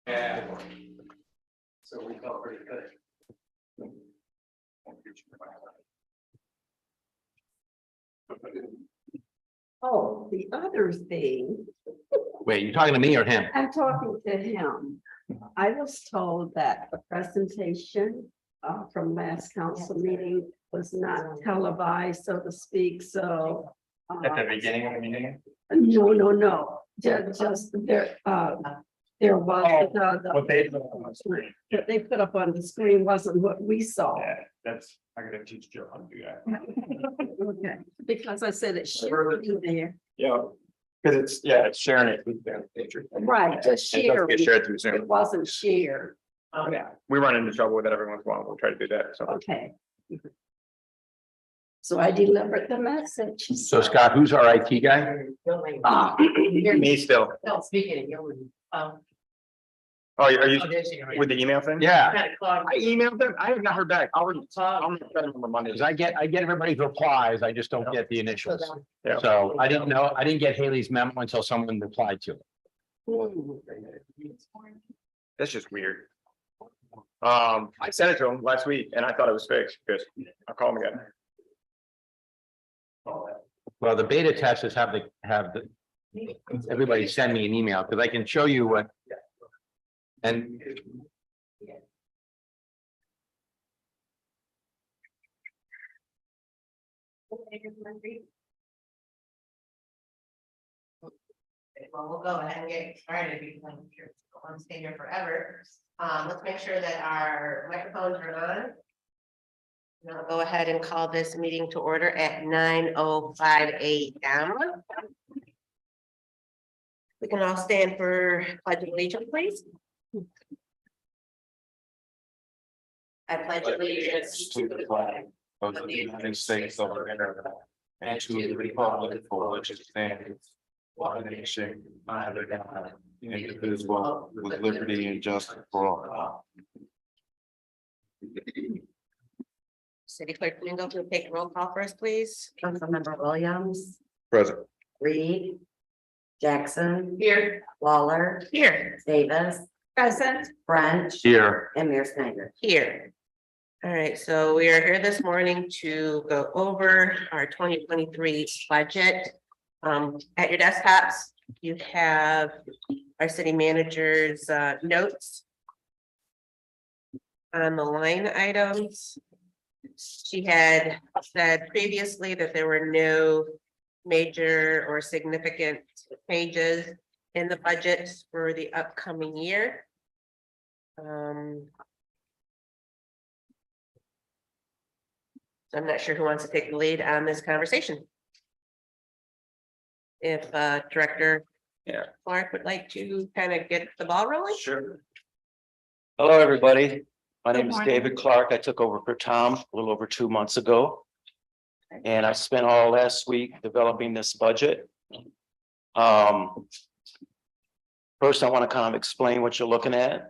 And so we felt pretty good. Oh, the other thing, Wait, you talking to me or him? I'm talking to him. I was told that the presentation from last council meeting was not televised, so to speak, so. At the beginning of the meeting? No, just there was What they put on the screen. that they put up on the screen wasn't what we saw. Yeah, that's, I gotta teach Joe how to do that. Okay, because I said it should be there. Yeah, because it's sharing it with them. Right, just It doesn't share. get shared through Zoom. It wasn't shared. Yeah, we run into trouble with that every once in a while. We'll try to do that, so. Okay. So I delivered the message. So Scott, who's our IT guy? Me still. No, speaking of you, Oh, are you with the email thing? Yeah, I emailed them. I have not heard back. I'll try to remember Monday. because I get everybody's replies. I just don't get the initials. Yeah. So I didn't get Haley's memo until someone replied to it. That's just weird. I sent it to him last week and I thought it was fixed because I'll call him again. Well, the beta testers have everybody send me an email because I can show you what. And well, we'll go ahead and get started because I'm sure it's going to stay here forever. Let's make sure that our microphones are on. And I'll go ahead and call this meeting to order at 9:05 a.m. We can all stand for pledge of allegiance, please. I pledge allegiance To the flag of the United States of America and to the republic for which it stands, one nation, under God, indivisible, with liberty and justice for all. City Clerk Domingo, can you take a roll call for us, please? Councilmember Williams, Present. Reed, Jackson, Here. Waller, Here. Davis, Present. French, here, and Mayor Snyder. Here. All right, so we are here this morning to go over our 2023 budget. At your desktops, you have our city manager's notes on the line items. She had said previously that there were no major or significant changes in the budget for the upcoming year. So I'm not sure who wants to take the lead on this conversation. If Director Clark would like to kind of get the ball rolling. Sure. Hello, everybody. My name is morning. David Clark. I took over for Tom a little over 2 months ago. And I spent all last week developing this budget. First, I want to kind of explain what you're looking at.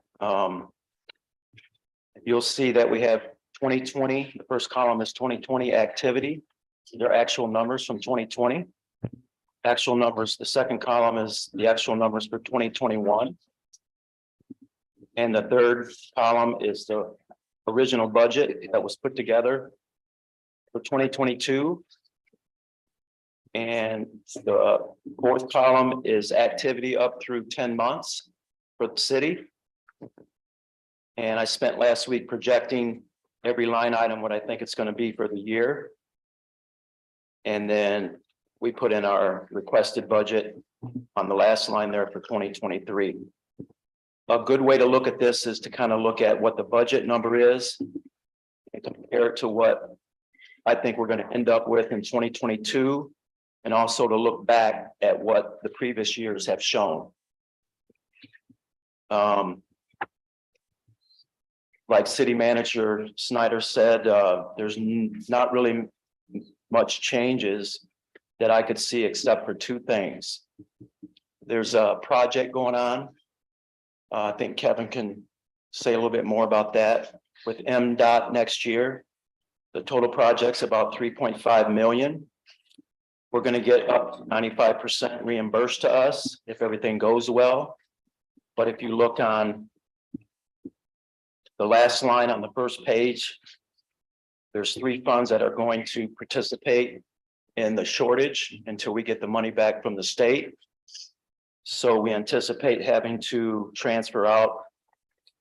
You'll see that we have 2020, the first column is 2020 activity. They're actual numbers from 2020. Actual numbers, the second column is the actual numbers for 2021. And the third column is the original budget that was put together for 2022. And the fourth column is activity up through 10 months for the city. And I spent last week projecting every line item, what I think it's going to be for the year. And then we put in our requested budget on the last line there for 2023. A good way to look at this is to kind of look at what the budget number is and compare it to what I think we're going to end up with in 2022. And also to look back at what the previous years have shown. Like City Manager Snyder said, there's not really much changes that I could see except for two things. There's a project going on. I think Kevin can say a little bit more about that with MDOT next year. The total project's about 3.5 million. We're going to get up to 95% reimbursed to us if everything goes well. But if you look on the last line on the first page, there's 3 funds that are going to participate in the shortage until we get the money back from the state. So we anticipate having to transfer out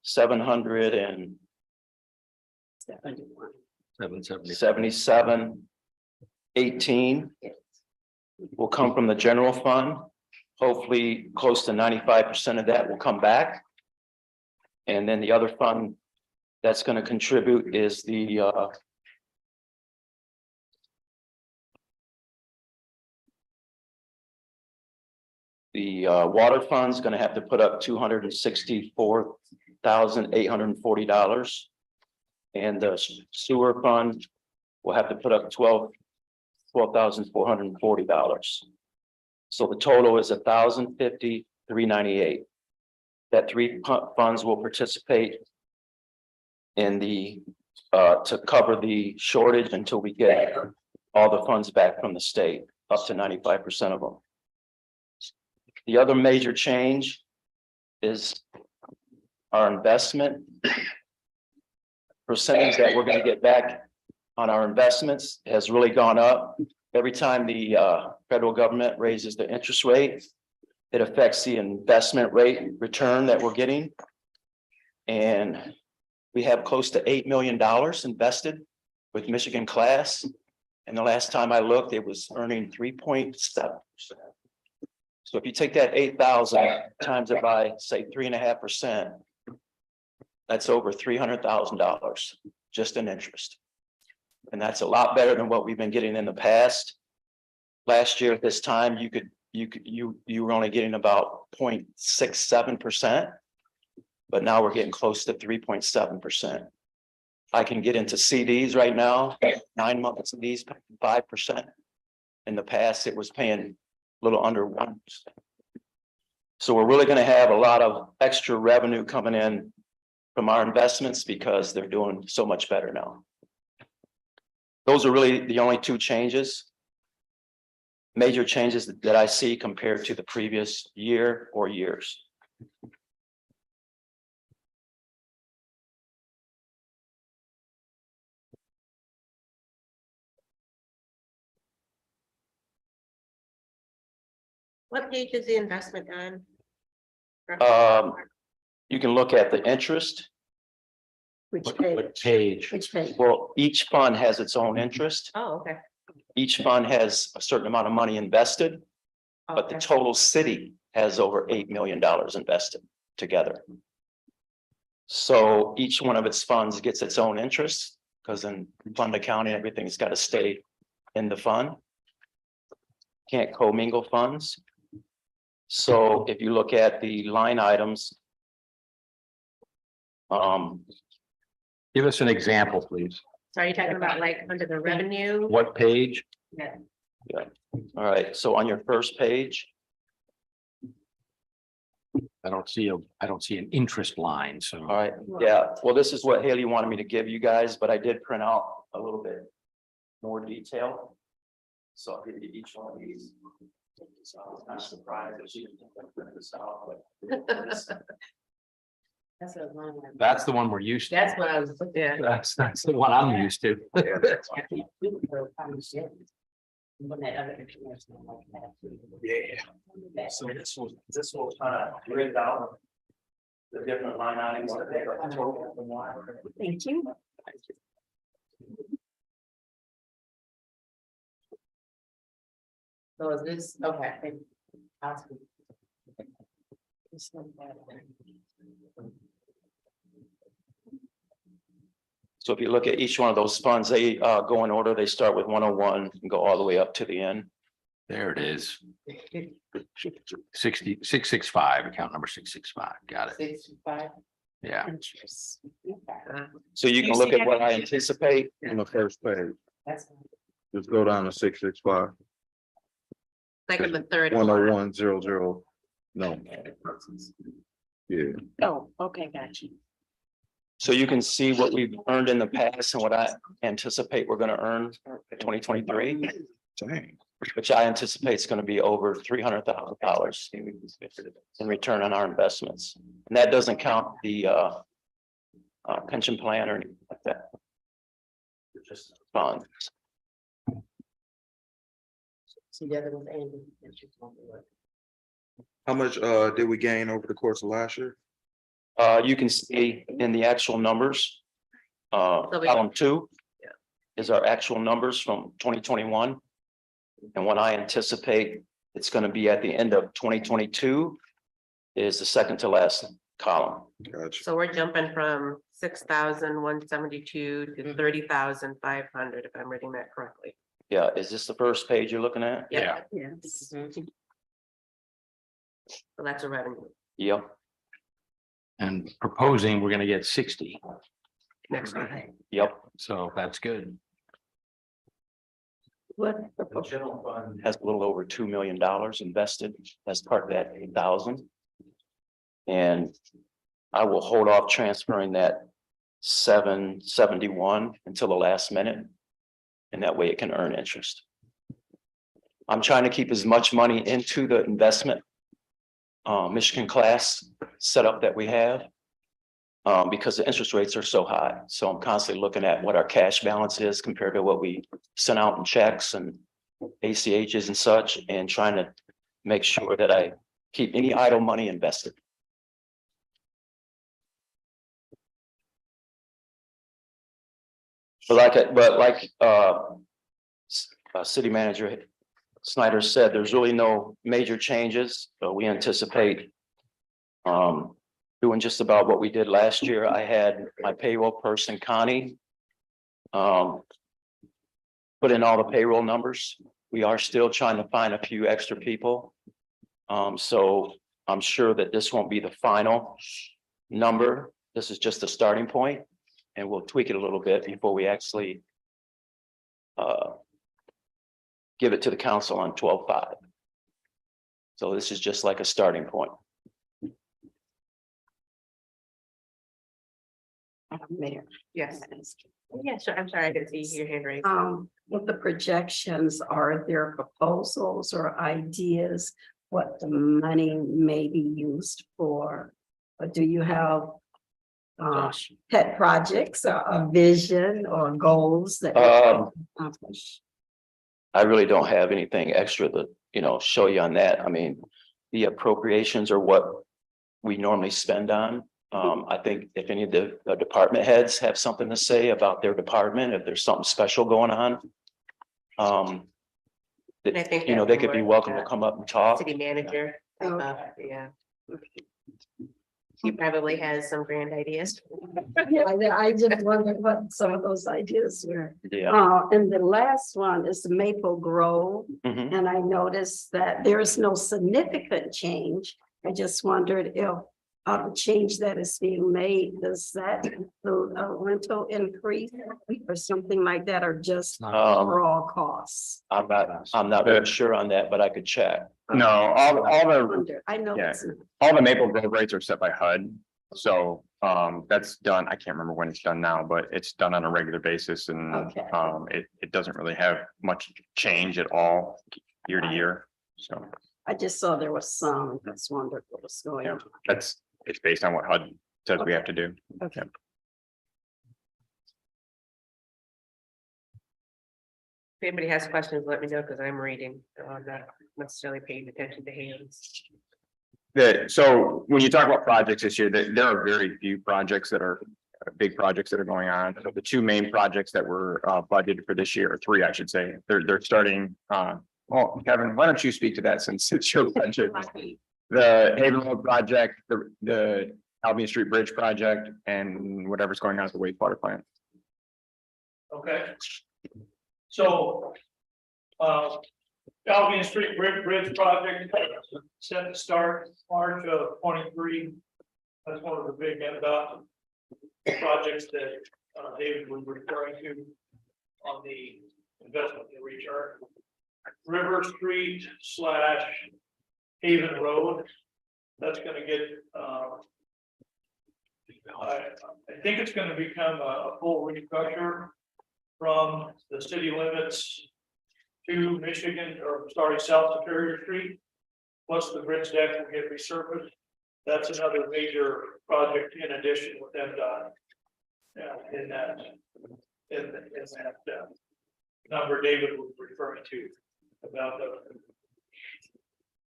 777.18 will come from the general fund. Hopefully, close to 95% of that will come back. And then the other fund that's going to contribute is the water fund's going to have to put up $264,840. And the sewer fund will have to put up $12,440. So the total is $1,050,398. That 3 funds will participate in the to cover the shortage until we get all the funds back from the state, up to 95% of them. The other major change is our investment percentage that we're going to get back on our investments has really gone up. Every time the federal government raises the interest rate, it affects the investment rate return that we're getting. And we have close to $8 million invested with Michigan Class. And the last time I looked, it was earning 3.7%. So if you take that 8,000 times it by, say, 3.5%, that's over $300,000 just in interest. And that's a lot better than what we've been getting in the past. Last year at this time, you were only getting about 0.67%, but now we're getting close to 3.7%. I can get into CDs right now, 9 months of these, 5%. In the past, it was paying a little under 1%. So we're really going to have a lot of extra revenue coming in from our investments because they're doing so much better now. Those are really the only 2 changes, major changes that I see compared to the previous year or years. What page is the investment on? You can look at the interest. Which What page? page? Which page? Well, each fund has its own interest. Oh, okay. Each fund has a certain amount of money invested, but the Okay. total city has over $8 million invested together. So each one of its funds gets its own interest, because in fund accounting, everything's got to stay in the fund. Can't commingle funds. So if you look at the line items, Give us an example, please. So are you talking about like under the revenue? What page? all right, so on your first page, I don't see an interest line, so. all right, yeah, well, this is what Haley wanted me to give you guys, but I did print out a little bit more detail. So I'll give you each one of these. So I was kind of surprised that she didn't print this out, but. That's what one. That's the one we're used to. That's what I was. Yeah. That's the one I'm used to. Yeah. So this will kind of grid out the different line items that they are total. Thank you. So is this, okay. So if you look at each one of those funds, they go in order. They start with 101 and go all the way up to the end. There it is. 665, account number 665. Got it. 65. Yeah. Interest. So you can look at what I anticipate. On the first page, That's. just go down to 665, Like in the third. 10100. No. Yeah, Oh, okay, got you. So you can see what we've earned in the past and what I anticipate we're going to earn in 2023. dang. which I anticipate is going to be over $300,000 in return on our investments. And that doesn't count the pension plan or anything like that. Just funds. See, the other one's Andy. That's just one word. How much did we gain over the course of last year? You can see in the actual numbers. we- Column 2 is our actual numbers from 2021. And what I anticipate it's going to be at the end of 2022 is the second to last column. Gotcha. So we're jumping from 6,172 to 30,500, if I'm reading that correctly. Yeah, is this the first page you're looking at? Yeah. Yes. Mhm. So that's a revenue Yep, And proposing, we're gonna get 60, next year. Right. yep. so that's good. What, The general fund has a little over $2 million invested as part of that 8,000. And I will hold off transferring that 771 until the last minute. And that way it can earn interest. I'm trying to keep as much money into the investment Michigan class setup that we have. Because the interest rates are so high. So I'm constantly looking at what our cash balance is compared to what we send out in checks and ACHs and such, and trying to make sure that I keep any idle money invested. But like City Manager Snyder said, there's really no major changes, but we anticipate doing just about what we did last year. I had my payroll person, Connie, put in all the payroll numbers. We are still trying to find a few extra people. So I'm sure that this won't be the final number. This is just a starting point, and we'll tweak it a little bit before we actually give it to the council on 12/5. So this is just like a starting point. Mayor? Yes. Yeah, sure. I'm sorry, I didn't see your hand raised. With the projections, are there proposals or ideas what the money may be used for? Or do you have pet projects or a vision or goals that you Um, accomplish? I really don't have anything extra to, show you on that. I mean, the appropriations are what we normally spend on. I think if any of the department heads have something to say about their department, if there's something special going on. And I think They that's could be more, welcome to come up and talk. City manager, yeah. He probably has some grand ideas. Yeah, I just wondered what some of those ideas were. Yeah. And the last one is Maple Grove. Mhm. And I noticed that there is no significant change. I just wondered if the change that is being made, does that include a rental increase or something like that, or just overall costs? I'm not really sure on that, but I could check. No, I know Yeah. it's not. all the Maple Grove rates are set by HUD. So that's done. I can't remember when it's done now, but it's done on a regular basis and Okay. it doesn't really have much change at all year to year. So I just saw there was some, that's wondered what was going Yeah. on. it's based on what HUD says we have to do. Okay. If anybody has questions, let me know, because I'm reading, so I'm not necessarily paying attention to hands. So when you talk about projects this year, there are very few projects that are big projects that are going on. So the two main projects that were budgeted for this year, or three, I should say, they're starting. Well, Kevin, why don't you speak to that since it's your budget? The Haven Road project, the Albion Street Bridge project, and whatever's going on at the wastewater plant. Okay. So, Albion Street Bridge project set to start March of 23. That's one of the big MDOT projects that David was referring to on the investment and return. River Street / Haven Road, that's gonna get, I think it's gonna become a full restructure from the city limits to Michigan, or sorry, South Superior Street. Plus the bridge deck will get resurfaced. That's another major project in addition with MDOT. In that number David was referring to about the.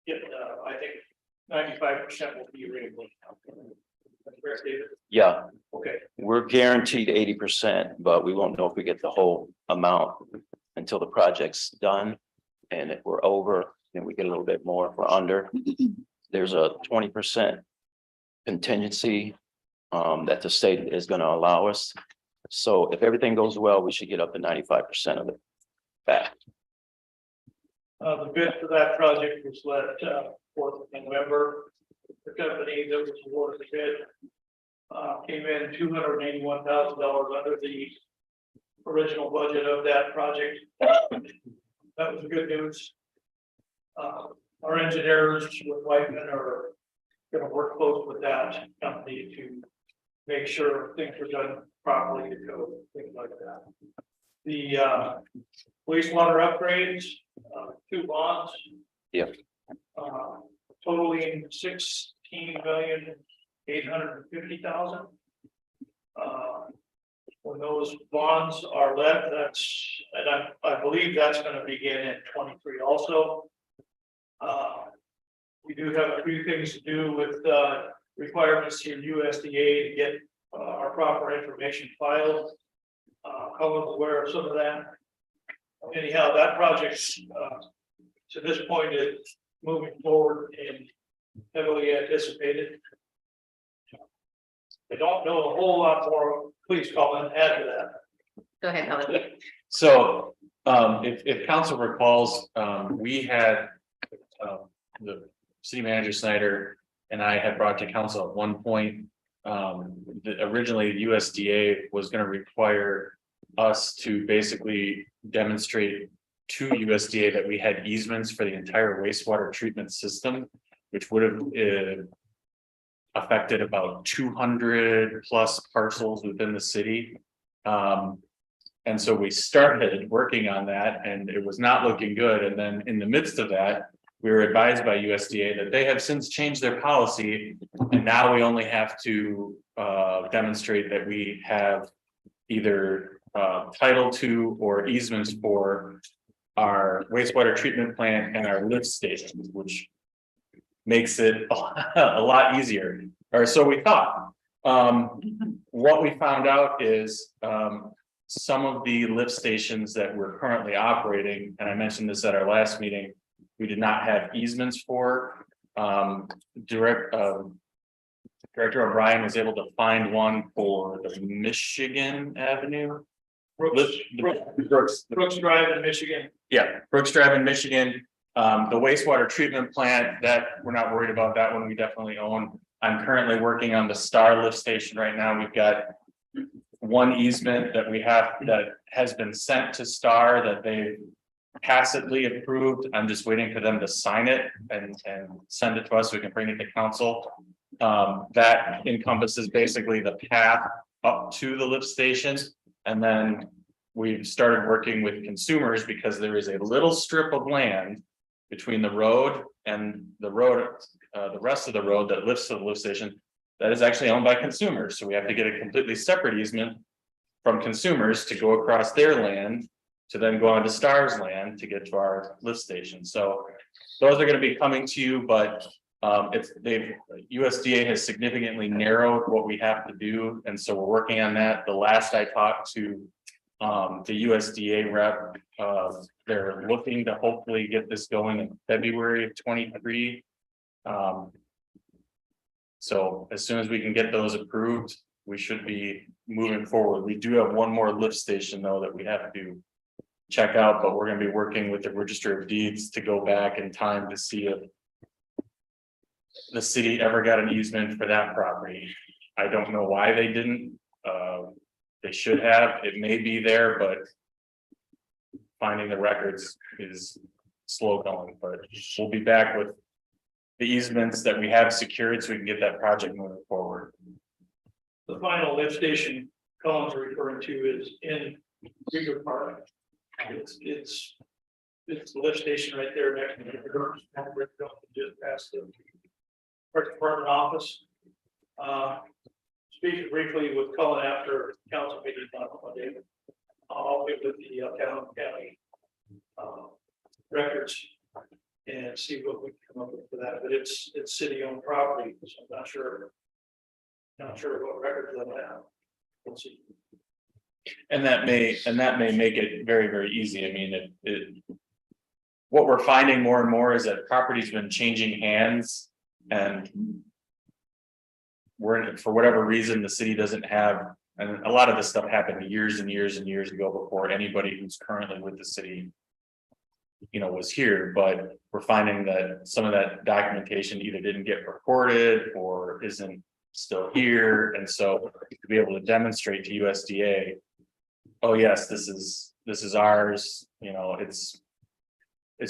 Yeah, I think 95% will be reimbursed. That's correct, David? Yeah, Okay, we're guaranteed 80%, but we won't know if we get the whole amount until the project's done. And if we're over, then we get a little bit more. If we're under, there's a 20% contingency that the state is going to allow us. So if everything goes well, we should get up to 95% of it back. the bid for that project was let, 4th of November. The company that was awarded the bid came in $281,000 under the original budget of that project. That was good news. Our engineers with Whiteman are gonna work close with that company to make sure things are done properly to go, things like that. The wastewater upgrades, 2 bonds. Yep. Totaling $16,850,000. When those bonds are let, and I believe that's gonna begin in 23 also. We do have a few things to do with requirements in USDA to get our proper information filed. Colin's aware of some of that. Anyhow, that project's to this point is moving forward and heavily anticipated. I don't know a whole lot more. Please, Colin, add to that. Go ahead, Helen. So, if council recalls, we had, the city manager Snyder and I had brought to council at one point. Originally, the USDA was gonna require us to basically demonstrate to USDA that we had easements for the entire wastewater treatment system, which would have affected about 200 plus parcels within the city. And so we started working on that and it was not looking good. And then in the midst of that, we were advised by USDA that they have since changed their policy. And now we only have to demonstrate that we have either title to or easements for our wastewater treatment plant and our lift stations, which makes it a lot easier, or so we thought. What we found out is some of the lift stations that we're currently operating, and I mentioned this at our last meeting, we did not have easements for. Director O'Brien was able to find one for the Michigan Avenue. Brooks Drive in Michigan. Yeah, Brooks Drive in Michigan. The wastewater treatment plant, that we're not worried about, that one we definitely own. I'm currently working on the Star lift station right now. We've got one easement that we have that has been sent to Star that they tacitly approved. I'm just waiting for them to sign it and send it to us so we can bring it to council. That encompasses basically the path up to the lift station. And then we've started working with consumers because there is a little strip of land between the road and the rest of the road that lifts to the lift station that is actually owned by consumers. So we have to get a completely separate easement from consumers to go across their land to then go onto Star's land to get to our lift station. So those are going to be coming to you, but USDA has significantly narrowed what we have to do. And so we're working on that. The last I talked to the USDA rep, they're looking to hopefully get this going in February of 23. So as soon as we can get those approved, we should be moving forward. We do have one more lift station though that we have to check out, but we're going to be working with the Register of Deeds to go back in time to see if the city ever got an easement for that property. I don't know why they didn't. They should have. It may be there, but finding the records is slow going. But we'll be back with the easements that we have secured so we can get that project moving forward. The final lift station Colin's referring to is in Krieger Park. It's It's the lift station right there next to the just past the Park Department office. Speaking briefly with Cullen after council meeting on Monday, I'll get with the county records and see what we can come up with for that, but it's city-owned property, so I'm not sure. Not sure what records they'll have. We'll see. And that may make it very, very easy. I mean, what we're finding more and more is that property's been changing hands and for whatever reason, the city doesn't have, and a lot of this stuff happened years and years and years ago before anybody who's currently with the city, was here, but we're finding that some of that documentation either didn't get recorded or isn't still here. And so to be able to demonstrate to USDA, oh yes, this is ours, it's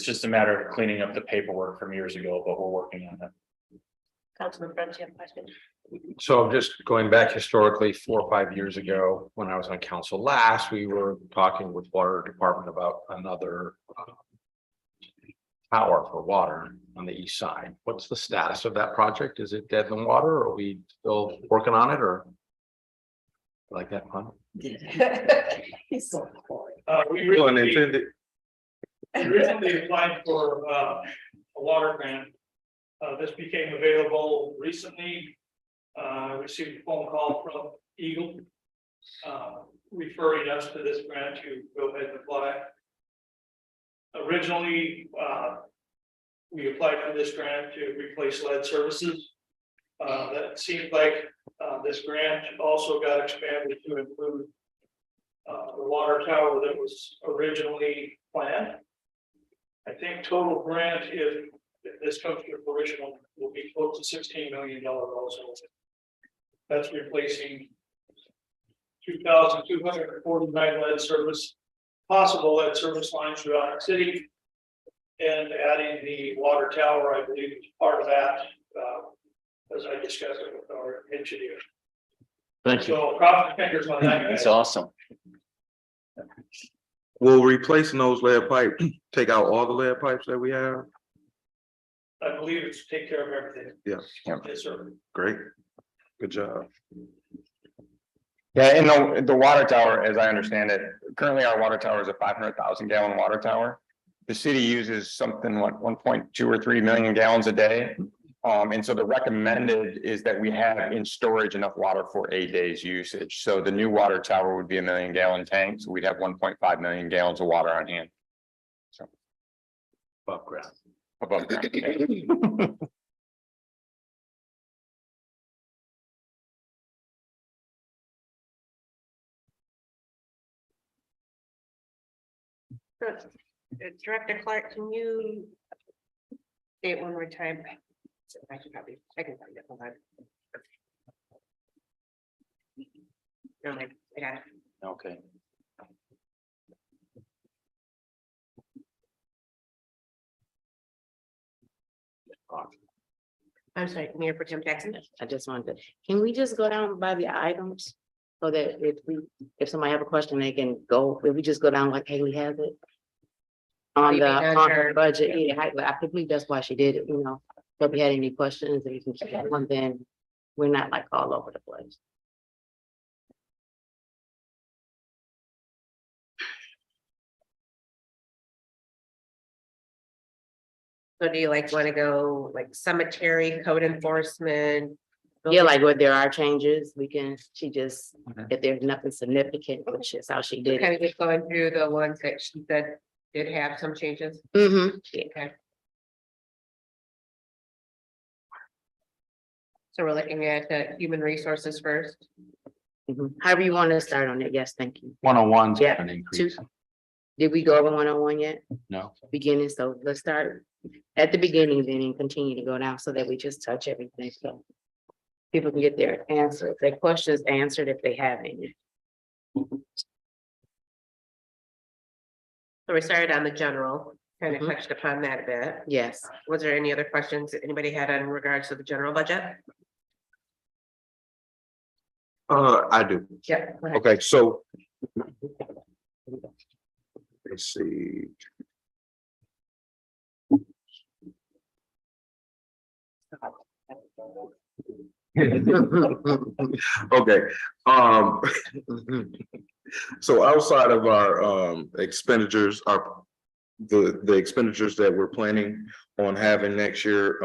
just a matter of cleaning up the paperwork from years ago, but we're working on it. Councilman French, you have a question? So just going back historically, 4 or 5 years ago, when I was on council last, we were talking with water department about another tower for water on the east side. What's the status of that project? Is it dead in the water, or are we still working on it, or? Like that pun? He's so coy. We Pun recently intended. applied for a water grant. This became available recently. Received a phone call from Eagle referring us to this grant to go ahead and apply. Originally, we applied for this grant to replace lead services. That seemed like this grant also got expanded to include the water tower that was originally planned. I think total grant, if this comes to fruition, will be close to $16 million also. That's replacing 2,249 possible lead service lines throughout the city. And adding the water tower, I believe, is part of that, as I discussed it with our engineer. Thank you. So cross the fingers on that. It's guys. awesome. Will replacing those lead pipes take out all the lead pipes that we have? I believe it's take care of everything. Yeah. Yes, sir. Great. Good job. Yeah, and the water tower, as I understand it, currently our water tower is a 500,000 gallon water tower. The city uses something like 1.2 or 3 million gallons a day. And so the recommended is that we have in storage enough water for a day's usage. So the new water tower would be a 1 million gallon tank. So we'd have 1.5 million gallons of water on hand. So Above ground. above ground. Yeah. Director Clark, can you state one more time? I can find it. Hold on. No, I got it. Okay. I'm sorry, Mayor Pro Tem Jackson. I just wanted to, can we just go down by the items? So that if somebody have a question, they can go, if we just go down like Haley has it. On You the, mean on under- her budget, yeah, I believe that's why she did it, If we had any questions, and you can keep that one, then we're not like all over the place. So do you want to go like cemetery, code enforcement? Yeah, like where there are changes, we can, if there's nothing significant, which is how she did Kind it. of just going through the ones that she said did have some changes. Mm-hmm. Okay. So we're looking at human resources first. However you want to start on it, yes, thank you. 101's Yeah, got an increase. Did we go over 101 yet? No. Beginning, so let's start at the beginning then and continue to go down so that we just touch everything, so. People can get their answers, their questions answered if they have any. So we started on the general, kind of Mhm. touched upon that a bit. Yes, Was there any other questions that anybody had in regards to the general budget? I do. Yeah. go ahead. Okay, so. Let's see. Okay, so outside of our expenditures, the expenditures that we're planning on having next year,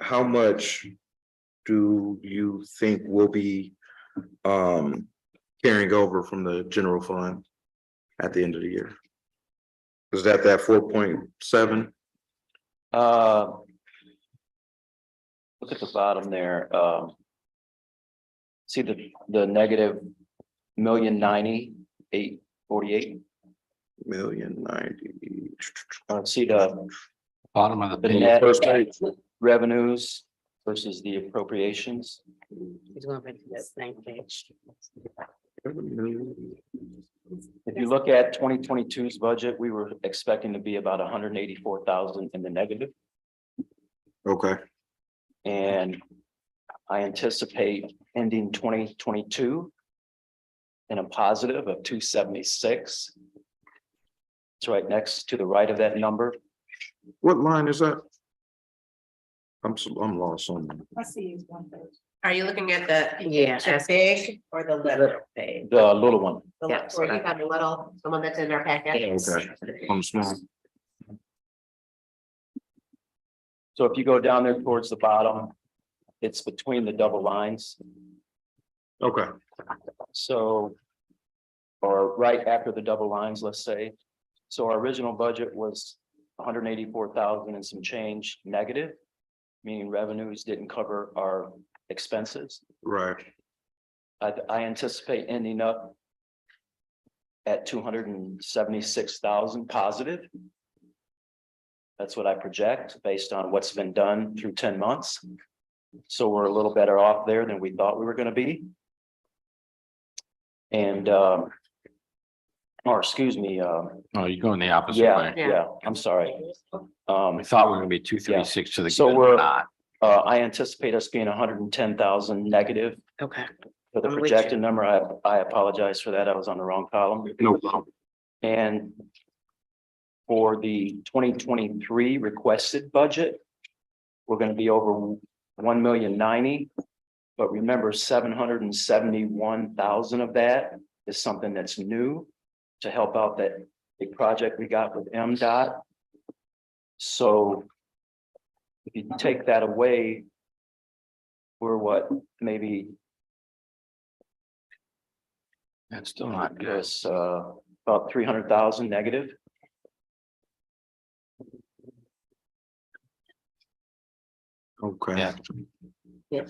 how much do you think will be carrying over from the general fund at the end of the year? Is that 4.7? Look at the bottom there. See the negative 1,090,848. 1,090,000. See the Bottom of the the net First page. revenues versus the appropriations. He's going back to that same page. If you look at 2022's budget, we were expecting to be about 184,000 in the negative. Okay, And I anticipate ending 2022 in a positive of 276. It's right next to the right of that number. what line is that? I'm lost on that. I see it's 1 page. Are you looking at the Yeah, the that's big or the little? little page. The little one. The Yeah, little, or you got the little, the one that's in our packet? Okay, I'm small. So if you go down there towards the bottom, it's between the double lines. Okay, So, or right after the double lines, let's say. So our original budget was 184,000 and some change negative, meaning revenues didn't cover our expenses. right. I anticipate ending up at 276,000 positive. That's what I project based on what's been done through 10 months. So we're a little better off there than we thought we were going to be. And, or excuse me, Oh, you're going the opposite yeah, way. yeah, I'm sorry. We thought we were gonna be 236 to the. So good, we're- not. I anticipate us being 110,000 negative Okay. for the I'm with projected number. I apologize for that. I was on the wrong column. No problem. And for the 2023 requested budget, we're going to be over 1,090,000. But remember, 771,000 of that is something that's new to help out that big project we got with MDOT. So if you take that away, we're what, maybe That's still not good. yes, about 300,000 negative. Okay. Yeah. Yeah.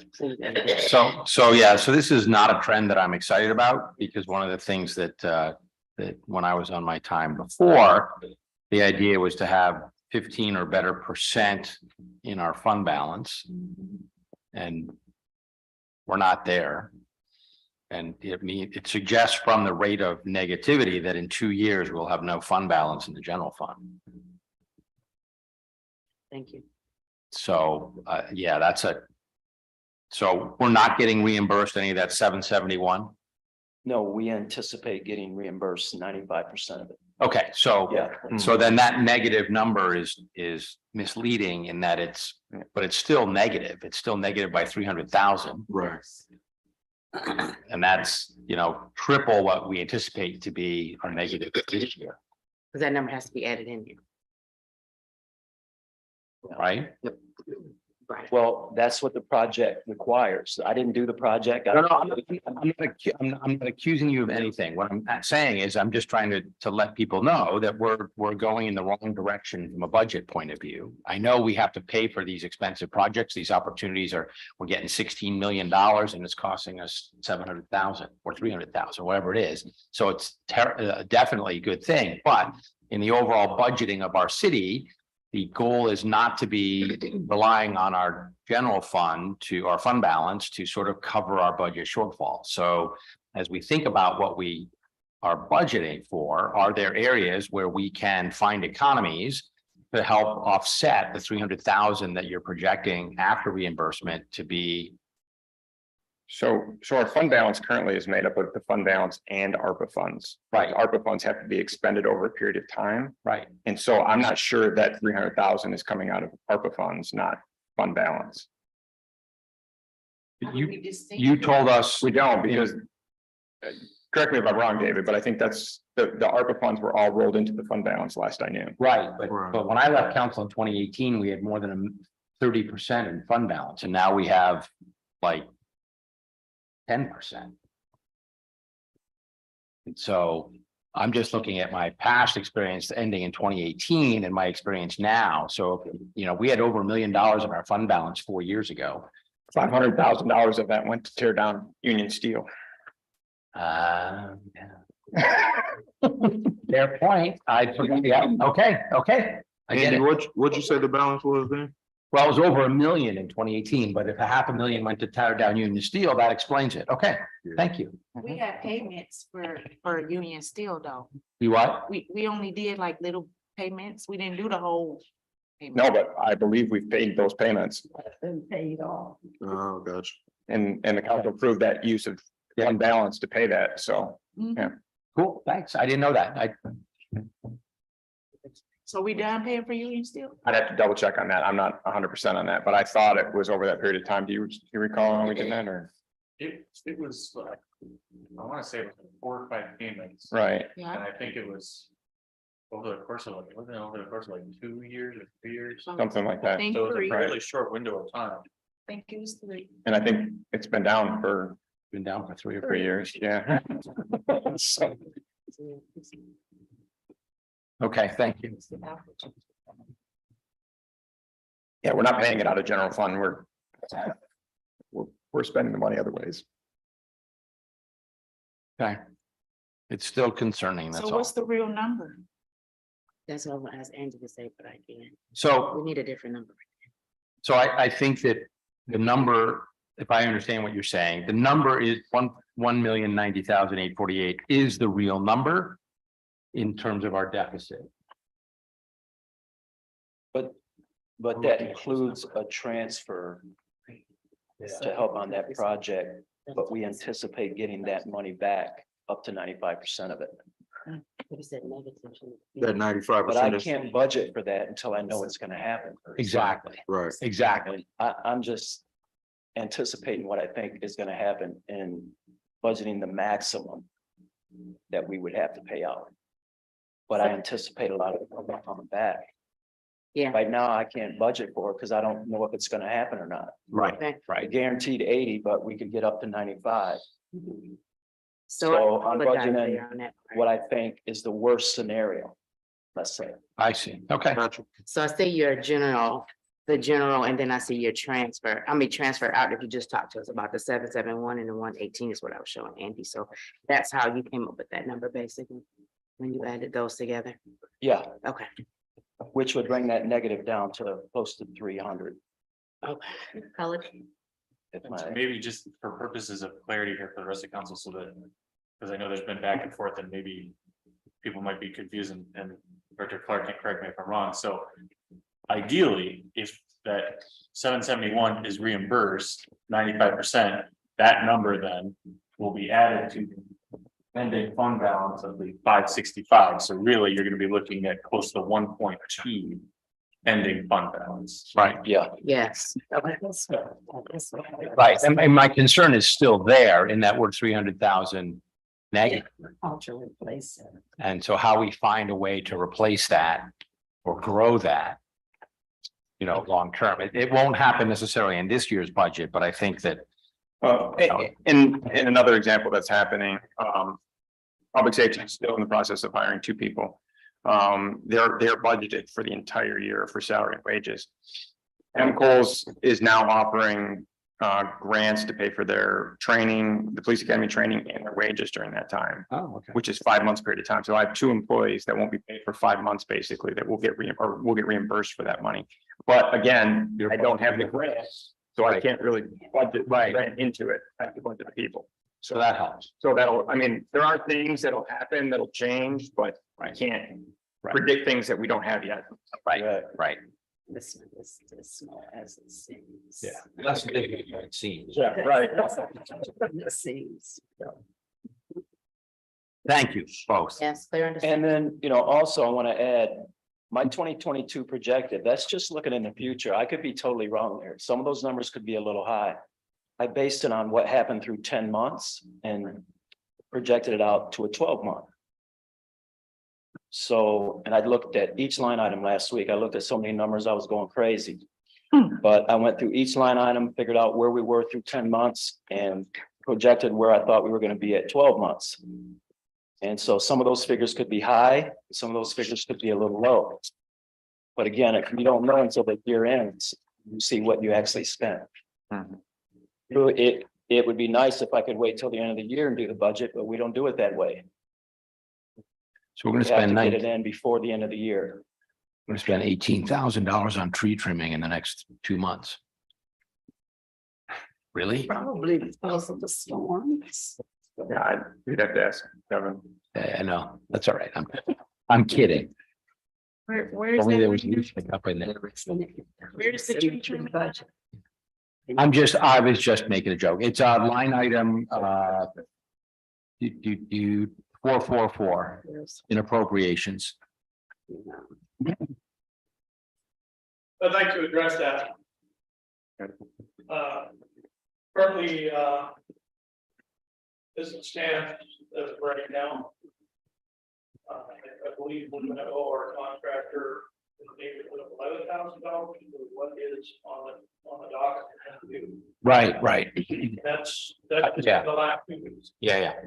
So yeah, so this is not a trend that I'm excited about, because one of the things that when I was on my time before, the idea was to have 15 or better % in our fund balance. And we're not there. And it suggests from the rate of negativity that in 2 years, we'll have no fund balance in the general fund. Thank you. So, yeah, so we're not getting reimbursed any of that 771. No, we anticipate getting reimbursed 95% of it. Okay, so, Yeah, so then that negative number is misleading in that but it's still negative. It's still negative by 300,000. Right. And that's, triple what we anticipate to be our negative this year, Because that number has to be added in here. right? Right. well, that's what the project requires. I didn't do the project. No, I'm not accusing you of anything. What I'm saying is I'm just trying to let people know that we're going in the wrong direction from a budget point of view. I know we have to pay for these expensive projects. These opportunities we're getting $16 million and it's costing us 700,000 or 300,000, whatever it is. So it's definitely a good thing, but in the overall budgeting of our city, the goal is not to be relying on our general fund our fund balance to sort of cover our budget shortfall. So as we think about what we are budgeting for, are there areas where we can find economies to help offset the 300,000 that you're projecting after reimbursement to be So our fund balance currently is made up of the fund balance and ARPA funds. Right. ARPA funds have to be expended over a period of time. Right. And so I'm not sure that 300,000 is coming out of ARPA funds, not fund balance. You told us. We don't because. Correct me if I'm wrong, David, but I think that's the ARPA funds were all rolled into the fund balance last I knew. Right, but Right. when I left council in 2018, we had more than 30% in fund balance, and now we have like 10%. And so I'm just looking at my past experience ending in 2018 and my experience now. So, you know, we had over $1 million in our fund balance 4 years ago. $500,000 of that went to tear down Union Steel. Yeah. Fair point. I forgot. Yeah, okay. I get Andy, it. what'd you say the balance was then? Well, it was over $1 million in 2018, but if $500,000 went to tear down Union Steel, that explains it. Okay, thank you. We got payments for Union Steel though. You what? We only did like little payments. We didn't do the whole. payment. No, but I believe we've paid those payments Been paid off. Oh, gotcha. and the council approved that use of fund balance to pay that. So Mhm. Cool, thanks. I didn't know that. So we done paying for Union Steel? I'd have to double check on that. I'm not 100% on that, but I thought it was over that period of time. Do you recall when we did that or? It was like, I wanna say it was 4 or 5 payments. Right. And Yeah. I think it was over the course of like, wasn't it over the course of like 2 years or 3 years? So Something like that. Thank it was a you. fairly short window of time. Thank you. It's 3. And I think it's been down for Been down for 3 or 4 3 years. years. Yeah. So, Okay, thank you. yeah, we're not paying it out of general fund. We're spending the money other ways. Okay. It's still concerning, that's So all. what's the real number? That's what I'm gonna ask Angie to say, but I can't. So We need a different number. So I think that the number, if I understand what you're saying, the number is 1,090,848 is the real number in terms of our deficit. But that includes a transfer to help on that project, but we anticipate getting that money back up to 95% of it. What is that negative? That 95%. But I can't budget for that until I know it's gonna happen. Exactly, Right. exactly. And I'm just anticipating what I think is gonna happen in budgeting the maximum that we would have to pay out. But I anticipate a lot of it coming back. Yeah. Right now, I can't budget for it because I don't know if it's gonna happen or not. Right, Okay. I right. guaranteed 80, but we could get up to 95. So So I I'm apologize budgeting there on that part. what I think is the worst scenario. Let's say. I see. Okay. Gotcha. So I see your general, and then I see your transfer out if you just talked to us about the 771 and the 118 is what I was showing Andy. So that's how you came up with that number basically, when you added those together. Yeah, Okay. which would bring that negative down to close to 300. Okay. Color. if And my- so maybe just for purposes of clarity here for the rest of council, so that, because I know there's been back and forth and maybe people might be confused and Director Clark can correct me if I'm wrong. So ideally, if that 771 is reimbursed 95%, that number then will be added to the ending fund balance of the 565. So really, you're going to be looking at close to 1.2 ending fund balance. Right, Yeah, Yes. Okay. right. And my concern is still there in that we're 300,000 negative. Cultural replace it. And so how we find a way to replace that or grow that, you know, long term, it won't happen necessarily in this year's budget, but I think that. In another example that's happening, public safety is still in the process of hiring 2 people. They're budgeted for the entire year for salary and wages. MCOs is now offering grants to pay for their training, the police academy training and their wages during that time, Oh, okay. which is 5 months period of time. So I have 2 employees that won't be paid for 5 months, basically, that will get reimbursed for that money. But again, I don't have the grants, so I can't really budget Right. into it. I have to budget the people. So that helps. So that'll, I mean, there are things that'll happen, that'll change, but I can't Right. predict things that we don't have yet. Right, right. This one is as small as it seems. Yeah, that's what it seems. Yeah, right. It seems. Thank you both. Yes, clear understanding. And then, also I want to add, my 2022 projected, that's just looking in the future. I could be totally wrong there. Some of those numbers could be a little high. I based it on what happened through 10 months and projected it out to a 12-month. So, and I looked at each line item last week. I looked at so many numbers, I was going crazy. But I went through each line item, figured out where we were through 10 months and projected where I thought we were going to be at 12 months. And so some of those figures could be high, some of those figures could be a little low. But again, if you don't know until the year ends, you see what you actually spent. So it would be nice if I could wait till the end of the year and do the budget, but we don't do it that way. So we're We gonna have to spend get it in before the end of the year. we're gonna spend $18,000 on tree trimming in the next 2 months. Really? Probably because of the storms. Yeah, you'd have to ask Kevin. I know, that's all right. I'm kidding. Where's Only there that? was loose up in there. Where's the tree trimming? Budget. I was just making a joke. It's a line item, 444 in appropriations. I'd like to address that. Currently, as it stands, as of right now. I believe we're gonna owe our contractor in the neighborhood of $11,000, what is on the dock. Right. That's Yeah. the last 2 weeks. Yeah.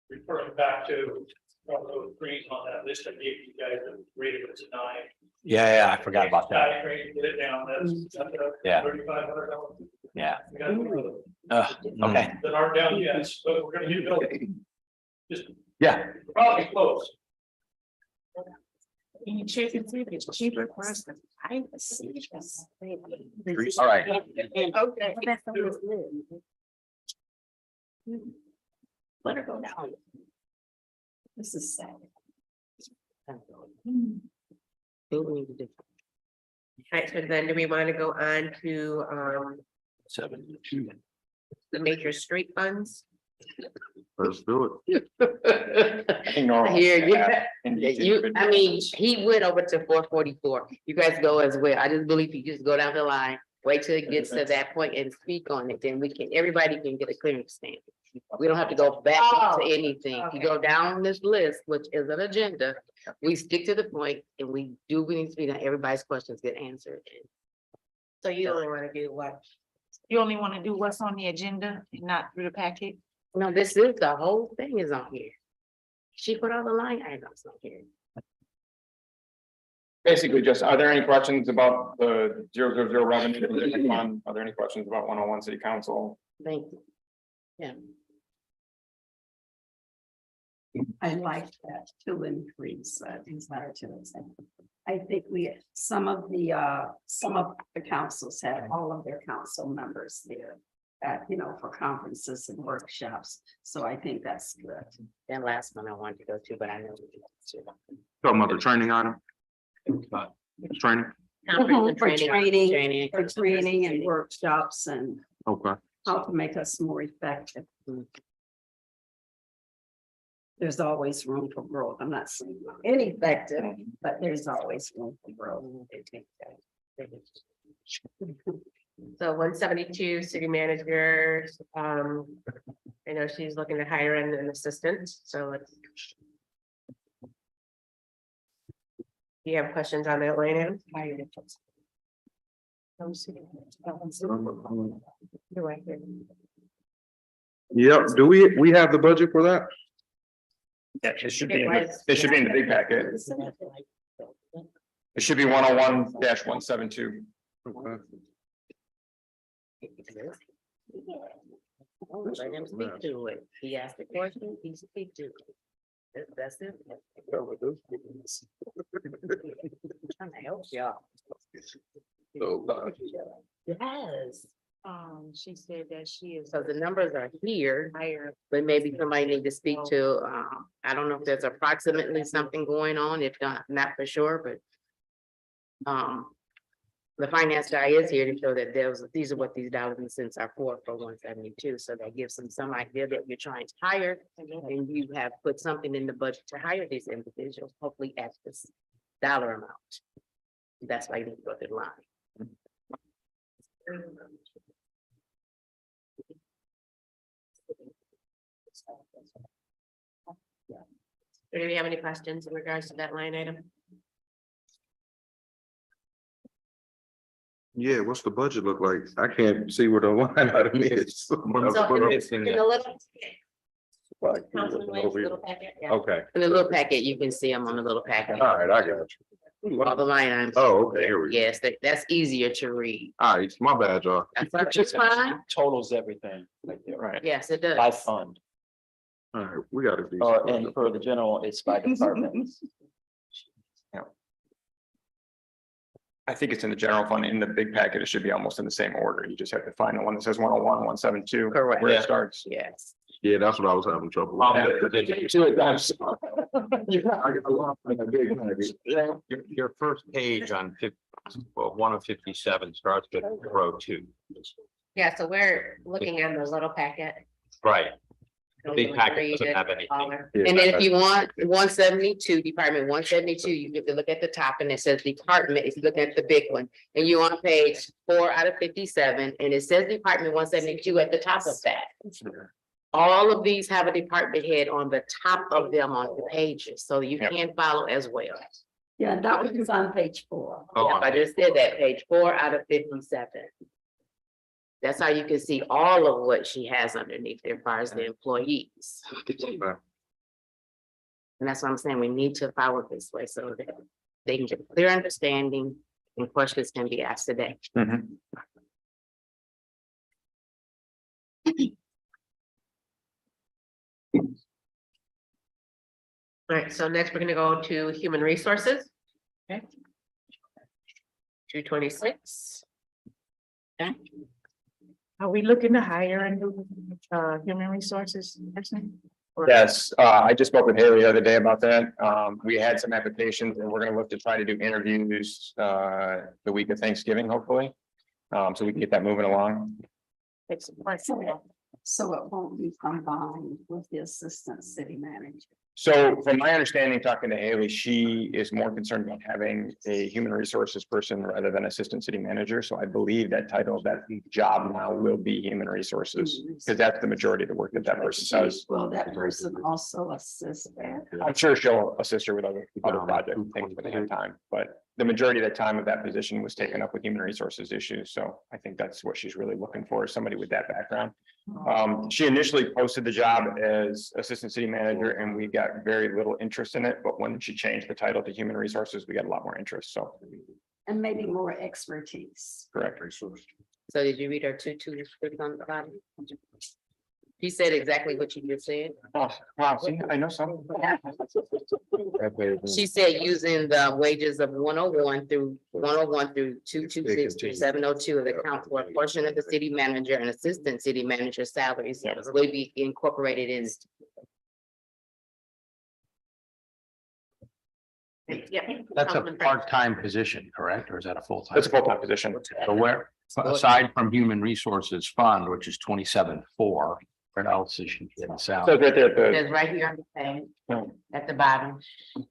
Referring back to those trees on that list I gave you guys, that rated it a 9. Yeah, I forgot about that. Static rate, get it down, that's Yeah. $3,500. Yeah. We gotta do it. Okay. That aren't down yet, but we're gonna get built. Just Yeah. probably close. Can you check and see if it's cheaper for us to buy? All right. Okay. Let her go down. This is sad. Do we need to do? Right, so then do we want to go on to 72. the major street funds? Let's do it. I think normal. I hear you. Yeah. I mean, he went over to 444. You guys go as well. I just believe you just go down the line, wait till it gets to that point and speak on it, then everybody can get a clear understanding. We don't have to go back to anything. You go down this list, which is an agenda. We stick to the point and we do, we need to be done. Everybody's questions get answered. So you only want to do what? You only want to do what's on the agenda and not through the packet? No, this is, the whole thing is on here. She put all the line items on here. Basically, just, are there any questions about the 000 revenue fund? Are there any questions about 101 city council? Thank you. Yeah. I like that to increase desire to. I think some of the councils have all of their council members there. For conferences and workshops, so I think that's good. That last one I wanted to go to, but I know. we can do it. Talking about the training item. Training, Conference For and training and workshops and okay. how to make us more effective. There's always room for growth. I'm not saying ineffective, but there's always room for growth. So 172 city managers, I know she's looking to hire an assistant, so let's. Do you have questions on that line item? You're right here. Yep, do we have the budget for that? Yeah, it should be, It was. it should be in the big packet. It should be 101-172. Okay. Let him speak to it. He asked the question, he speak to it. That's it. Trying to help y'all. Yes. She said that she is. So the numbers are here, higher, but maybe somebody need to speak to, I don't know if there's approximately something going on, if not for sure, but The finance guy is here to show that these are what these dollars and cents are for 172, so that gives them some idea that you're trying to hire. And you have put something in the budget to hire these individuals, hopefully at this dollar amount. That's why you need to go through the line. Do we have any questions in regards to that line item? Yeah, what's the budget look like? I can't see where the line item is. So in the little. Councilman Williams' little packet, yeah. Okay, In the little packet, you can see them on the little packet. all right, I got you. All the line items. Oh, okay, here we go. Yes, that's easier to read. All right, my bad, y'all. That's just fine. Totals everything, right, Yes, it does. by fund, All right, we gotta do. and for the general, it's by department. I think it's in the general fund. In the big packet, it should be almost in the same order. You just have to find the one that says 101, 172. Correct. Where Yeah. it starts. Yes. Yeah, that's what I was having trouble with. Your first page on 1 of 57 starts with row 2. Yeah, so we're looking at the little packet. Right. Don't Big really packet read doesn't it have anything. all. And then if you want 172, Department 172, you have to look at the top and it says department, if you look at the big one. And you're on page 4 out of 57, and it says Department 172 at the top of that. All of these have a department head on the top of them on the pages, so you Yep. can follow as well. Yeah, that was on page 4. Oh, I just said that, page 4 out of 57. That's how you can see all of what she has underneath there as far as the employees. And that's what I'm saying, we need to follow this way so that they can get clear understanding and questions can be asked today. Mhm. All right, so next we're gonna go to human resources. Okay. 226. Are we looking to hire a new human resources person? Or- Yes, I just spoke with Haley the other day about that. We had some applications and we're gonna look to try to do interviews the week of Thanksgiving, hopefully. So we can get that moving along. It's a place. So it won't be combined with the assistant city manager. So from my understanding, talking to Haley, she is more concerned about having a human resources person rather than assistant city manager. So I believe that title, that job now will be human resources, because that's the majority of the work that that person does. Will that person also assist that? I'm sure she'll assist her with other projects and things when they have time, but the majority of the time of that position was taken up with human resources issues. So I think that's what she's really looking for, is somebody with that background. She initially posted the job as assistant city manager and we got very little interest in it, but when she changed the title to human resources, we got a lot more interest, so. And maybe more expertise. Correct. So did you read her 226 on the bottom? He said exactly what you just said. Oh, wow, see, I know some. She said using the wages of 101 through 226 to 702 of the account for a portion of the city manager and assistant city manager salaries will be incorporated in. Yeah. That's a Councilman French. part-time position, correct? Or is that a full-time? That's a full-time position. So where, aside from human resources fund, which is 27.4, where else is she getting So salary? right there, the, It's right here on the page, no, at the bottom,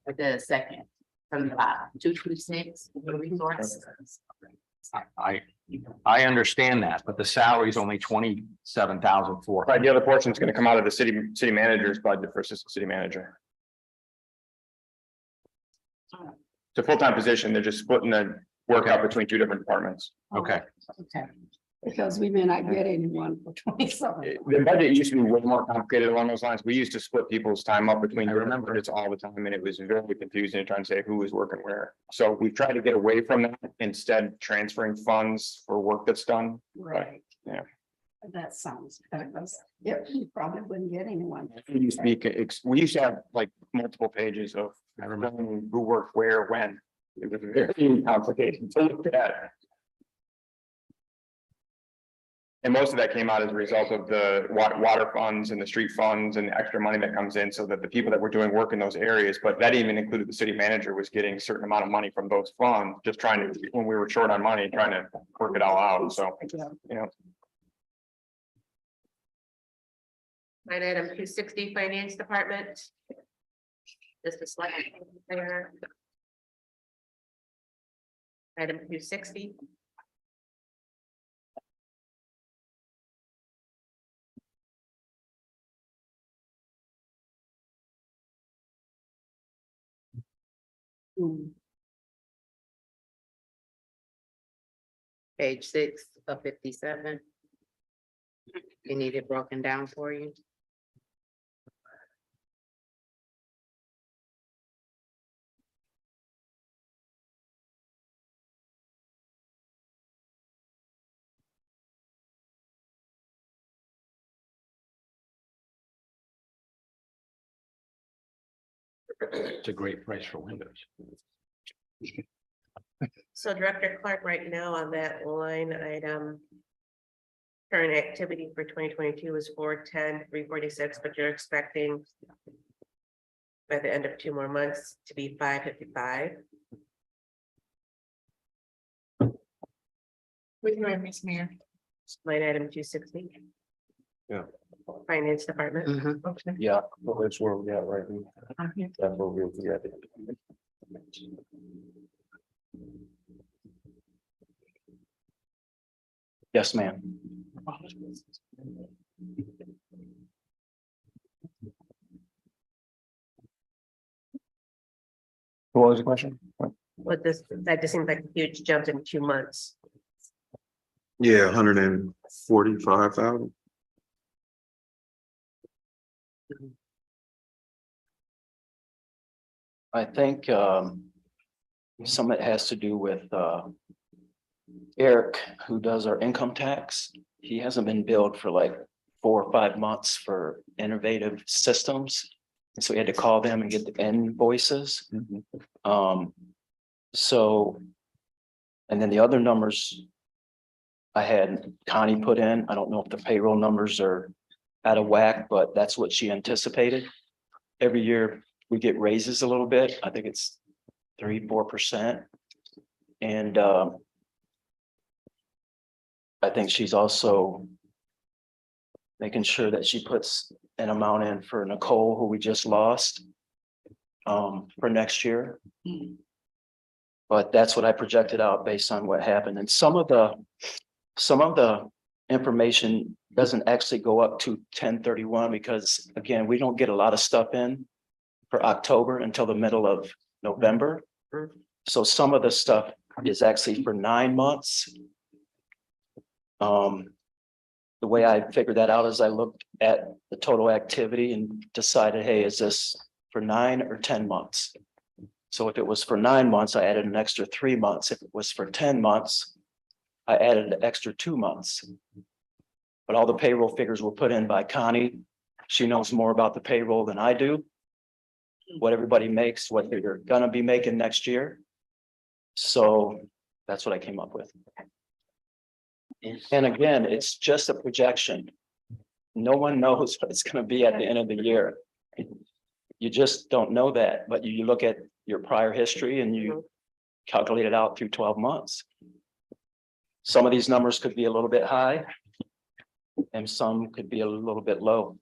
with the second from the bottom, 226 resources. I understand that, but the salary is only 27,400. right, the other portion is gonna come out of the city manager's budget for assistant city manager. It's a full-time position. They're just splitting the work out between two different departments. Okay. Okay. Because we may not get anyone for 27. The budget used to be way more complicated along those lines. We used to split people's time up between. I remember. Budgets all the time, and it was very confusing trying to say who was working where. So we've tried to get away from that, instead transferring funds for work that's done. Right. Yeah. That sounds better. Yeah, you probably wouldn't get anyone. We used to be, we used to have like multiple pages of I remember. who worked where, when. It was very complicated to look at. And most of that came out as a result of the water funds and the street funds and the extra money that comes in, so that the people that were doing work in those areas, but that even included the city manager was getting a certain amount of money from those funds, just trying to, when we were short on money, trying to work it all out, so, you know. Line item 260, finance department. This is like. Item 260. Page 6 of 57. You need it broken down for you. It's a great price for windows. So Director Clark, right now on that line item. Current activity for 2022 is 410, 346, but you're expecting. By the end of 2 more months to be 555. With your Miss Mayor. Line item 260. Yeah. Finance department. Okay. Yeah, well, that's where we got right now. Okay. That's where we'll be at. Yes, ma'am. What was the question? But this, that just seems like a huge jump in 2 months. Yeah, 145,000. I think some of it has to do with Eric, who does our income tax. He hasn't been billed for like 4 or 5 months for innovative systems. And so we had to call them and get the invoices. So, and then the other numbers I had Connie put in, I don't know if the payroll numbers are out of whack, but that's what she anticipated. Every year we get raises a little bit. I think it's 3-4%. And I think she's also making sure that she puts an amount in for Nicole, who we just lost for next year. But that's what I projected out based on what happened. And some of the information doesn't actually go up to 10/31 because again, we don't get a lot of stuff in for October until the middle of November. So some of the stuff is actually for 9 months. The way I figured that out is I looked at the total activity and decided, hey, is this for 9 or 10 months? So if it was for 9 months, I added an extra 3 months. If it was for 10 months, I added an extra 2 months. But all the payroll figures were put in by Connie. She knows more about the payroll than I do. What everybody makes, what they're gonna be making next year. So that's what I came up with. And again, it's just a projection. No one knows what it's gonna be at the end of the year. You just don't know that, but you look at your prior history and you calculate it out through 12 months. Some of these numbers could be a little bit high and some could be a little bit low.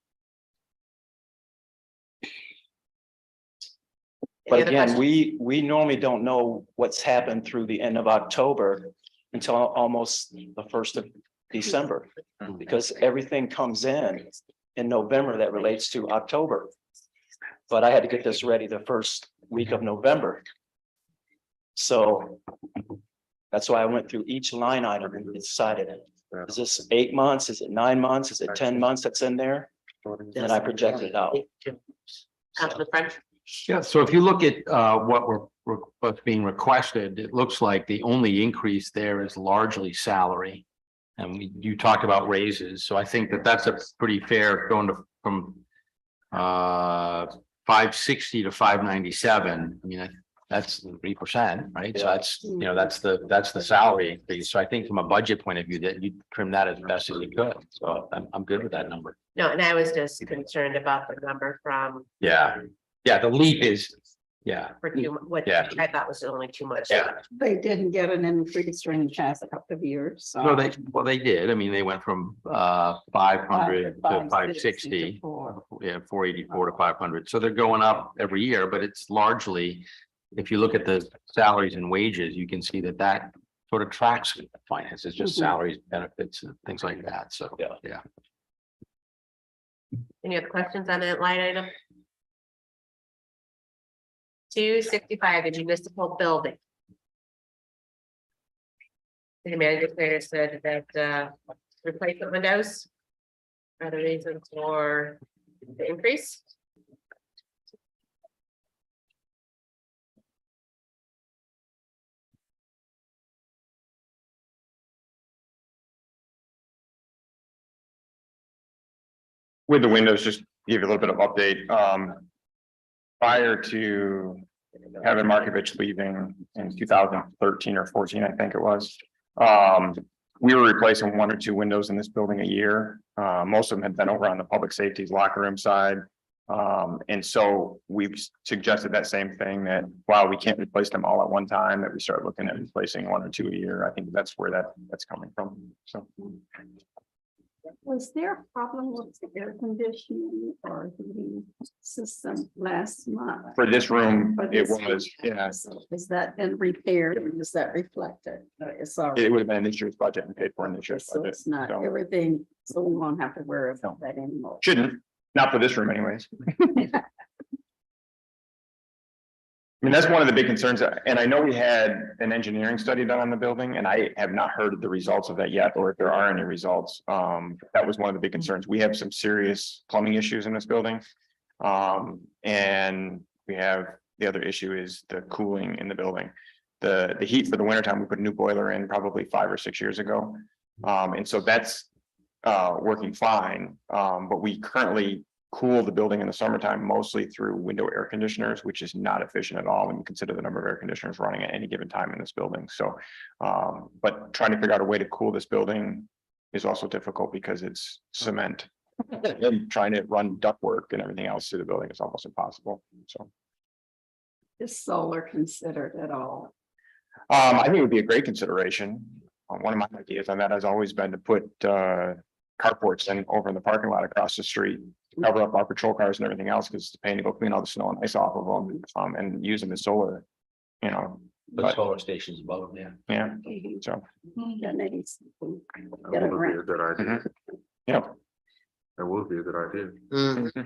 But again, we normally don't know what's happened through the end of October until almost the 1st of December, because everything comes in November that relates to October. But I had to get this ready the first week of November. So that's why I went through each line item and decided, is this 8 months? Is it 9 months? Is it 10 months that's in there? And I projected it out. Councilman French. Yeah, so if you look at what's being requested, it looks like the only increase there is largely salary. And you talked about raises, so I think that's a pretty fair going from 560 to 597. I mean, that's 3%, right? So Yeah. that's, you know, that's the salary increase. So I think from a budget point of view, that you trim that as best as you could. So I'm good with that number. No, and I was just concerned about the number from, Yeah, yeah, the leap is, yeah, for what Yeah. I thought was only too much. yeah. They didn't get an increase during the past couple of years, so. No, they did. I mean, they went from 500 to 560. to 4. Yeah, 484 to 500. So they're going up every year, but it's largely, if you look at the salaries and wages, you can see that sort of tracks finance. It's just Mhm. salaries, benefits, and things like that. So, Yeah. yeah. Any other questions on that line item? 265, the municipal building. The manager said that replacement windows are the reason for the increase. With the windows, just give you a little bit of update. Prior to Kevin Markovich leaving in 2013 or 14, I think it was. We were replacing 1 or 2 windows in this building a year. Most of them had been over on the public safety's locker room side. And so we've suggested that same thing, that while we can't replace them all at one time, that we start looking at replacing 1 or 2 a year. I think that's where that's coming from. So. Was there a problem with the air conditioning or heating system last month? For this room, For it this was, one? yeah, So has that been repaired or is that reflected? It's already. it would have been in this year's budget and paid for in this year's So budget. it's not So, everything, so we won't have to worry about that anymore. shouldn't, not for this room anyways. I mean, that's one of the big concerns, and I know we had an engineering study done on the building, and I have not heard the results of that yet, or if there are any results. That was one of the big concerns. We have some serious plumbing issues in this building. And we have, the other issue is the cooling in the building. The heat for the wintertime, we put a new boiler in probably 5 or 6 years ago. And so that's working fine. But we currently cool the building in the summertime mostly through window air conditioners, which is not efficient at all when you consider the number of air conditioners running at any given time in this building. So, but trying to figure out a way to cool this building is also difficult because it's cement. And trying to run ductwork and everything else through the building is almost impossible. So, Is solar considered at all? I think it would be a great consideration. One of my ideas on that has always been to put carports in over in the parking lot across the street, cover up our patrol cars and everything else, because it's a pain to go clean all the snow and ice off of them, and use them as solar, you know. The But solar stations above them, yeah, so, That needs. That would be a good idea. yeah. That would be a good idea. yeah.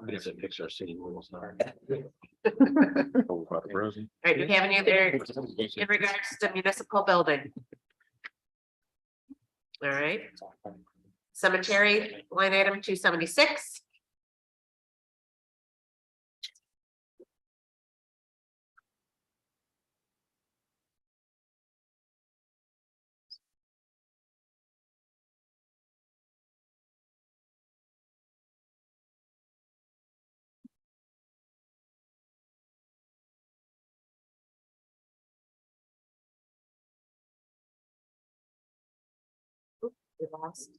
We have to fix our city rules. Oh, about the president. All right, do you have any other in regards to municipal building? All right. Cemetery line item 276. We lost.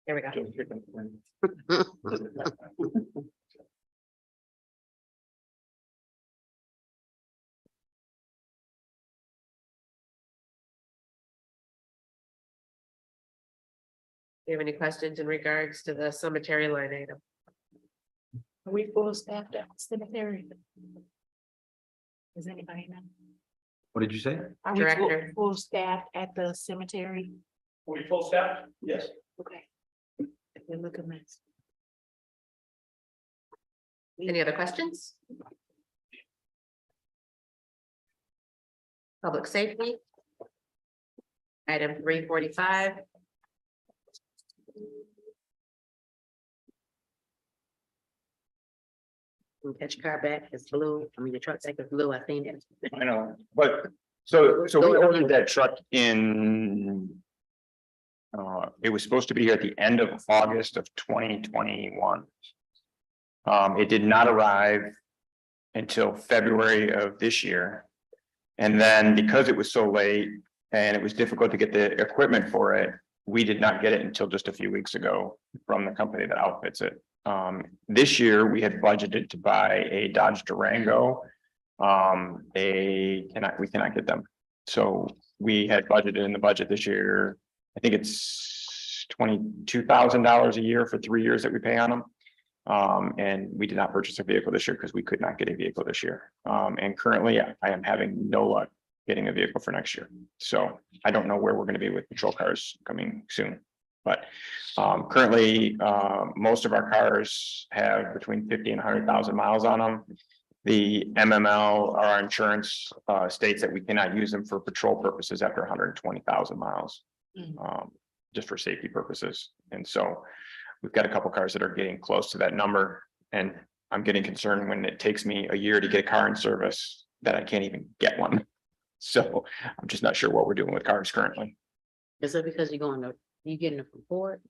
There we go. Do you have any questions in regards to the cemetery line item? Are we full staffed at the cemetery? Does anybody know? What did you say? Are we full- Director. full staffed at the cemetery? We full staff? Yes. Okay. Then look at this. Any other questions? Public safety. Item 345. Catch your car back, it's blue, I mean, your truck take is blue, I think it. I know, but so we ordered that truck in. It was supposed to be here at the end of August of 2021. It did not arrive until February of this year. And then because it was so late and it was difficult to get the equipment for it, we did not get it until just a few weeks ago from the company that outfits it. This year we had budgeted to buy a Dodge Durango. We cannot get them. So we had budgeted in the budget this year, I think it's $22,000 a year for 3 years that we pay on them. And we did not purchase a vehicle this year because we could not get a vehicle this year. And currently I am having no luck getting a vehicle for next year. So I don't know where we're going to be with patrol cars coming soon. But currently, most of our cars have between 50 and 100,000 miles on them. The MML, our insurance, states that we cannot use them for patrol purposes after 120,000 miles. Just for safety purposes. And so we've got a couple cars that are getting close to that number. And I'm getting concerned when it takes me a year to get a car in service that I can't even get one. So I'm just not sure what we're doing with cars currently. Is it because you getting it from Ford?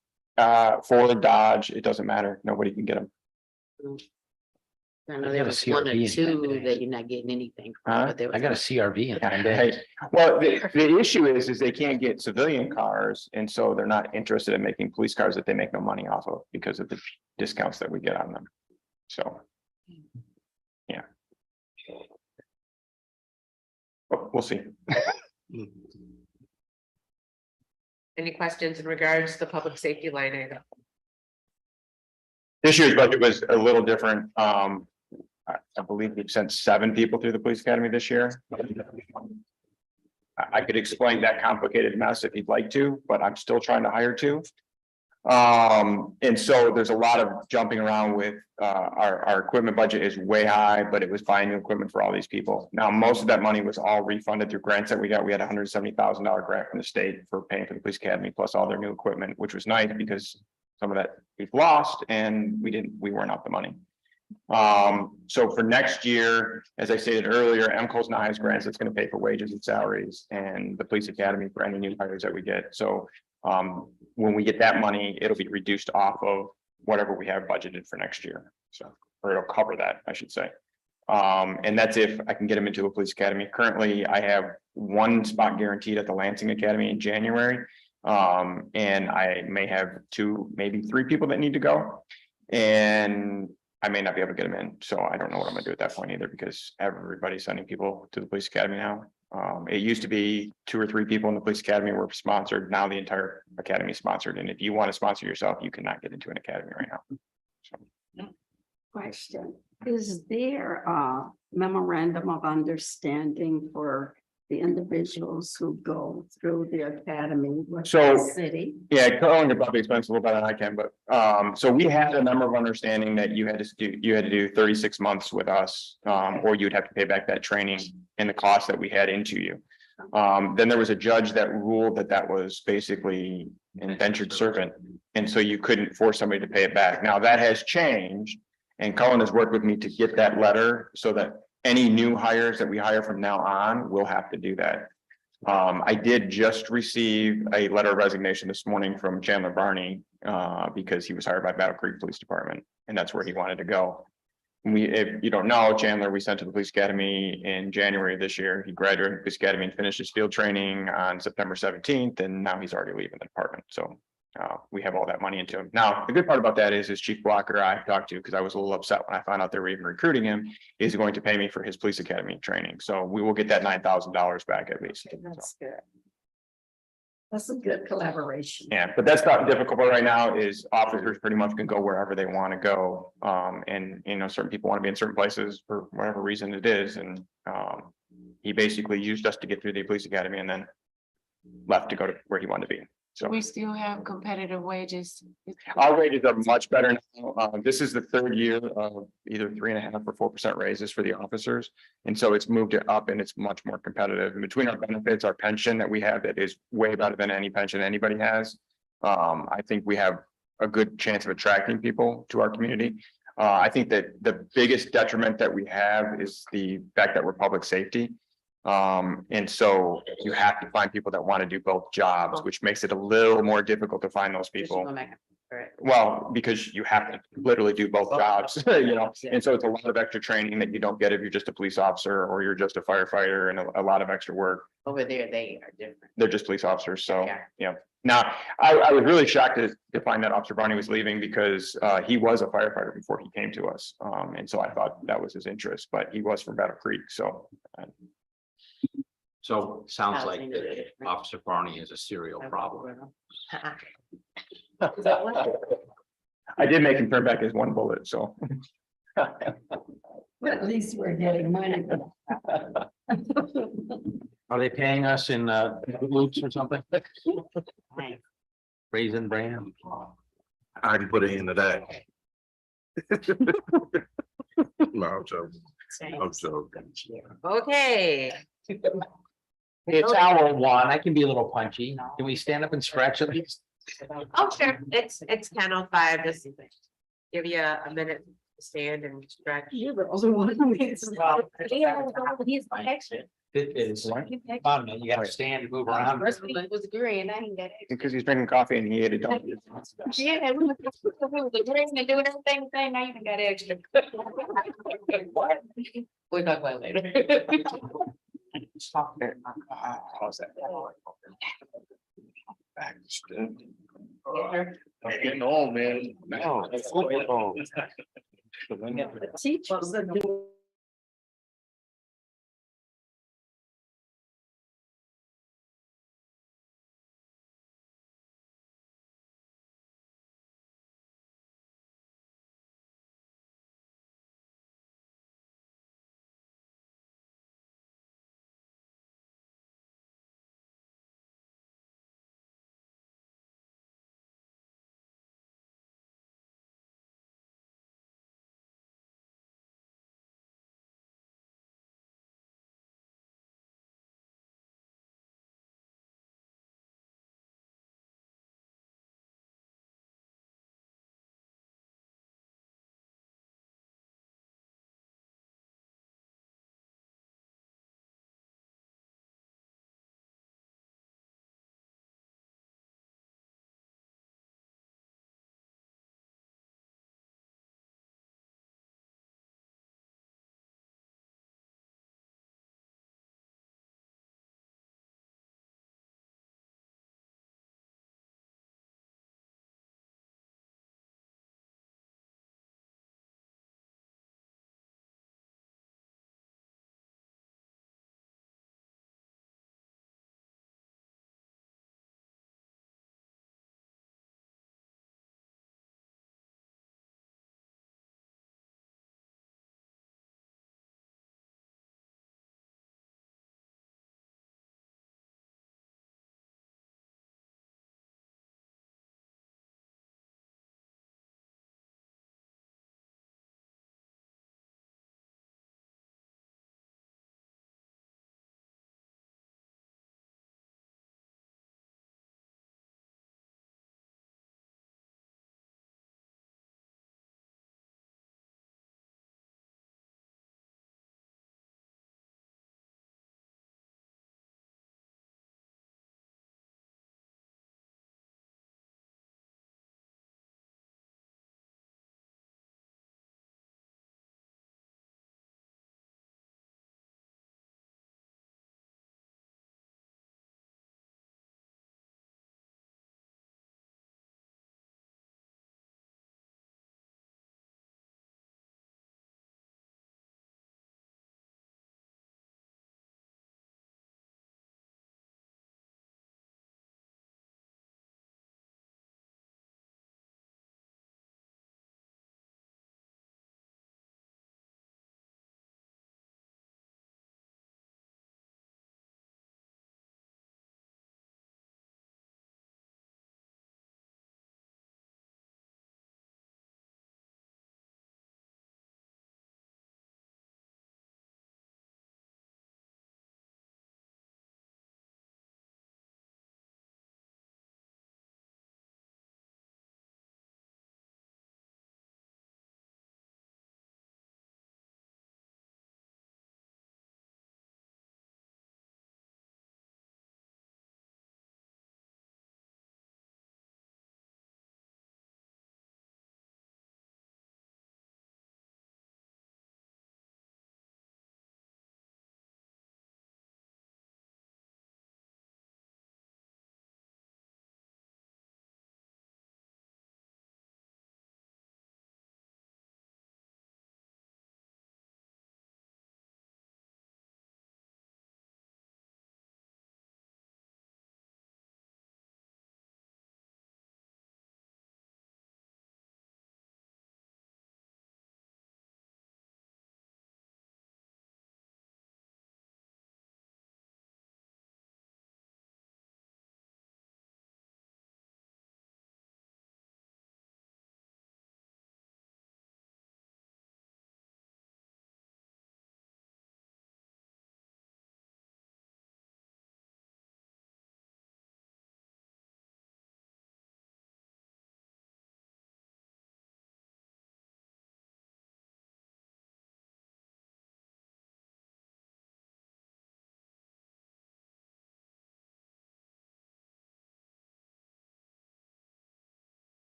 Ford, Dodge, it doesn't matter. Nobody can get them. I know I there got a was one or CRV in two today. that you're not getting anything Huh? from, but there I was. got a CRV in 10 days. Right. Well, the issue is they can't get civilian cars. And so they're not interested in making police cars that they make no money off of because of the discounts that we get on them. So. Yeah. But we'll see. Any questions in regards to the public safety line item? This year's budget was a little different. I believe we've sent 7 people through the police academy this year. I could explain that complicated mess if you'd like to, but I'm still trying to hire 2. And so there's a lot of jumping around with, our equipment budget is way high, but it was buying new equipment for all these people. Now, most of that money was all refunded through grants that we got. We had a $170,000 grant from the state for paying for the police academy, plus all their new equipment, which was nice because some of that we've lost and we weren't out the money. So for next year, as I stated earlier, MCO's not has grants that's going to pay for wages and salaries and the police academy for any new hires that we get. So when we get that money, it'll be reduced off of whatever we have budgeted for next year. So, or it'll cover that, I should say. And that's if I can get them into a police academy. Currently, I have 1 spot guaranteed at the Lansing Academy in January. And I may have 2, maybe 3 people that need to go. And I may not be able to get them in. So I don't know what I'm gonna do at that point either, because everybody's sending people to the police academy now. It used to be 2 or 3 people in the police academy were sponsored. Now the entire academy is sponsored. And if you want to sponsor yourself, you cannot get into an academy right now. So. Question, is there a memorandum of understanding for the individuals who go through the academy with So- the city? Yeah, Colin could probably explain this a little better than I can, but so we had a number of understanding that you had to do 36 months with us, or you'd have to pay back that training and the cost that we had into you. Then there was a judge that ruled that that was basically indentured servant, and so you couldn't force somebody to pay it back. Now that has changed, and Colin has worked with me to get that letter so that any new hires that we hire from now on will have to do that. I did just receive a letter of resignation this morning from Chandler Barney, because he was hired by Battle Creek Police Department, and that's where he wanted to go. If you don't know, Chandler, we sent to the police academy in January of this year. He graduated from the police academy and finished his field training on September 17th, and now he's already leaving the department. So we have all that money into him. Now, the good part about that is Chief Blocker I talked to, because I was a little upset when I found out they were even recruiting him, is going to pay me for his police academy training. So we will get that $9,000 back at least. That's good. That's a good collaboration. Yeah, but that's not difficult right now is officers pretty much can go wherever they want to go. And you know, certain people want to be in certain places for whatever reason it is. And he basically used us to get through the police academy and then left to go to where he wanted to be. So We still have competitive wages. our wages are much better now. This is the 3rd year of either 3.5% or 4% raises for the officers. And so it's moved it up and it's much more competitive. And between our benefits, our pension that we have, that is way better than any pension anybody has. I think we have a good chance of attracting people to our community. I think that the biggest detriment that we have is the fact that we're public safety. And so you have to find people that want to do both jobs, which makes it a little more difficult to find those people. Correct. Well, because you have to literally do both jobs, you know, and so it's a lot of extra training that you don't get if you're just a police officer or you're just a firefighter and a lot of extra work. Over there, they are different. They're just police officers, so, Yeah. yeah. Now, I was really shocked to find that Officer Barney was leaving because he was a firefighter before he came to us. And so I thought that was his interest, but he was from Battle Creek, so. So sounds Housing like is different. Officer Barney is a serial problem. I did make him turn back his one bullet, so. At least we're getting money. Are they paying us in loops or something? Raisin Bran? I can put an end to that. No, I'm joking. I'm joking. Okay. It's hour one. I can be a little punchy. Can we stand up and stretch at least? Oh, sure, it's 10:05, just give you a minute to stand and stretch. You're the only one who needs. He's my extra. It is. Bottom, you gotta stand and move around. First week was green, I ain't got it. Because he's drinking coffee and he ate it. Yeah, we was agreeing and doing everything, now you got extra. We'll talk about it later. Stop there. How's that? I'm getting old, man. No. The teachers.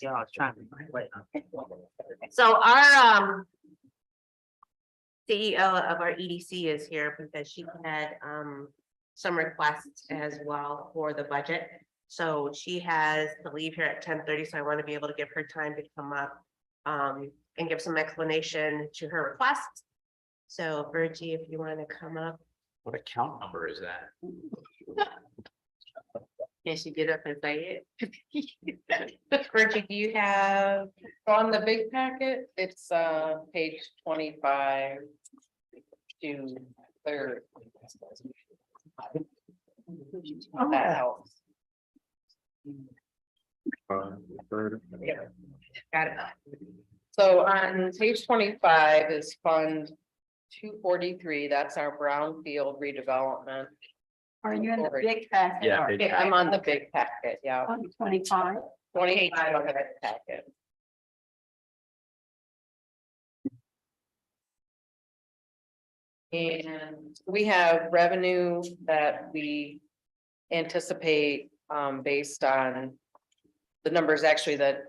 Y'all trying to. So our CEO of our EDC is here because she had some requests as well for the budget. So she has to leave here at 10:30, so I want to be able to give her time to come up and give some explanation to her request. So Virgie, if you want to come up. What account number is that? Can she get up and say it? Virgie, do you have? On the big packet, it's page 25 to 30. That helps. Got it. So on page 25 is Fund 243, that's our brownfield redevelopment. Are you in the big packet? Yeah, or- big I'm on the big packet, yeah, 25. 25 on the big packet. And we have revenue that we anticipate based on the numbers actually that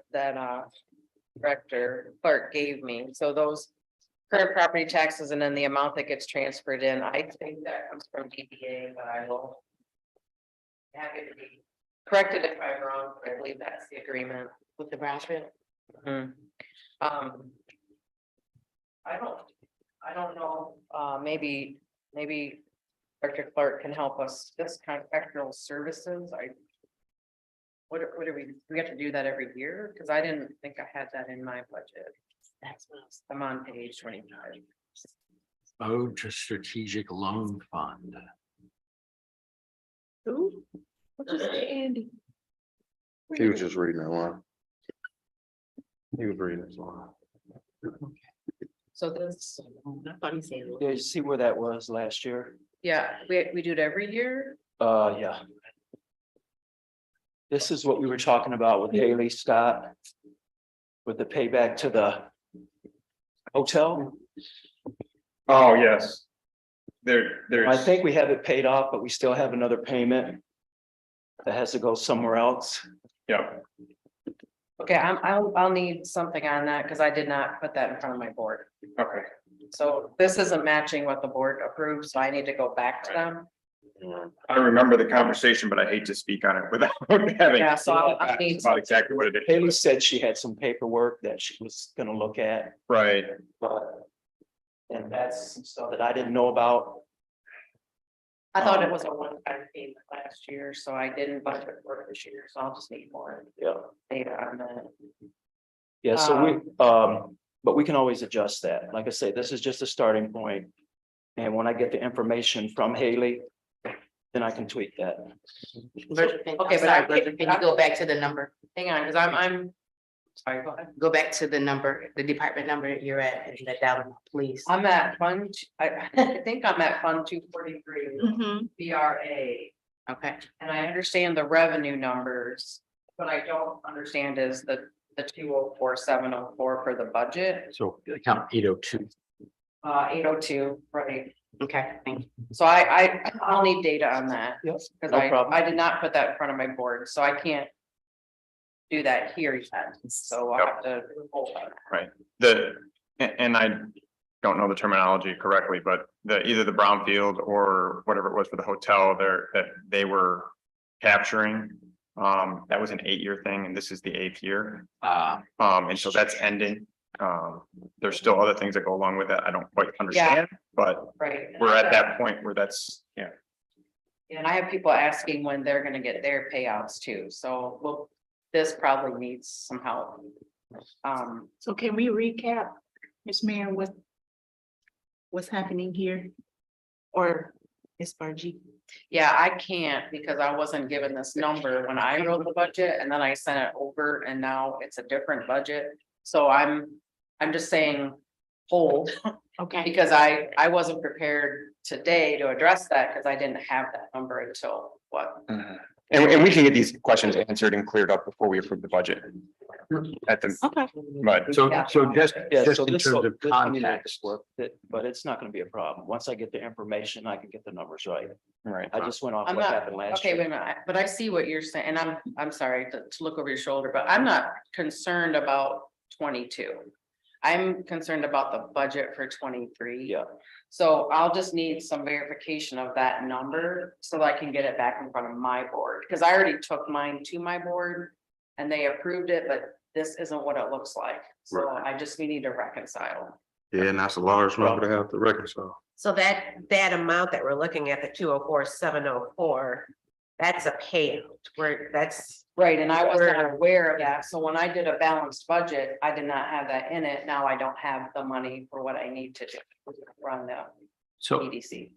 Director Clark gave me. So those current property taxes and then the amount that gets transferred in, I think that comes from DBA, but I will have it be corrected if I'm wrong, but I believe that's the agreement. With the brownfield? Mhm. I don't know, maybe Director Clark can help us, this kind of external services, what do we have to do that every year? Because I didn't think I had that in my budget. That's what I was. I'm on page 25. Ode to Strategic Loan Fund. Who? What'd you say, Andy? He was just reading that one. He was reading this one. So this, I thought he said. Yeah, you see where that was last year? yeah, we do it every year. Yeah. This is what we were talking about with Haley Scott. With the payback to the hotel. Oh, yes. There's. I think we have it paid off, but we still have another payment. That has to go somewhere else. Yeah, Okay, I'll need something on that because I did not put that in front of my board. okay. So this isn't matching what the board approved, so I need to go back to them. I remember the conversation, but I hate to speak on it without having. Yeah, so I'll need About exactly what it is. Haley said she had some paperwork that she was gonna look at, Right, but. And that's some stuff that I didn't know about. I thought it was a one-time payment last year, so I didn't budget for it this year, so I'll just need more Yeah. data on that. Yeah, so but we can always adjust that. Like I say, this is just a starting point. And when I get the information from Haley, then I can tweak that. Okay, Okay, but sorry, Bridget, can you go back to the number? Hang on, because I'm sorry, go ahead. Go back to the number, the department number you're at, and that down, please. I'm at fund, I think I'm at fund 243, Mm-hmm. BRA. Okay, And I understand the revenue numbers, what I don't understand is the 204,704 for the budget, So account 802. 802, right? okay, thank you. So I'll need data on that. Yes. Because No problem. I did not put that in front of my board, so I can't do that here yet, so I'll have to hold on that. and I don't know the terminology correctly, but either the brownfield or whatever it was for the hotel there that they were capturing. That was an 8-year thing and this is the 8th year. And so that's ending. There's still other things that go along with that. I don't quite understand, but Right. we're at that point where that's, yeah. And I have people asking when they're gonna get their payouts too, so well, this probably needs some help. So can we recap, Ms. Mayor, what's happening here? Or Ms. Bargy? Yeah, I can't because I wasn't given this number when I wrote the budget and then I sent it over and now it's a different budget. So I'm just saying, hold, Okay, because I wasn't prepared today to address that because I didn't have that number until what? And we can get these questions answered and cleared up before we approve the budget. at the, Okay. but So, so just Yeah, just so in this terms will, of I mean, context. work, but it's not gonna be a problem. Once I get the information, I can get the numbers right. right. I just went off I'm what not- happened last Okay, year. wait a minute, but I see what you're saying, and I'm sorry to look over your shoulder, but I'm not concerned about 22. I'm concerned about the budget for 23. Yeah. So I'll just need some verification of that number so that I can get it back in front of my board, because I already took mine to my board. And they approved it, but this isn't what it looks like, so Right. I just, we need to reconcile. Yeah, and that's a large number to have to reconcile. So that amount that we're looking at, the 204,704, that's a payout, where that's, Right, and I wasn't aware of that, so when I did a balanced budget, I did not have that in it, now I don't have the money for what I need to do, run the So, EDC.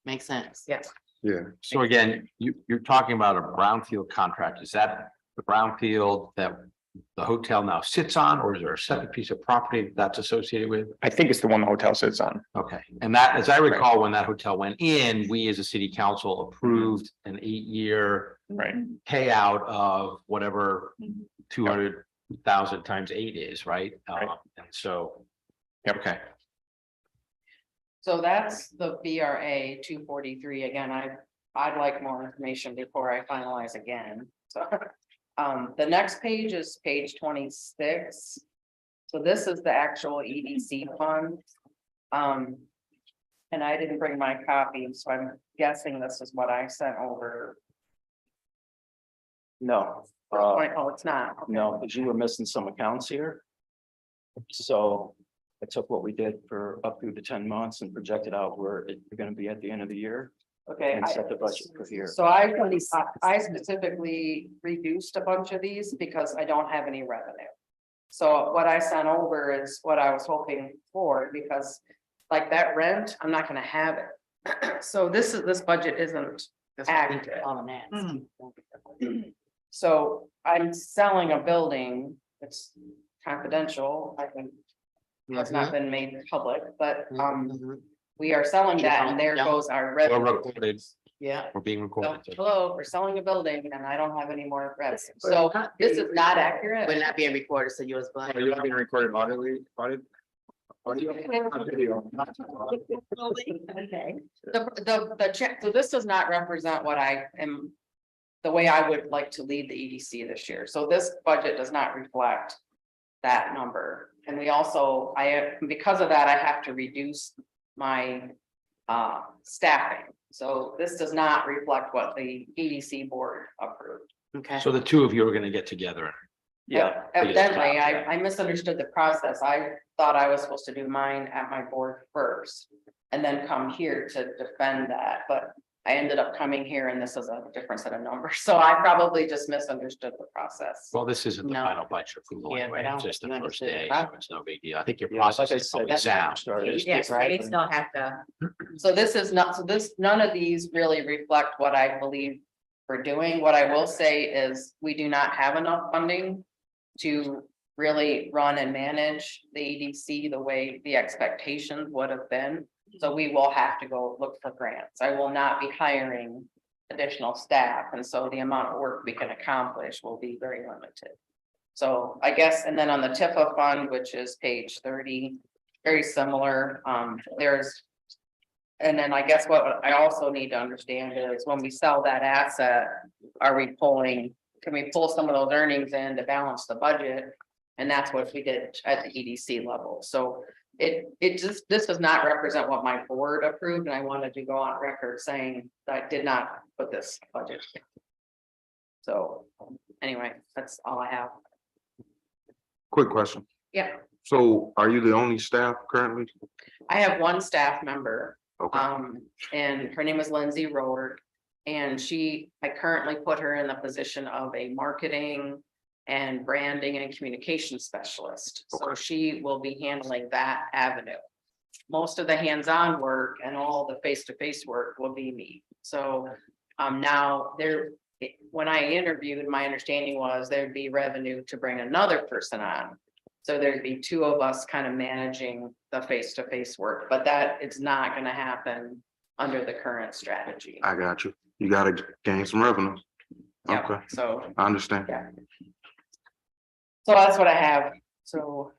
Makes sense. Yes, Yeah, so again, you're talking about a brownfield contract. Is that the brownfield that the hotel now sits on, or is there a separate piece of property that's associated with? I think it's the one the hotel sits on. Okay, and that, as I recall, when that hotel went in, we as a city council approved an 8-year Right. payout of whatever 200,000 times 8 is, right? Right. And so, Yep. okay, so that's the BRA 243, again, I'd like more information before I finalize again, so. The next page is page 26. So this is the actual EDC fund. And I didn't bring my copy, so I'm guessing this is what I sent over. No, Oh, it's not. Okay. no, because you were missing some accounts here. So I took what we did for up through the 10 months and projected out where you're gonna be at the end of the year. Okay. And set the budget for here. So I specifically reduced a bunch of these because I don't have any revenue. So what I sent over is what I was hoping for, because like that rent, I'm not gonna have it. So this budget isn't That's what I think accurate. all of that. So I'm selling a building, it's confidential, I think. It's not been made public, but Mhm. we are selling that and there Yeah. goes our we're revenue. recorded, Yeah. we're being So, recorded. so- hello, we're selling a building and I don't have any more revenue. So this is not accurate. We're not being recorded, so yours black. Are you not being recorded audibly? Audio? Okay. The check, so this does not represent what I am, the way I would like to lead the EDC this year. So this budget does not reflect that number. And we also, because of that, I have to reduce my staffing. So this does not reflect what the EDC board approved. Okay. So the two of you are gonna get together. Yeah, Evidently, I misunderstood the process. I thought I was supposed to do mine at my board first. And then come here to defend that, but I ended up coming here and this is a different set of numbers. So I probably just misunderstood the process. Well, this isn't the No. final budget approval Yeah, anyway, but I it's don't just the think you first understood day, the so it's no big deal. I think your yeah, like process I is said, always that's sound. started. yes, we still have to. So this is not, so this, none of these really reflect what I believe we're doing. What I will say is we do not have enough funding to really run and manage the EDC the way the expectations would have been. So we will have to go look for grants. I will not be hiring additional staff, and so the amount of work we can accomplish will be very limited. So I guess, and then on the TIFA fund, which is page 30, very similar, there's. And then I guess what I also need to understand is when we sell that asset, can we pull some of those earnings in to balance the budget? And that's what we did at the EDC level. So this does not represent what my board approved, and I wanted to go on record saying that I did not put this budget. So anyway, that's all I have. quick question. Yeah, So are you the only staff currently? I have one staff member. Okay, And her name is Lindsay Rohrer. And I currently put her in the position of a marketing and branding and communication specialist. So she will be handling that avenue. Most of the hands-on work and all the face-to-face work will be me. So now when I interviewed, my understanding was there'd be revenue to bring another person on. So there'd be two of us kind of managing the face-to-face work, but that is not going to happen under the current strategy. I got you. You gotta gain some revenue. Yeah, Okay, so, I understand. yeah. So that's what I have, so,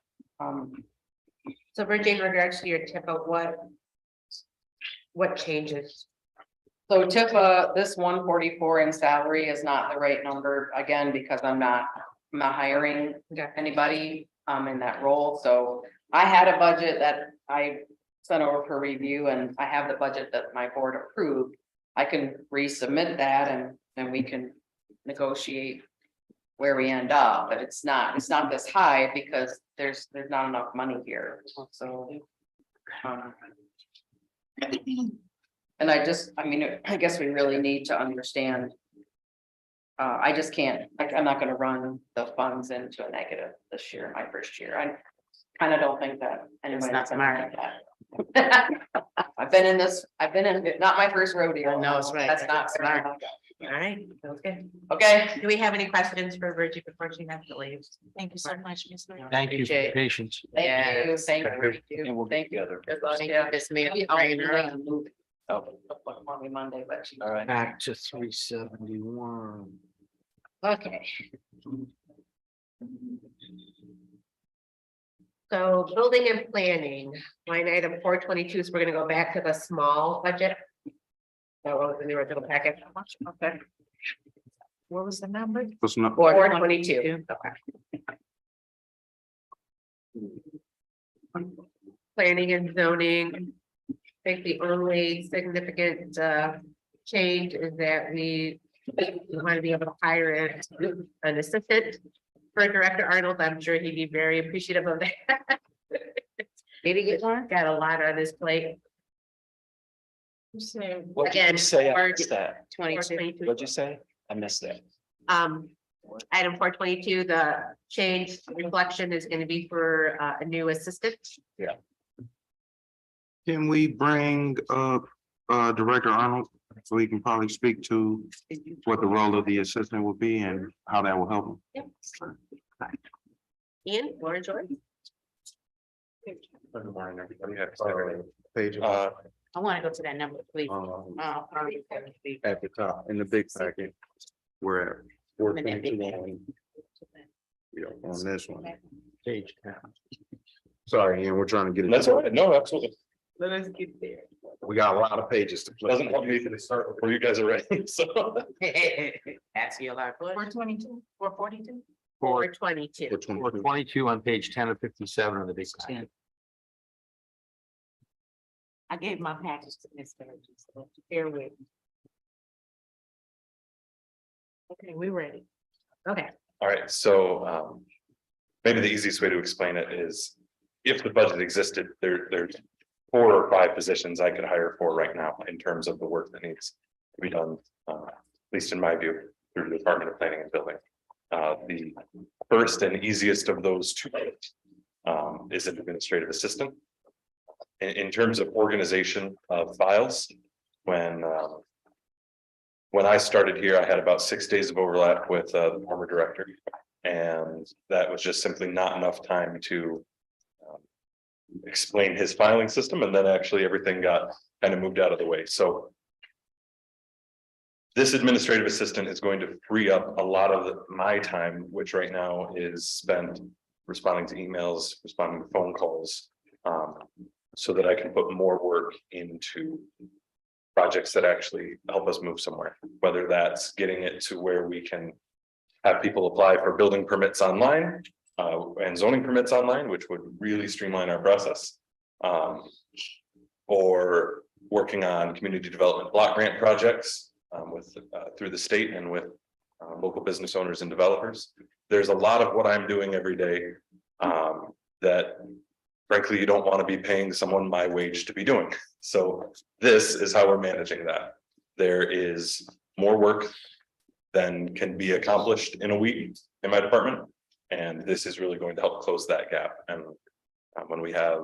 So Virgie, in regards to your tip of what changes? so Tifa, this 144 in salary is not the right number, again, because I'm not hiring anybody in that role, so I had a budget that I sent over for review, and I have the budget that my board approved. I can resubmit that and then we can negotiate where we end up, but it's not this high because there's not enough money here, so. And I mean, I guess we really need to understand. I just can't, I'm not gonna run the funds into a negative this year, my first year. I kind of don't think that anybody's not gonna smart. like that. I've been in, not my first rodeo. No, it's right. That's not Smart. smart. All right, okay. Okay, Do we have any questions for Virgie before she has to leave? Thank you so much, Ms. Mary. Thank you for your patience. thank you, Yes. thank And you, we'll thank get you. together. Good luck, Thank yeah. you, Ms. Mary. I'll Bringing her up. move it. Oh, On me Monday, but. all right. Back to 371. Okay. So building and planning, line item 422, so we're gonna go back to the small budget. That was in the original packet. Okay. What was the number? What's not, 422. Planning and zoning. I think the only significant change is that we want to be able to hire an assistant for Director Arnold. I'm sure he'd be very appreciative of that. Did he get one? Got a lot on his plate. What'd you Again, say? I or- missed that. 22. What'd you say? I missed that. Item 422, the change reflection is going to be for a new assistant. can we bring up Director Arnold? So he can probably speak to what the role of the assistant will be and how that will help him. Ian, Lauren, George. Good morning, everybody. Page I want to go to that number, please. at the top in the big packet. We're at four point two one. Yeah, on this one. Page 10. Sorry, Ian, we're trying to get it. That's all right. No, absolutely. Let us get there. We got a lot of pages to flip. Doesn't help me to start before you guys are ready, so. That's your life. 422, 442? 422. 422 on page 10 of 57 of the big packet. I gave my package to Ms. Burgess, so bear with me. Okay, we ready. Okay, All right, so maybe the easiest way to explain it is if the budget existed, there's 4 or 5 positions I could hire for right now in terms of the work that needs to be done, at least in my view, through the Department of Planning and Building. The first and easiest of those 2 is an administrative assistant. In terms of organization of files, when I started here, I had about 6 days of overlap with the former director. And that was just simply not enough time to explain his filing system, and then actually everything got kind of moved out of the way. So this administrative assistant is going to free up a lot of my time, which right now is spent responding to emails, responding to phone calls, so that I can put more work into projects that actually help us move somewhere, whether that's getting it to where we can have people apply for building permits online and zoning permits online, which would really streamline our process. Or working on community development block grant projects through the state and with local business owners and developers. There's a lot of what I'm doing every day that frankly, you don't want to be paying someone my wage to be doing. So this is how we're managing that. There is more work than can be accomplished in a week in my department. And this is really going to help close that gap. And when we have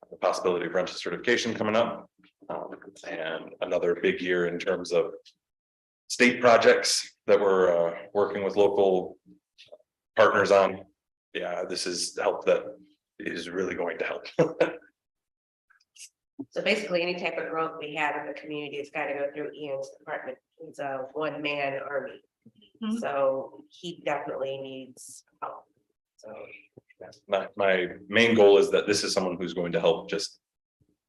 the possibility of rental certification coming up, and another big year in terms of state projects that we're working with local partners on. Yeah, this is help that is really going to help. so basically any type of growth we have in the community, it's got to go through Ian's department. It's a one-man army. So he definitely needs help. My main goal is that this is someone who's going to help just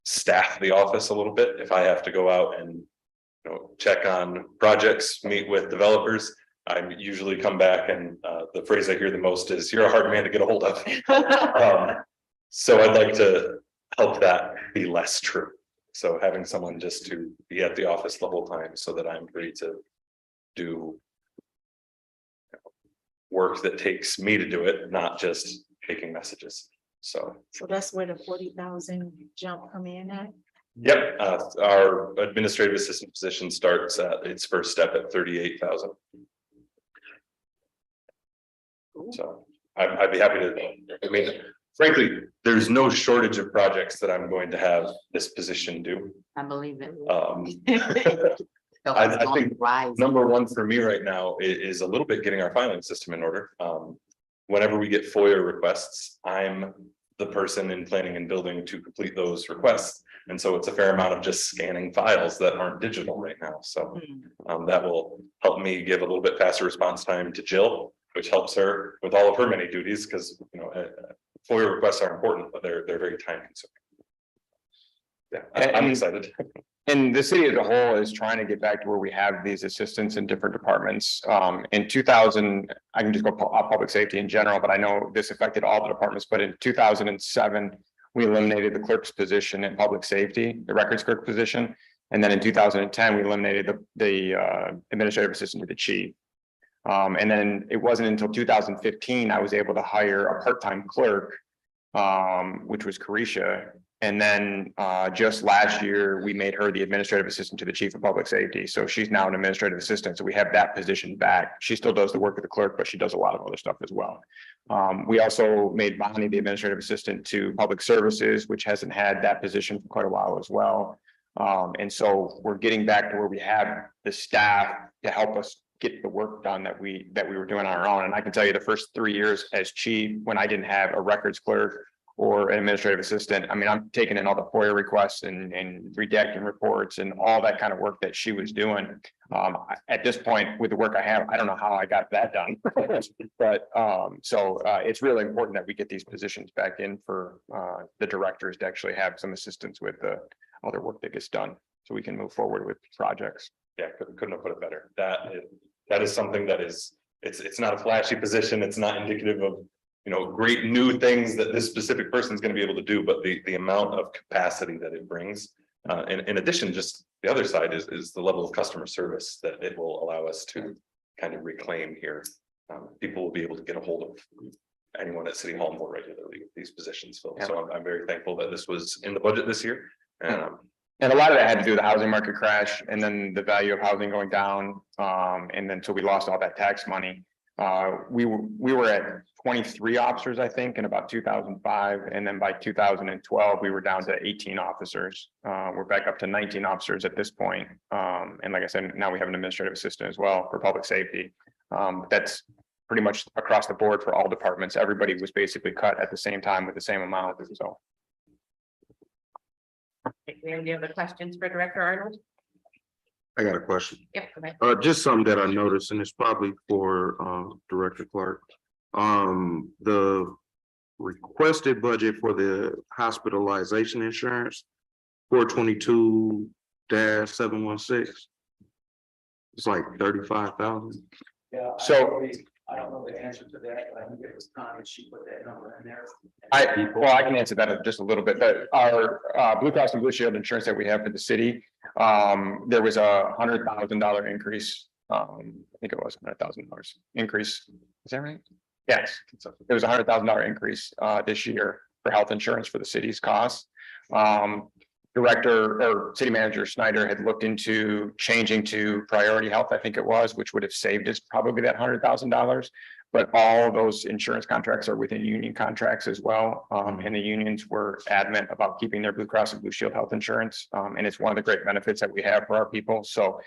staff the office a little bit. If I have to go out and, check on projects, meet with developers, I usually come back and the phrase I hear the most is, "You're a hard man to get a hold of." So I'd like to help that be less true. So having someone just to be at the office the whole time so that I'm free to do work that takes me to do it, not just taking messages. So, So that's where the 40,000 jump come in at. yep, our administrative assistant position starts at its first step at 38,000. So I'd be happy to, I mean, frankly, there's no shortage of projects that I'm going to have this position do. I believe it. I think number one for me right now is a little bit getting our filing system in order. Whenever we get FOIA requests, I'm the person in planning and building to complete those requests. And so it's a fair amount of just scanning files that aren't digital right now. So that will help me give a little bit faster response time to Jill, which helps her with all of her many duties, because FOIA requests are important, but they're very time consuming. Yeah, I'm excited. And the city as a whole is trying to get back to where we have these assistants in different departments. In 2000, I can just go public safety in general, but I know this affected all the departments. But in 2007, we eliminated the clerk's position in public safety, the records clerk position. And then in 2010, we eliminated the administrative assistant to the chief. And then it wasn't until 2015, I was able to hire a part-time clerk, which was Carisha. And then just last year, we made her the administrative assistant to the chief of public safety. So she's now an administrative assistant. So we have that position back. She still does the work of the clerk, but she does a lot of other stuff as well. We also made Bonnie the administrative assistant to public services, which hasn't had that position for quite a while as well. And so we're getting back to where we have the staff to help us get the work done that we were doing on our own. And I can tell you the first 3 years as chief, when I didn't have a records clerk or an administrative assistant, I mean, I'm taking in all the FOIA requests and redacting reports and all that kind of work that she was doing. At this point, with the work I have, I don't know how I got that done. But so it's really important that we get these positions back in for the directors to actually have some assistance with the other work that gets done, so we can move forward with projects. Yeah, couldn't have put it better. That is something that is, it's not a flashy position. It's not indicative of, great new things that this specific person is going to be able to do, but the amount of capacity that it brings. In addition, just the other side is the level of customer service that it will allow us to kind of reclaim here. People will be able to get a hold of anyone at City Hall more regularly with these positions filled. Yeah. So I'm very thankful that this was in the budget this year. And a lot of that had to do with the housing market crash and then the value of housing going down. And then so we lost all that tax money. We were at 23 officers, I think, in about 2005. And then by 2012, we were down to 18 officers. We're back up to 19 officers at this point. And like I said, now we have an administrative assistant as well for public safety. That's pretty much across the board for all departments. Everybody was basically cut at the same time with the same amount. So. Any other questions for Director Arnold? I got a question. Yep. Go ahead. Just something that I noticed, and it's probably for Director Clark. The requested budget for the hospitalization insurance, 422-716. It's like 35,000. Yeah. So I don't know the answer to that, but I think it was Connie, she put that number in there. I can answer that just a little bit. But our Blue Cross and Blue Shield insurance that we have for the city, there was a $100,000 increase. I think it was $100,000 increase. Is that right? Yes. There was a $100,000 increase this year for health insurance for the city's costs. Director or City Manager Snyder had looked into changing to Priority Health, I think it was, which would have saved us probably that $100,000. But all those insurance contracts are within union contracts as well. And the unions were adamant about keeping their Blue Cross and Blue Shield health insurance. And it's one of the great benefits that we have for our people. So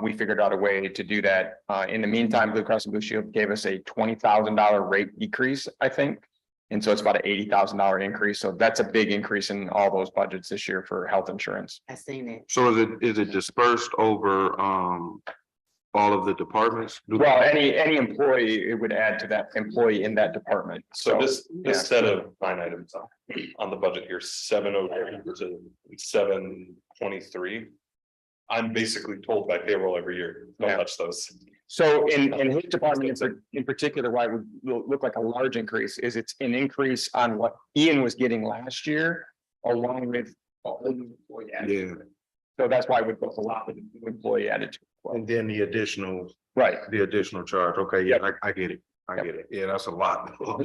we figured out a way to do that. In the meantime, Blue Cross and Blue Shield gave us a $20,000 rate decrease, I think. And so it's about an $80,000 increase. So that's a big increase in all those budgets this year for health insurance. I seen it. So is it dispersed over all of the departments? Well, any employee, it would add to that employee in that department. So this yeah. set of line items on the budget here, 703 to 723. I'm basically told by payroll every year, don't Yeah. touch those. So in his department, in particular, why it would look like a large increase is it's an increase on what Ian was getting last year, along with. Yeah, So that's why it would go a lot with the new employee added to. and then the additional charge. Okay, yeah, I get it. I get it. Yeah, that's a lot.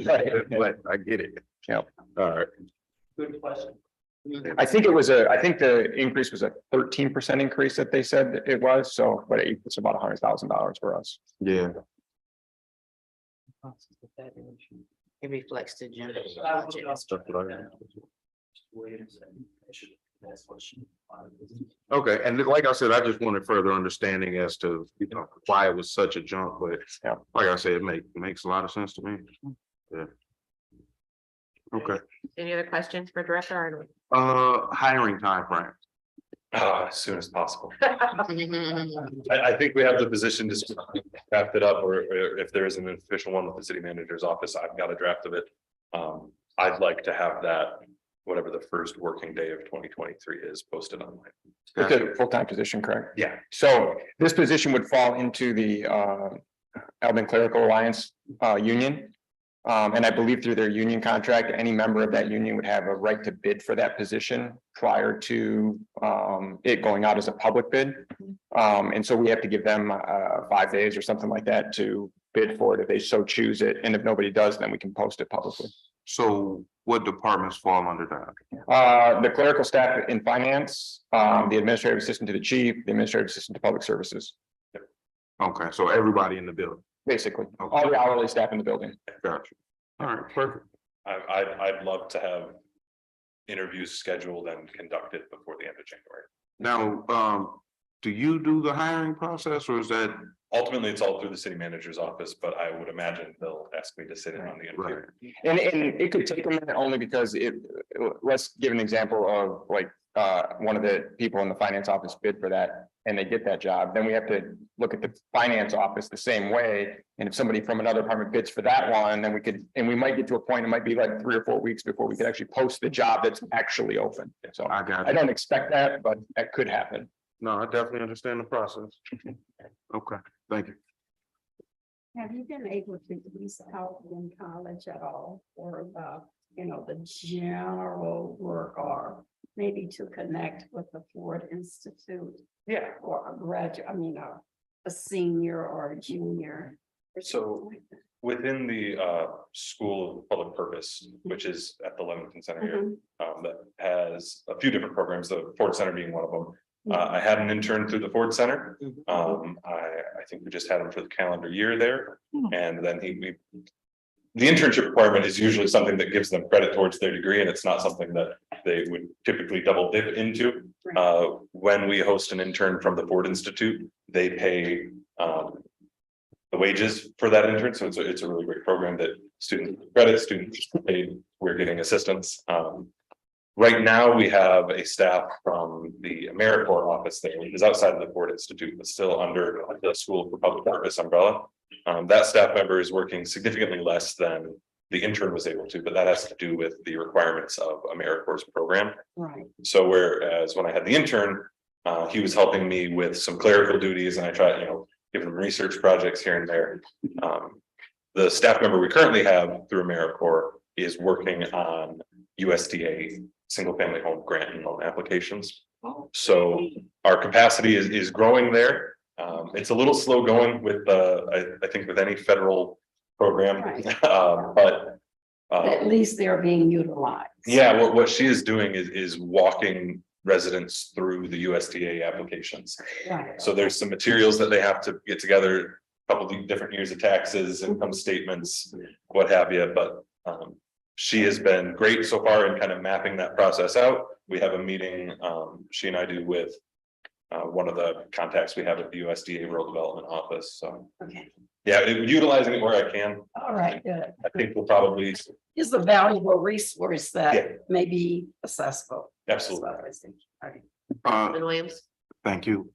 Right. But I get it. Yep. All right. Good question. I think I think the increase was a 13% increase that they said it was, so, but it's about $100,000 for us. Yeah. It reflects the general budget. Okay, and like I said, I just wanted further understanding as to, why it was such a jump, but Yeah. like I said, it makes a lot of sense to me. Yeah. Okay, Any other questions for Director Arnold? hiring timeframe. As soon as possible. I think we have the position to draft it up, or if there is an official one with the city manager's office, I've got a draft of it. I'd like to have that, whatever the first working day of 2023 is, posted online. It's a full-time position, correct? Yeah. So this position would fall into the Albion Clerical Alliance union. And I believe through their union contract, any member of that union would have a right to bid for that position prior to it going out as a public bid. And so we have to give them 5 days or something like that to bid for it if they so choose it. And if nobody does, then we can post it publicly. So what departments fall under that? The clerical staff in finance, the administrative assistant to the chief, the administrative assistant to public services, Okay, so everybody in the building. basically, all the hourly staff in the building. Gotcha. All right, perfect. I'd love to have interviews scheduled and conducted before the end of January. Now, do you do the hiring process or is that? Ultimately, it's all through the city manager's office, but I would imagine they'll ask me to sit in on the interview. And it could take a minute only because let's give an example of like, one of the people in the finance office bid for that and they get that job, then we have to look at the finance office the same way. And if somebody from another department bids for that one, then we might get to a point, it might be like 3 or 4 weeks before we could actually post the job that's actually open. So I got I it. don't expect that, but that could happen. No, I definitely understand the process. Okay, thank you. Have you been able to reach out in college at all for the general work or maybe to connect with the Ford Institute? Yeah. Or a graduate, a senior or a junior. So within the School of Public Purpose, which is at the Leamington Center here, that has a few different programs, the Ford Center being one of them. I had an intern through the Ford Center. I think we just had him for the calendar year there. And then the internship requirement is usually something that gives them credit towards their degree, and it's not something that they would typically double dip into. When we host an intern from the Ford Institute, they pay the wages for that intern. So it's a really great program that students paid, we're getting assistance. Right now, we have a staff from the AmeriCorps office that is outside of the Ford Institute, but still under the School for Public Purpose umbrella. That staff member is working significantly less than the intern was able to, but that has to do with the requirements of AmeriCorps program. Right. So whereas when I had the intern, he was helping me with some clerical duties and I tried, giving him research projects here and there. The staff member we currently have through AmeriCorps is working on USDA single family home grant and loan applications. So our capacity is growing there. It's a little slow going with I think with any federal program, but at least they're being utilized. yeah, what she is doing is walking residents through the USDA applications. Right. So there's some materials that they have to get together, a couple of different years of taxes, income statements, what have you, but she has been great so far in kind of mapping that process out. We have a meeting, she and I do with one of the contacts we have at the USDA Rural Development Office, so. Okay. Yeah, utilizing it where I can. All right, good. I think we'll probably, It's a valuable resource Yeah. that may be accessible. absolutely. That's what I was thinking. All right. Williams? Thank you.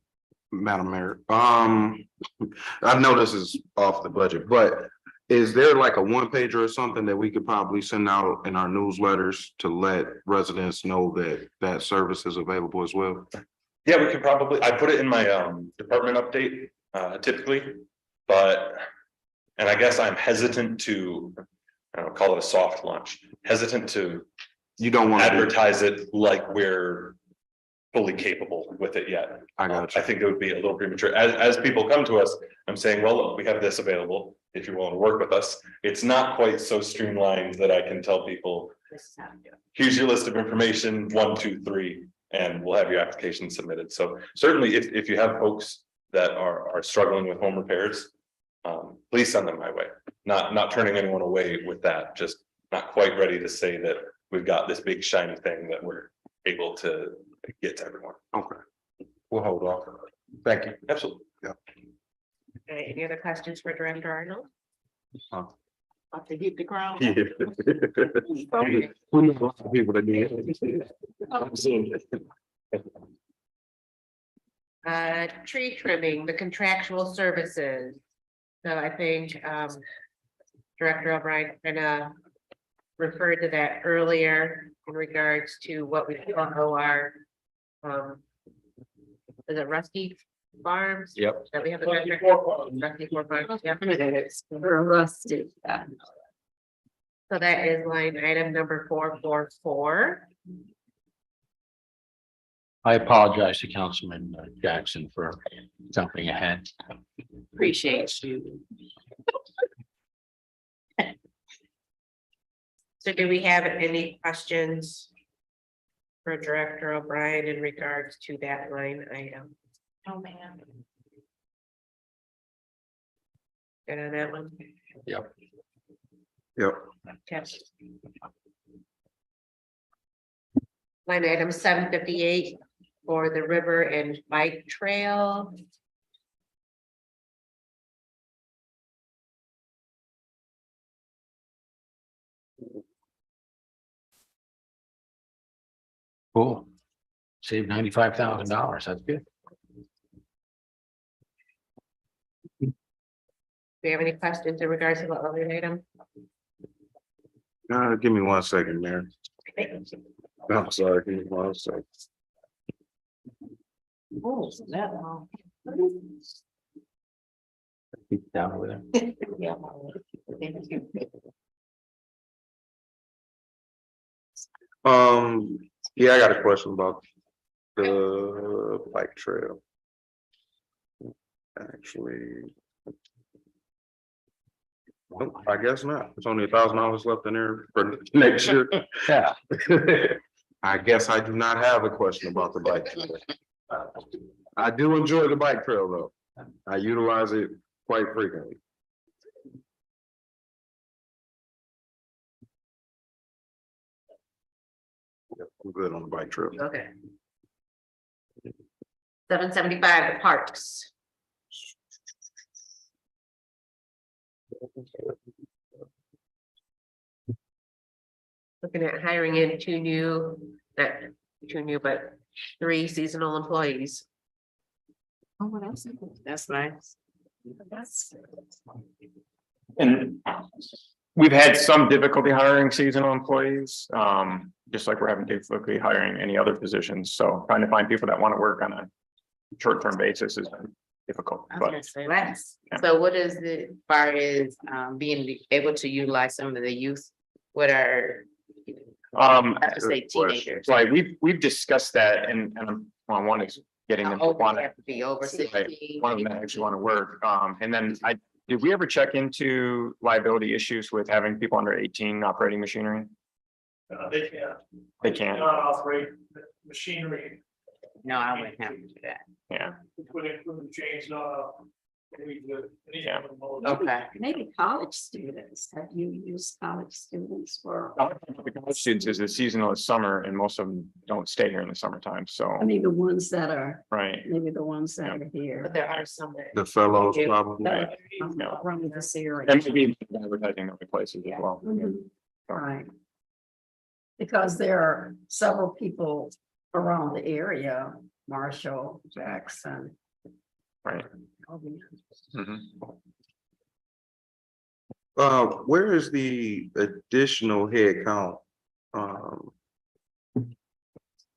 Madam Mayor, I know this is off the budget, but is there like a one pager or something that we could probably send out in our newsletters to let residents know that that service is available as well? Yeah, we could probably, I put it in my department update typically, but. And I guess I'm hesitant to, I don't call it a soft launch, hesitant to You don't want to, advertise it like we're fully capable with it yet. I got you. I think it would be a little premature. As people come to us, I'm saying, well, look, we have this available. If you're willing to work with us, it's not quite so streamlined that I can tell people, This is how to do it. here's your list of information, 1, 2, 3, and we'll have your application submitted. So certainly if you have folks that are struggling with home repairs, please send them my way. Not turning anyone away with that, just not quite ready to say that we've got this big shiny thing that we're able to get to everyone. Okay. We'll hold off. Thank you. Absolutely. Any other questions for Director Arnold? About to hit the ground. Yeah. We know a lot of people that need it. Tree trimming, the contractual services. So I think Director O'Brien kind of referred to that earlier in regards to what we call our is it Rusty Farms? Yep. That we have a Rusty director. Fork Farms. Rusty Fork Farms, yeah. Or rustic. So that is line item number 444. I apologize to Councilman Jackson for jumping ahead. Appreciate you. So do we have any questions for Director O'Brien in regards to that line item? Oh, man. Good on that one? Yep. Yep. Okay. Line item 758 for the river and bike trail. Cool. Save $95,000. That's good. Do you have any questions in regards to the other item? Give me 1 second, Mayor. I'm sorry, give me 1 second. Oh, that long. Keep down over there. Yeah. Yeah, I got a question about the bike trail. Actually. Nope, I guess not. There's only $1,000 left in there for next year. Yeah. I guess I do not have a question about the bike trail. I do enjoy the bike trail though. I utilize it quite frequently. I'm good on the bike trail. Okay. 775, the parks. Looking at hiring in not 2 new, but 3 seasonal employees. Oh, That's nice. that's. And we've had some difficulty hiring seasonal employees, just like we're having difficulty hiring any other positions. So trying to find people that want to work on a short-term basis is difficult, I was but gonna say less. Yeah. So what is the, far as being able to utilize some of the youth? What are? I have to say teenagers. right, we've discussed that and well, one is getting them to Oh, want they to, have to be over 16. one of them that actually want to work. And then did we ever check into liability issues with having people under 18 operating machinery? They can't. They can't, Not operate machinery, No, I wouldn't have to do that. yeah. which would include chainsaw. Yeah. Okay. Maybe college students. Have you used college students for, The college students is the seasonal is summer and most of them don't stay here in the summertime, so, I mean, the ones that are, right. maybe the ones that are But here. there are some that. The fellows probably. Around this area. And maybe advertising other places as well. Mhm. Right. Because there are several people around the area, Marshall, Jackson, Right. Mhm. Where is the additional head count?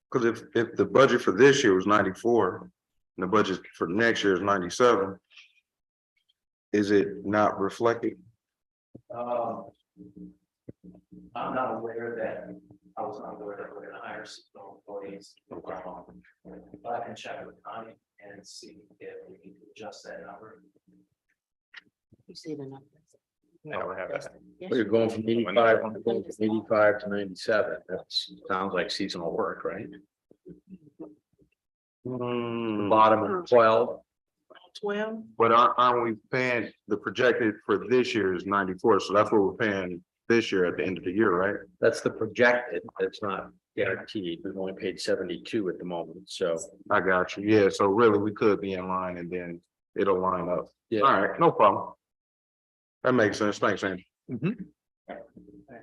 Cause if the budget for this year was 94, and the budget for next year is 97. Is it not reflected? I'm not aware that, I was not aware that we're gonna hire seasonal employees. But I can check with Connie and see if we need to adjust that number. You see the numbers. I don't have that. We're going from 85 to 97. That sounds like seasonal work, right? Bottom of 12. 12. But aren't we paying, the projected for this year is 94, so that's what we're paying this year at the end of the year, right? That's the projected. That's not guaranteed. We've only paid 72 at the moment, so. I got you. Yeah, so really we could be in line and then it'll line up. Yeah. All right, no problem. That makes sense. Thanks, Andy.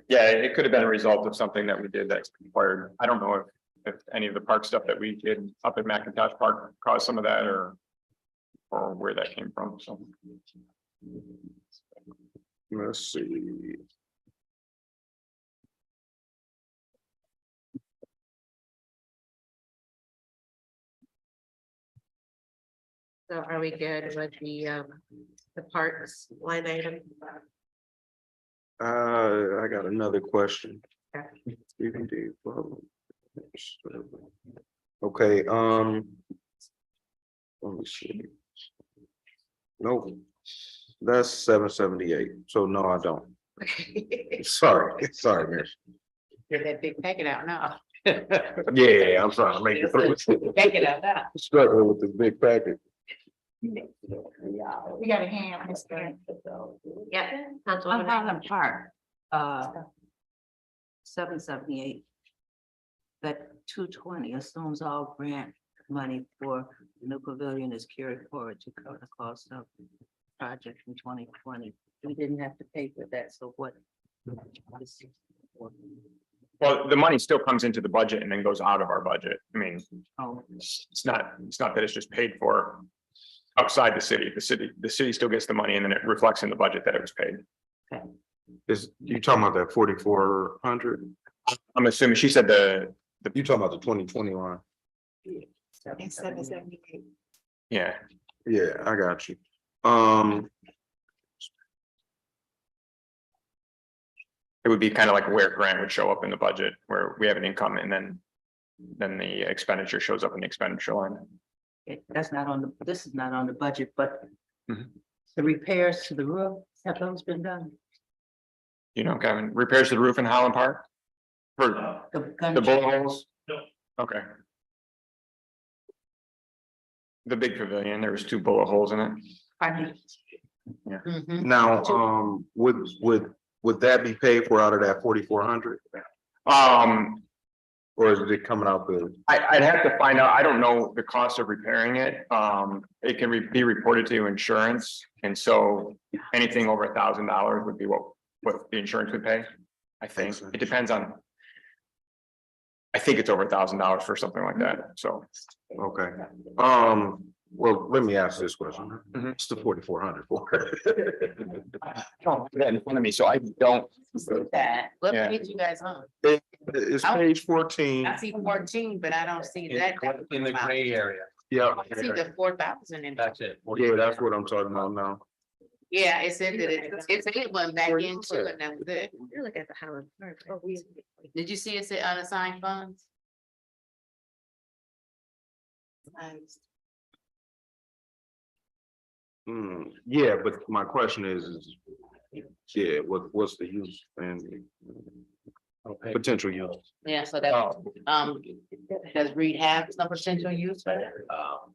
Yeah, it could have been a result of something that we did that's required. I don't know if any of the park stuff that we did up at McIntosh Park caused some of that or where that came from, so. Let's see. So are we good with the parks line item? I got another question. Okay. Okay, let me see. Nope, that's 778. So no, I don't. Sorry, Mayor. Get that big packet out now. Yeah, I'm trying to make it through. Packet out now. Struggling with this big packet. We got a hand, Mr. Yeah. On Councilwoman. Highland Park, 778. That 220 assumes all grant money for the new pavilion is carried forward to cover the cost of the project in 2020. We didn't have to pay for that, so what? Well, the money still comes into the budget and then goes out of our budget. I mean, Oh, it's not that it's just paid for outside the city. The city still gets the money and then it reflects in the budget that it was paid. Is you talking about that 4,400? I'm assuming she said You talking about the 2020 line? And 778. yeah, Yeah, I got you. it would be kind of like where grant would show up in the budget where we have an income and then the expenditure shows up in the expenditure line. that's not on the, this is not on the budget, but Mhm. the repairs to the roof, have those been done? You know, Kevin, repairs to the roof in Highland Park? For the bullet holes? No. Okay. The big pavilion, there was 2 bullet holes in it. Mhm. Now, would that be paid for out of that 4,400? Or is it coming out the? I'd have to find out. I don't know the cost of repairing it. It can be reported to insurance. And so anything over $1,000 would be what the insurance would pay. I think it depends on. I think it's over $1,000 for something like that. So. Okay, well, let me ask this question. Mhm. It's the 4,400 for. I don't have that in front of me, so I don't. That, what Yeah. page you guys on? It's page 14. I see 14, but I don't see that. In the gray area. Yeah, I see the 4,000 in. That's it. yeah, that's what I'm talking about now. Yeah, it said that it went back into and that was it. You're looking at the Highland Park. Oh, Did you see it say unassigned funds? Nice. Yeah, but my question is, yeah, what's the use and Okay. potential use? Yeah, so that, does Reed have some potential use for that?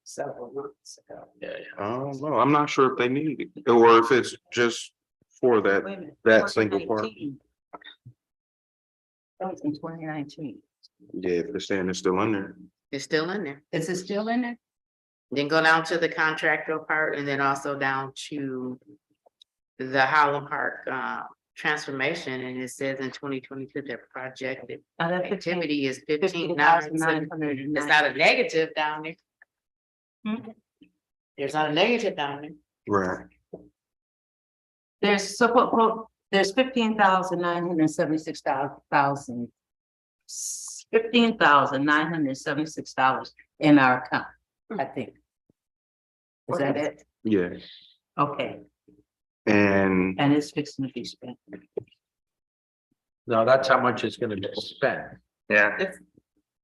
Several months ago. Yeah. I don't know. I'm not sure if they need it or if it's just for Wait a that, minute, that single part. 2019. That was in 2019. Yeah, if they're saying it's still in there. It's still in there. Is it still in there? Then go down to the contractual part and then also down to the Highland Park transformation, and it says in 2022 that projected Now that 15 activity is 15,900. It's not a negative down there. There's not a negative down there. Right. There's there's 15,976 in our account, I think. Is that it? Yeah, Okay, and and it's fixing to be spent. No, that's how much is gonna be spent. Yeah.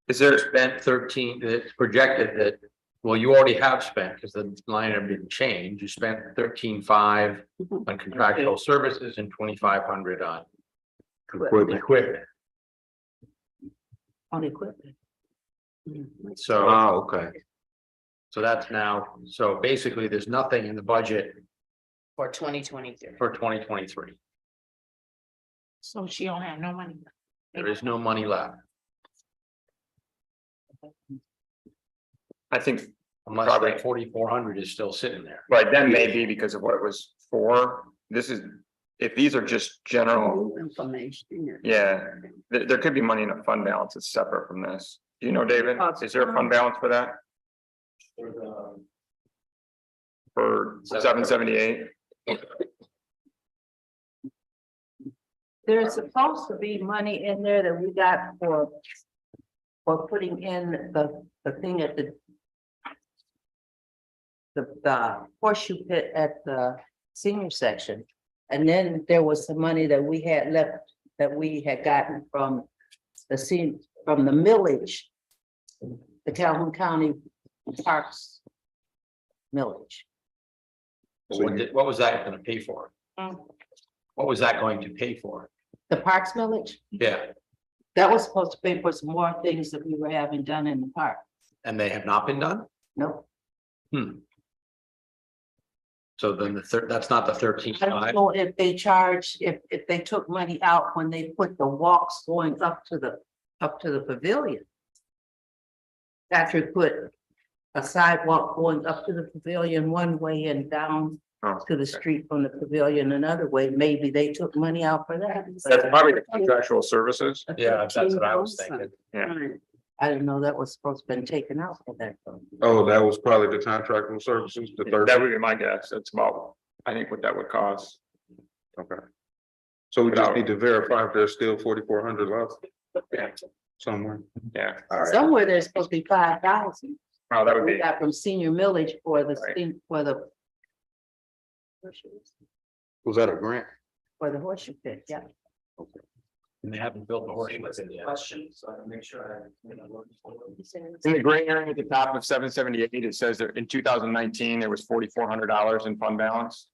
Is there, Spent 13, it's projected that, well, you already have spent, because the line item didn't change, you spent 13,500 on contractual services and 2,500 on equipment. equipment. On equipment. So, Okay. so that's now, so basically, there's nothing in the budget For 2023. for 2023. So she don't have no money. There is no money left, I think, unless Probably. that 4,400 is still sitting there. right, then maybe because of what it was for, this is, if these are just general, Information. yeah, there could be money in a fund balance that's separate from this. Do you know, David, is there a fund balance for that? For 778? There's supposed to be money in there that we got for putting in the thing at the horseshoe pit at the senior section. And then there was some money that we had left, that we had gotten from from the millage, the Calhoun County Parks millage. What was that gonna pay for? What was that going to pay for? The Parks millage, Yeah, that was supposed to pay for some more things that we were having done in the park. and they have not been done? Nope. So then that's not the I 13,500. don't know if they charge, if they took money out when they put the walks going up to the pavilion. After put a sidewalk going up to the pavilion one way and down to the street from the pavilion another way, maybe they took money out for that. That's probably the contractual services. Yeah, that's what I was thinking. I didn't know that was supposed to been taken out for that. Oh, that was probably the contractual services, the third. That would be my guess. That's about, I think, what that would cost. Okay. So we just need to verify if there's still 4,400 left Yeah, somewhere. yeah. All right. Somewhere there's supposed to be 5,000. Oh, that would We be, got from senior millage for the, Right. for the Was that a grant? horseshoe pit, yeah. And they haven't built the horse yet. Questions, so I can make sure I. in the gray area at the top of 778, it says that in 2019, there was $4,400 in fund balance.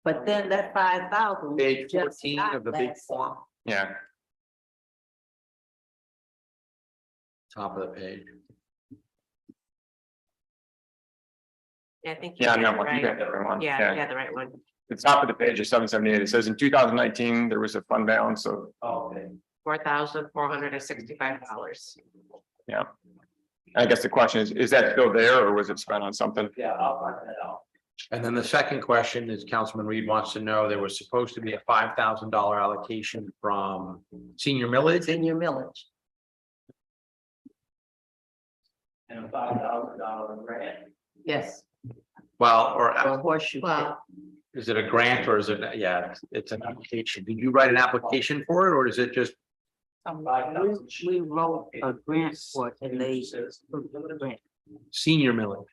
But then that 5,000. Page just 14 got of the big last form, Yeah, top of the page. Yeah, I think. you yeah, got no, it you right. got the right one. Yeah, you got the right one. The top of the page is 778. It says in 2019, there was a fund balance of, $4,465. yeah. I guess the question is that still there or was it spent on something? Yeah, I'll find that out. And then the second question is Councilman Reed wants to know, there was supposed to be a $5,000 allocation from senior millage. Senior millage. And a $5,000 grant. Yes, Well, or for horseshoe pit. Well, is it a grant or is it, yeah, it's an application. Did you write an application for it or is it just? We wrote a grant for it and they. Grant. Senior millage?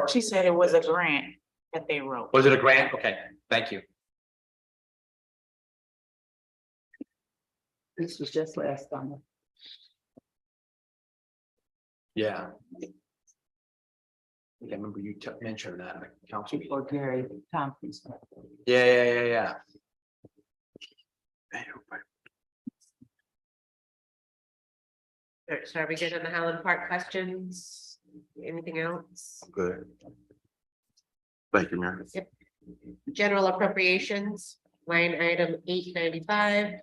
She said it was a grant that they wrote. Was it a grant? Okay, thank you. This was just last summer. Yeah. I remember you mentioned that, Council. For Gary Tompkins. Yeah. so are we good on the Highland Park questions? Anything else? Good. Thank you, Mayor. General appropriations, line item 895.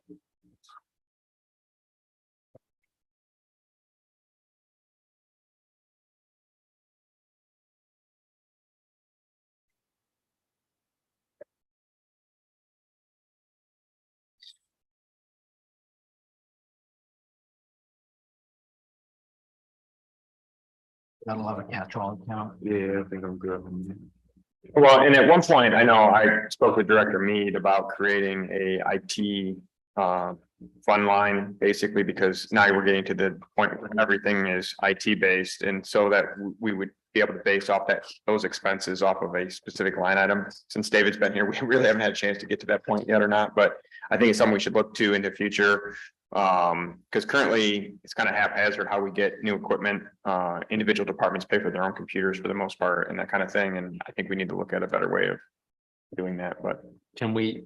That'll have a catch-all account. Yeah, I think I'm good. Well, and at one point, I know I spoke with Director Mead about creating a IT fund line, basically, because now we're getting to the point where everything is IT based, and so that we would be able to base off those expenses off of a specific line item. Since David's been here, we really haven't had a chance to get to that point yet or not, but I think it's something we should look to in the future. Because currently it's kind of haphazard how we get new equipment. Individual departments pay for their own computers for the most part and that kind of thing. And I think we need to look at a better way of doing that, but Can we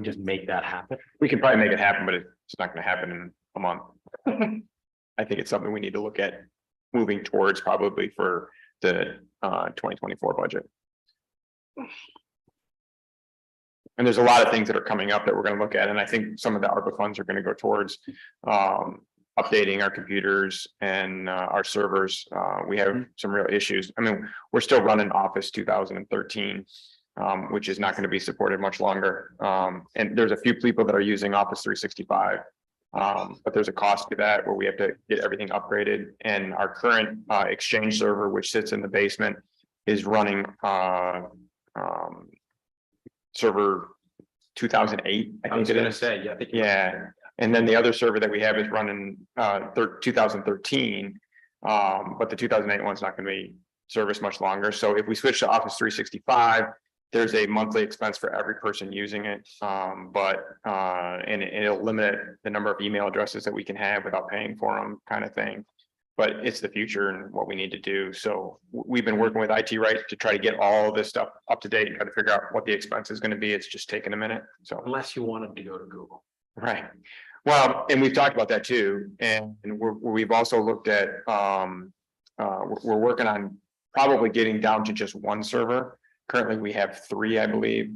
just make that happen? we can probably make it happen, but it's not going to happen in a month. I think it's something we need to look at moving towards probably for the 2024 budget. And there's a lot of things that are coming up that we're going to look at, and I think some of the ARPA funds are going to go towards updating our computers and our servers. We have some real issues. I mean, we're still running Office 2013, which is not going to be supported much longer. And there's a few people that are using Office 365. But there's a cost to that where we have to get everything upgraded, and our current Exchange server, which sits in the basement, is running server 2008, I think it is. Yeah. Yeah, and then the other server that we have is running 2013. But the 2008 one's not going to be serviced much longer. So if we switch to Office 365, there's a monthly expense for every person using it. And it'll limit the number of email addresses that we can have without paying for them, kind of thing. But it's the future and what we need to do. So we've been working with IT Right to try to get all this stuff up to date and try to figure out what the expense is going to be. It's just taking a minute. So Unless you wanted to go to Google. right. Well, and we've talked about that too. And we've also looked at we're working on probably getting down to just one server. Currently, we have 3, I believe,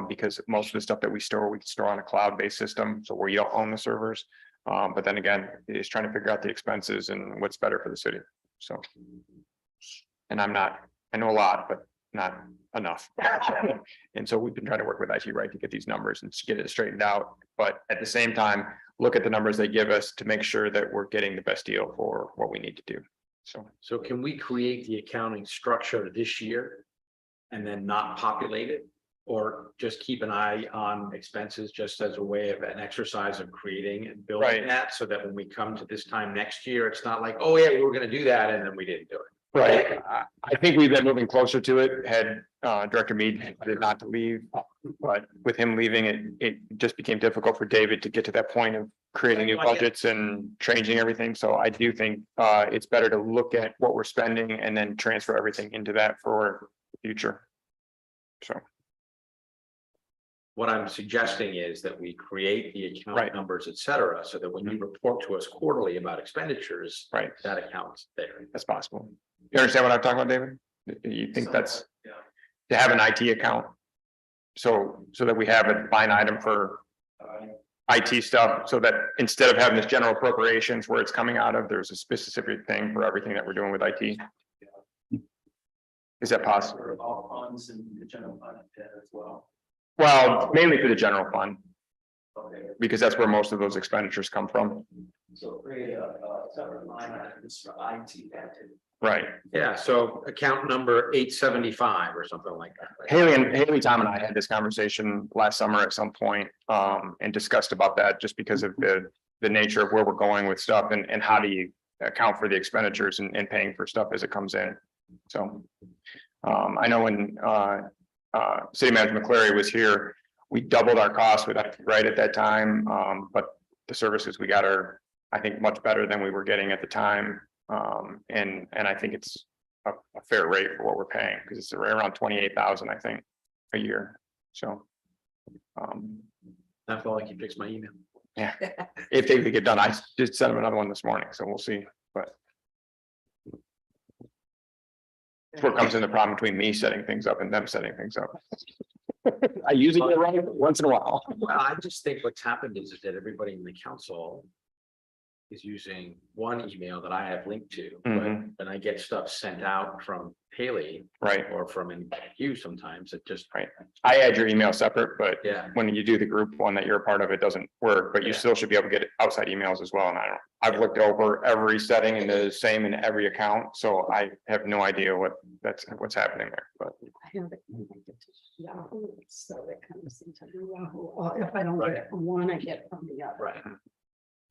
because most of the stuff that we can store on a cloud-based system, so where you don't own the servers. But then again, it's trying to figure out the expenses and what's better for the city. So, and I know a lot, but not enough. And so we've been trying to work with IT Right to get these numbers and get it straightened out. But at the same time, look at the numbers they give us to make sure that we're getting the best deal for what we need to do. So can we create the accounting structure this year and then not populate it? Or just keep an eye on expenses just as a way of an exercise of creating and building Right. that, so that when we come to this time next year, it's not like, oh yeah, we were gonna do that and then we didn't do it. Right. I think we've been moving closer to it. Had Director Mead did not to leave, but with him leaving, it just became difficult for David to get to that point of creating new budgets and changing everything. So I do think it's better to look at what we're spending and then transfer everything into that for the future. So. What I'm suggesting is that we create the account Right. numbers, et cetera, so that when you report to us quarterly about expenditures. Right. That account's there. That's possible. You understand what I'm talking about, David? You think that's to have an IT account? So that we have a line item for IT stuff, so that instead of having this general appropriations where it's coming out of, there's a specific thing for everything that we're doing with IT. Is that possible? All funds and the general fund as well. Well, mainly for the general fund, Okay, because that's where most of those expenditures come from. so create a separate line items for IT activity. Right. Yeah, so account number 875 or something like that. Haley, Tom and I had this conversation last summer at some point, and discussed about that just because of the nature of where we're going with stuff and how do you account for the expenditures and paying for stuff as it comes in. So, I know when, City Manager McCleary was here, we doubled our costs with that right at that time. But the services we got are, I think, much better than we were getting at the time. And I think it's a fair rate for what we're paying, because it's around 28,000, I think, a year. So. That's all I can fix my email. Yeah, if they could get done, I just sent them another one this morning, so we'll see, but. That's where comes in the problem between me setting things up and them setting things up. I usually get it right once in a while. Well, I just think what's happened is that everybody in the council is using one email that I have linked to, but Mhm. when I get stuff sent out from Haley Right, or from you sometimes, it just, right. I add your email separate, but yeah. when you do the group one that you're a part of, it doesn't work, but you Yeah. still should be able to get outside emails as well. And I've looked over every setting and the same in every account, so I have no idea what's happening there, but. I have it connected to Yahoo, so it comes into the Yahoo, or if I don't get it from one, I get it from the other. Right.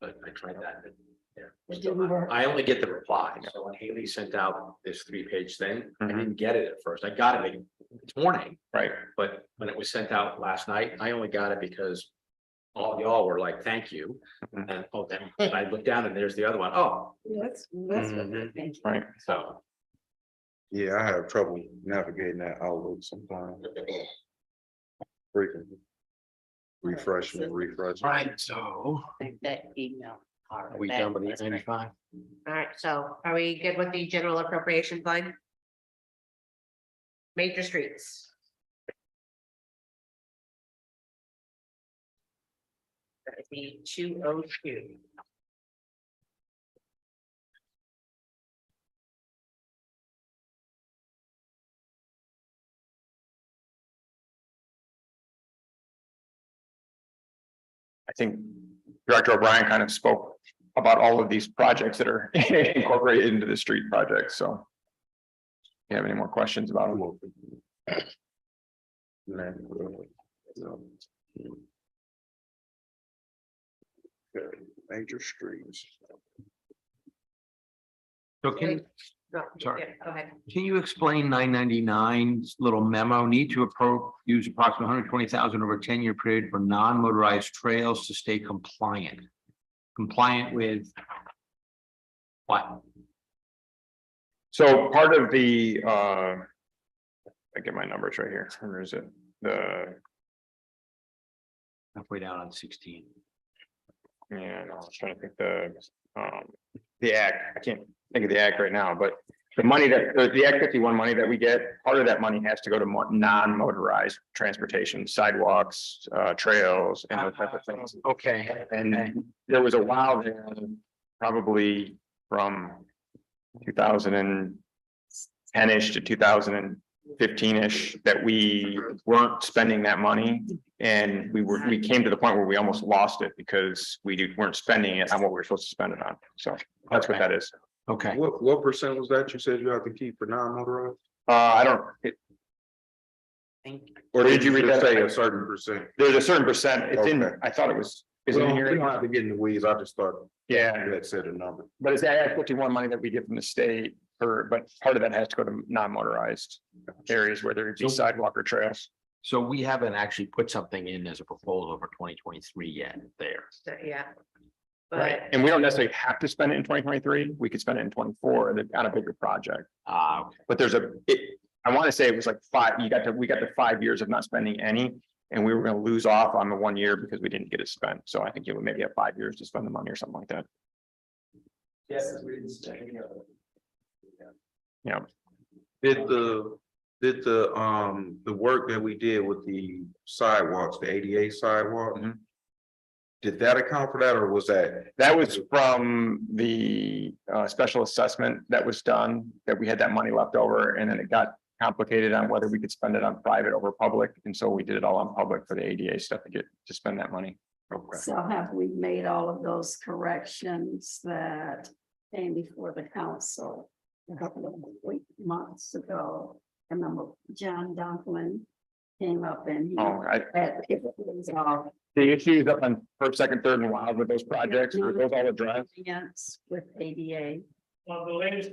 But I tried that. but, yeah, It still didn't not. work. I only get the reply. So when Haley sent out this 3-page thing, I Mhm. didn't get it at first. I got it this morning, Right, but when it was sent out last night, I only got it because all y'all were like, thank you. Mhm. And oh, then I looked down and there's the other one. Oh, That's what I think. right. so. Yeah, I have trouble navigating that outlook sometimes. Frequently. Refreshing, refreshing. Right, so That email. are we done with the 95? All right, so are we good with the general appropriation line? Major streets. That would be 202. I think Director O'Brien kind of spoke about all of these projects that are incorporated into the street project, so. If you have any more questions about them? Major streets. So can, No, Sorry. yeah, go ahead. can you explain 999's little memo, need to use approximately 120,000 over a 10-year period for non-motorized trails to stay compliant? Compliant with what? So part of the, I get my numbers right here, where is it? Halfway down on 16. Yeah, no, I was trying to think the act, I can't think of the act right now, but the money that, the Act 51 money that we get, part of that money has to go to non-motorized transportation, sidewalks, trails and those type of things. Okay. And there was a while there, probably from 2010-ish to 2015-ish, that we weren't spending that money. And we came to the point where we almost lost it because we weren't spending it on what we were supposed to spend it on. So that's what that is. Okay. What percent was that you said you have to keep for non-motorized? I don't, Or did you read just that? say a certain percent? there's a certain percent, it's in, Okay. I thought it was, is We it in don't we here? don't have to get in the weeds. I just thought Yeah, you had said a number. but it's that Act 51 money that we get from the state but part of that has to go to non-motorized areas, whether it be sidewalk or trails. So we haven't actually put something in as a proposal for 2023 yet there. So, yeah. Right, But and we don't necessarily have to spend it in 2023, we could spend it in 24 on a bigger project. Okay. But there's I want to say it was like we got to 5 years of not spending any. And we were going to lose off on the 1 year because we didn't get it spent, so I think you would maybe have 5 years to spend the money or something like that. Yes, we didn't spend any of it. Yeah, Did the work that we did with the sidewalks, the ADA sidewalk? Mhm. Did that account for that or was that? that was from the special assessment that was done, that we had that money left over, and then it got complicated on whether we could spend it on private over public, and so we did it all on public for the ADA stuff to spend that money. Okay. So have we made all of those corrections that came before the council a couple of months ago? I remember John Dunklin came up and he Oh, had it was all the issues up on first, second, third and wild with those projects, were those all addressed? Yes, with ADA. Well, the latest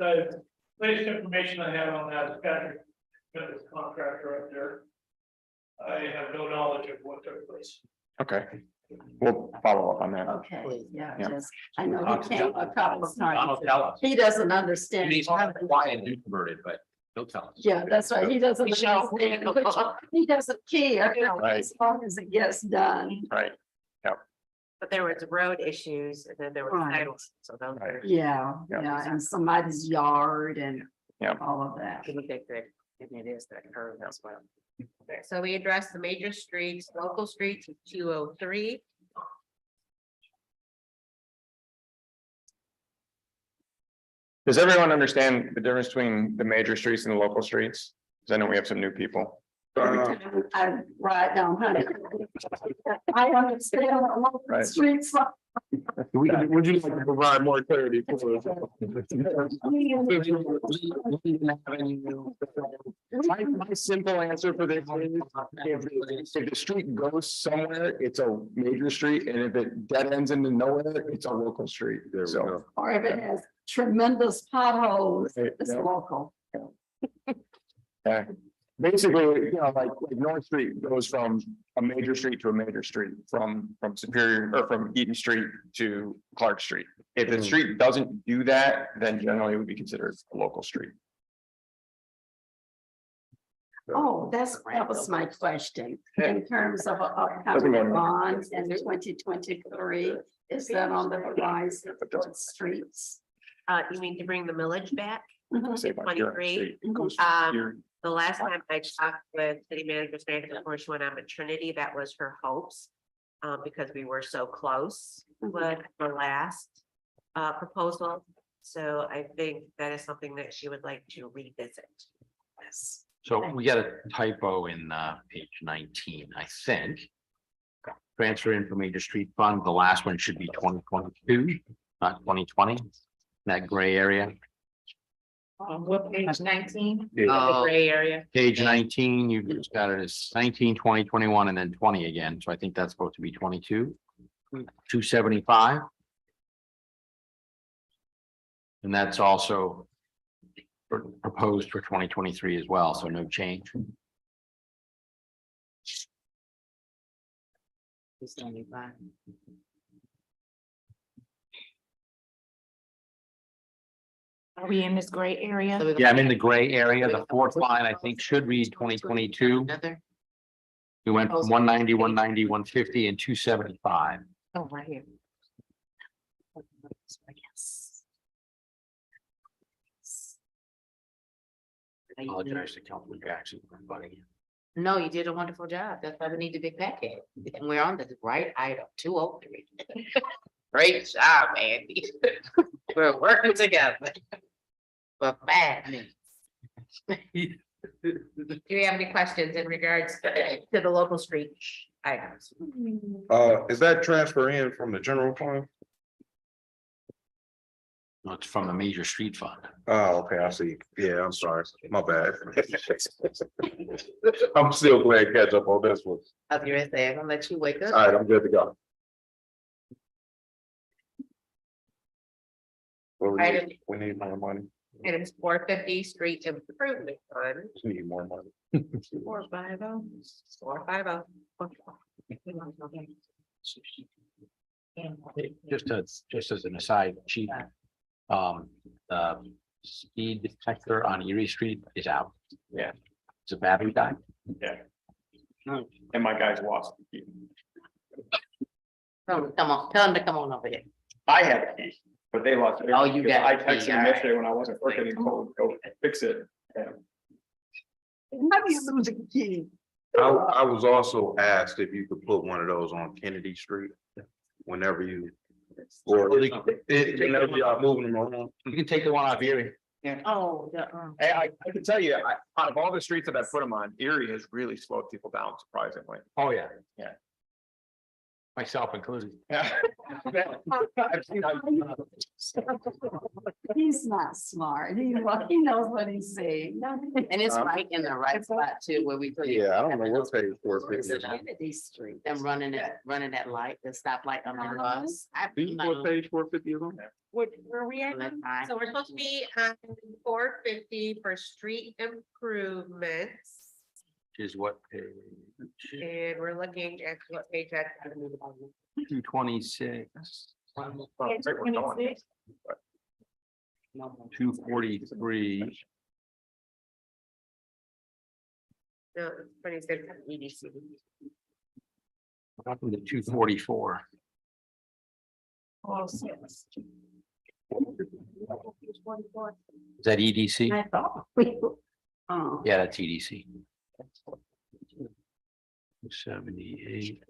information I have on that is Patrick, the contractor up there. I have no knowledge of what took place. Okay, we'll follow up on that. Okay, yeah, Yeah. just, I know he came a couple of I'll times. tell us. He doesn't understand. He's kind of quiet and introverted, but he'll tell us. Yeah, that's right. He doesn't Michelle. understand, which he doesn't care, Right. as long as it gets done. Right, but there was road issues and then there were Right. titles, so those Right. are. Yeah, Yeah. yeah, and somebody's yard and Yeah. all of that. Can we take that? And it is that curve as well. Okay, so we addressed the major streets, local streets, 203. Does everyone understand the difference between the major streets and the local streets? Because I know we have some new people. Every time I ride down Honey. I understand what local Right. streets are. Would you like to provide more clarity? My simple answer for this is, if the street goes somewhere, it's a major street, and if it dead ends into nowhere, it's a local street. There we So, go. Or if it has tremendous potholes, Right, it's yeah. local. yeah. Basically, you know, like North Street goes from a major street to a major street, from Superior or from Eaton Street to Clark Street. If the street doesn't do that, then generally it would be considered a local street. Oh, that was my question. In terms of a Doesn't upcoming matter. bond in 2023, is that on the horizon for streets? You mean to bring the millage back? Say about your 23. street, it goes Um, here. The last time I talked with city manager Samantha before she went on maternity, that was her hopes. Because we were so close with the last proposal. So I think that is something that she would like to revisit. Yes. So we got a typo in page 19, I think. Transfer in from major street fund, the last one should be 2022, not 2020, that gray area. What page 19? Yeah. The gray area. Page 19, you've just got it as 19, 20, 21, and then 20 again, so I think that's supposed to be 22. 275. And that's also proposed for 2023 as well, so no change. 275. Are we in this gray area? So we're Yeah, I'm gonna- in the gray area. The fourth line, I think, should read 2022. Another, We went from 190, 190, 150, and 275. Oh, right here. Apologize to Councilman Jackson for butting in. no, you did a wonderful job. That's why we need the big packet. And we're on the right item, 203. Great job, Andy. We're working together. For 5 minutes. Do you have any questions in regards to the local street items? Is that transfer in from the general fund? No, it's from the major street fund. Oh, okay, I see. Yeah, I'm sorry. My bad. I'm still playing catch up on this one. I was gonna say, I'm gonna let you wake up. All right, I'm good to go. Well, Item- we need more money. Items 450 street improvement fund. We need more money. 450. 450. Just as an aside, chief, the speed detector on Erie Street is out. Yeah. It's a battery die. Yeah. And my guys lost. the key. Come on, tell them to come on over here. I had a key, but they lost it. Oh, you Because got I the key, texted them all right. yesterday when I wasn't working and told them, go fix it. Yeah. How do you lose a key? I was also asked if you could put one of those on Kennedy Street whenever you. Or whenever y'all moving them around. You can take the one off Erie. Oh, Hey, I can tell you, out of all the streets that I put them on, Erie has really slowed people down surprisingly. Oh, yeah. Yeah. Myself included. Yeah. I've seen, He's not smart. He knows what he's saying. And it's right in the right spot too, where we. put it. Yeah, I don't know what page four Is fifty. it Kennedy Street. Them running that light, the stoplight on the bus. What page 450 is on? where we at? That's fine. So we're supposed to be on 450 for street improvements. Is what page? And we're looking at what page that's. 226, It's 26. 243. No, it's 26 EDC. Up to 244. Oh, six. Is that EDC? I thought we. Oh. Yeah, that's EDC. 78.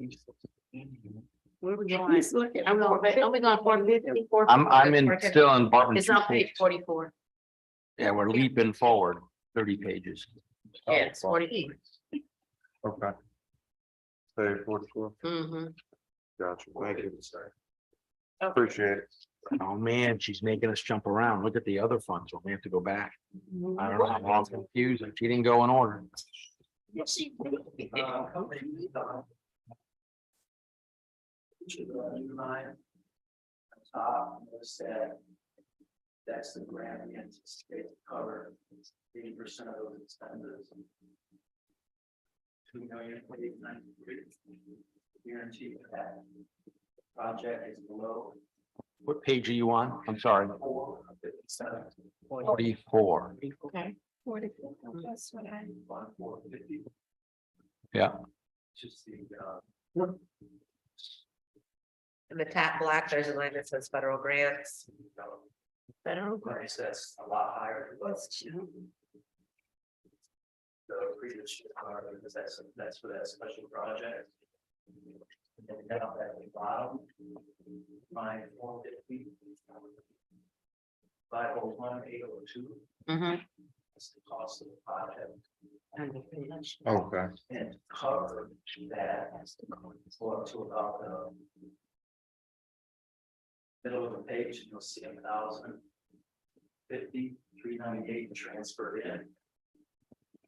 Where we going? He's looking. I'm going, are we going 450? I'm in, still in Barton. It's on page 44. Yeah, we're leaping forward 30 pages. Yeah, it's 44. Okay. Say 44. Mm-hmm. Gotcha. Thank you. Appreciate it. Oh, man, she's making us jump around. Look at the other funds. We have to go back. I don't know. I'm all confused. She didn't go in order. That's the grant we anticipate to cover 80% of those expenses. 2,000,000 guarantee that project is below. What page are you on? I'm sorry. 44. Okay. 44, that's what I. 450. Yeah. Just the, In the top block, there's a line that says federal grants. Federal price that's a lot higher than what's question. the previous year, because that's for that special project. And then down at the bottom, line 450. 501,802. Mm-hmm. That's the cost of the project. Okay. And to cover that, go up to about the middle of the page, and you'll see 1,050,398 transferred in.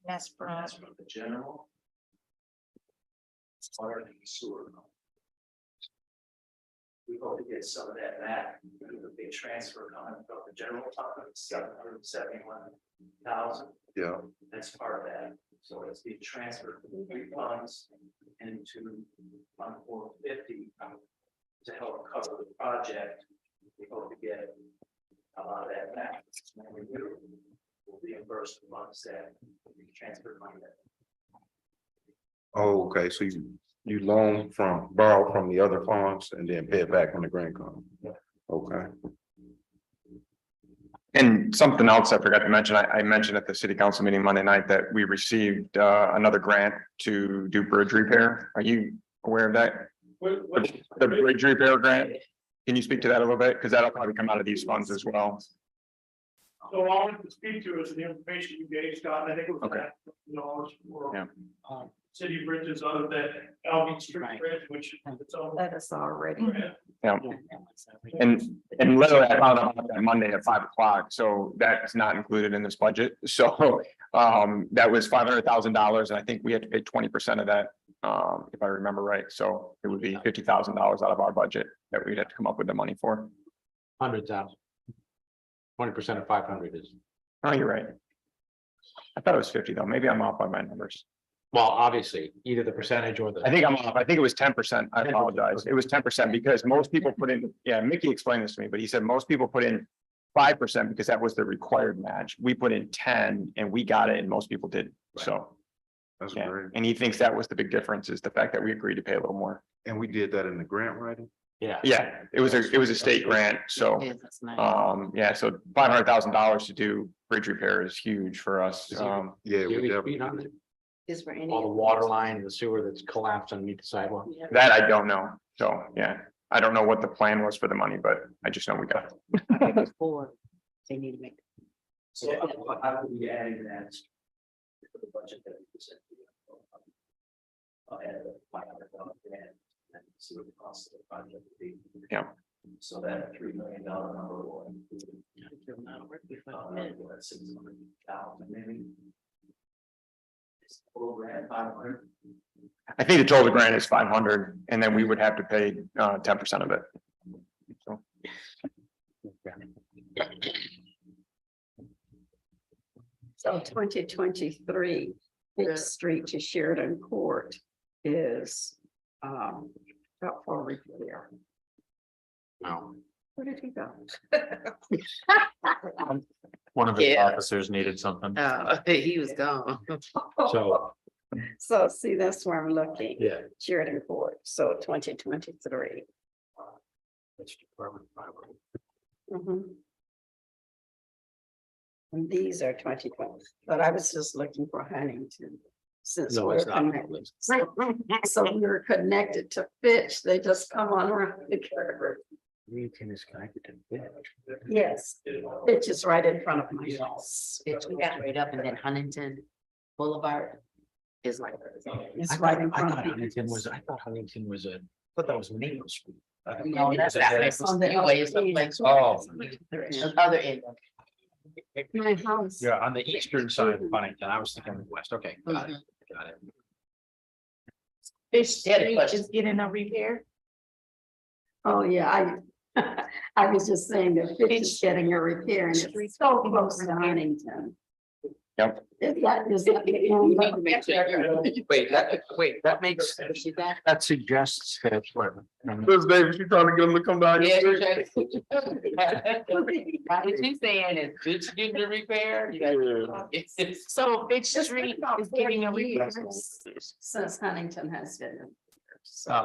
That's That's from the general. Water and sewer. We hope to get some of that back, the big transfer coming from the general fund of 771,000. Yeah. That's part of that, so it's being transferred from the three funds into Fund 450 to help cover the project. We hope to get a lot of that back. When we do, we'll reimburse the funds that we transferred money. Oh, okay, so you borrow from the other funds and then pay it back when the grant comes. Okay. And something else I forgot to mention, I mentioned at the city council meeting Monday night that we received another grant to do bridge repair. Are you aware of that? The bridge repair grant? Can you speak to that a little bit? Because that'll probably come out of these funds as well. So all I can speak to is the information you gave, Scott, and I think it was Okay. that, for Yeah. city bridges other than Albion Street Bridge, which is its own. That is already. grant. Yeah. And literally I found out about that Monday at 5 o'clock, so that's not included in this budget. So that was $500,000 and I think we had to pay 20% of that. If I remember right, so it would be $50,000 out of our budget that we'd have to come up with the money for. 100,000. 20% of 500 is, Oh, you're right. I thought it was 50 though. Maybe I'm off by my numbers. well, obviously, either the percentage or I the, think I'm off. I think it was 10%. I apologize. It was 10% because most people put in, yeah, Mickey explained this to me, but he said most people put in 5% because that was the required match. We put in 10 and we got it and most people didn't. So, That's yeah. great. And he thinks that was the big difference is the fact that we agreed to pay a little more. And we did that in the grant writing? yeah. Yeah, it was a state grant. So, Yes, that's nice. yeah, so $500,000 to do bridge repair is huge for us. Yeah, Do you we have any definitely. speed on it? Is for any. All the water line and the sewer that's collapsed underneath the sidewalk. That I don't know. So, yeah, I don't know what the plan was for the money, but I just know we got it. Before they need to make. So I will be adding that to the budget that we present. Add a $500 grant and see what the cost of the project would be. Yeah. So that $3 million number will include. That's 600,000 maybe. It's total grant 500. I think the total grant is 500 and then we would have to pay 10% of it. So, So 2023, Fifth Street to Sheridan Court is about for repair. No. Where did he go? One of his Yeah. officers needed something. He was gone. So, So see, that's where I'm looking. yeah. Sheridan Court, so 2023. That's Department of Highway. Mhm. And these are 2020, but I was just looking for Huntington. Since No, we're it's not. connected. So we're connected to Fitch, they just come on around the curve. Huntington is connected to Fitch. Yes, Fitch is right in front of my house. It's straight up and then Huntington Boulevard is like. It's right in I front thought of Huntington me. was, I thought Huntington was a, I thought that was Maple Street. No, that's It's a- it's on the you ways other of like, end. Oh. the other end. My house. Yeah, on the eastern side of Huntington, I was thinking west, okay, got it, Mhm. got it. Fish Yeah, the Street question. is getting a repair. Oh, yeah, I was just saying that Fitch is getting a repair and it's so close to Huntington. Yep. Is that the You end? need to make sure you're- Wait, that makes, See that? that suggests that, what? This David, you trying to get him to come down? Yeah, your you're street? What you saying is, did you get the repair? It's- So Fitch Street is getting a repair. Since Huntington has been.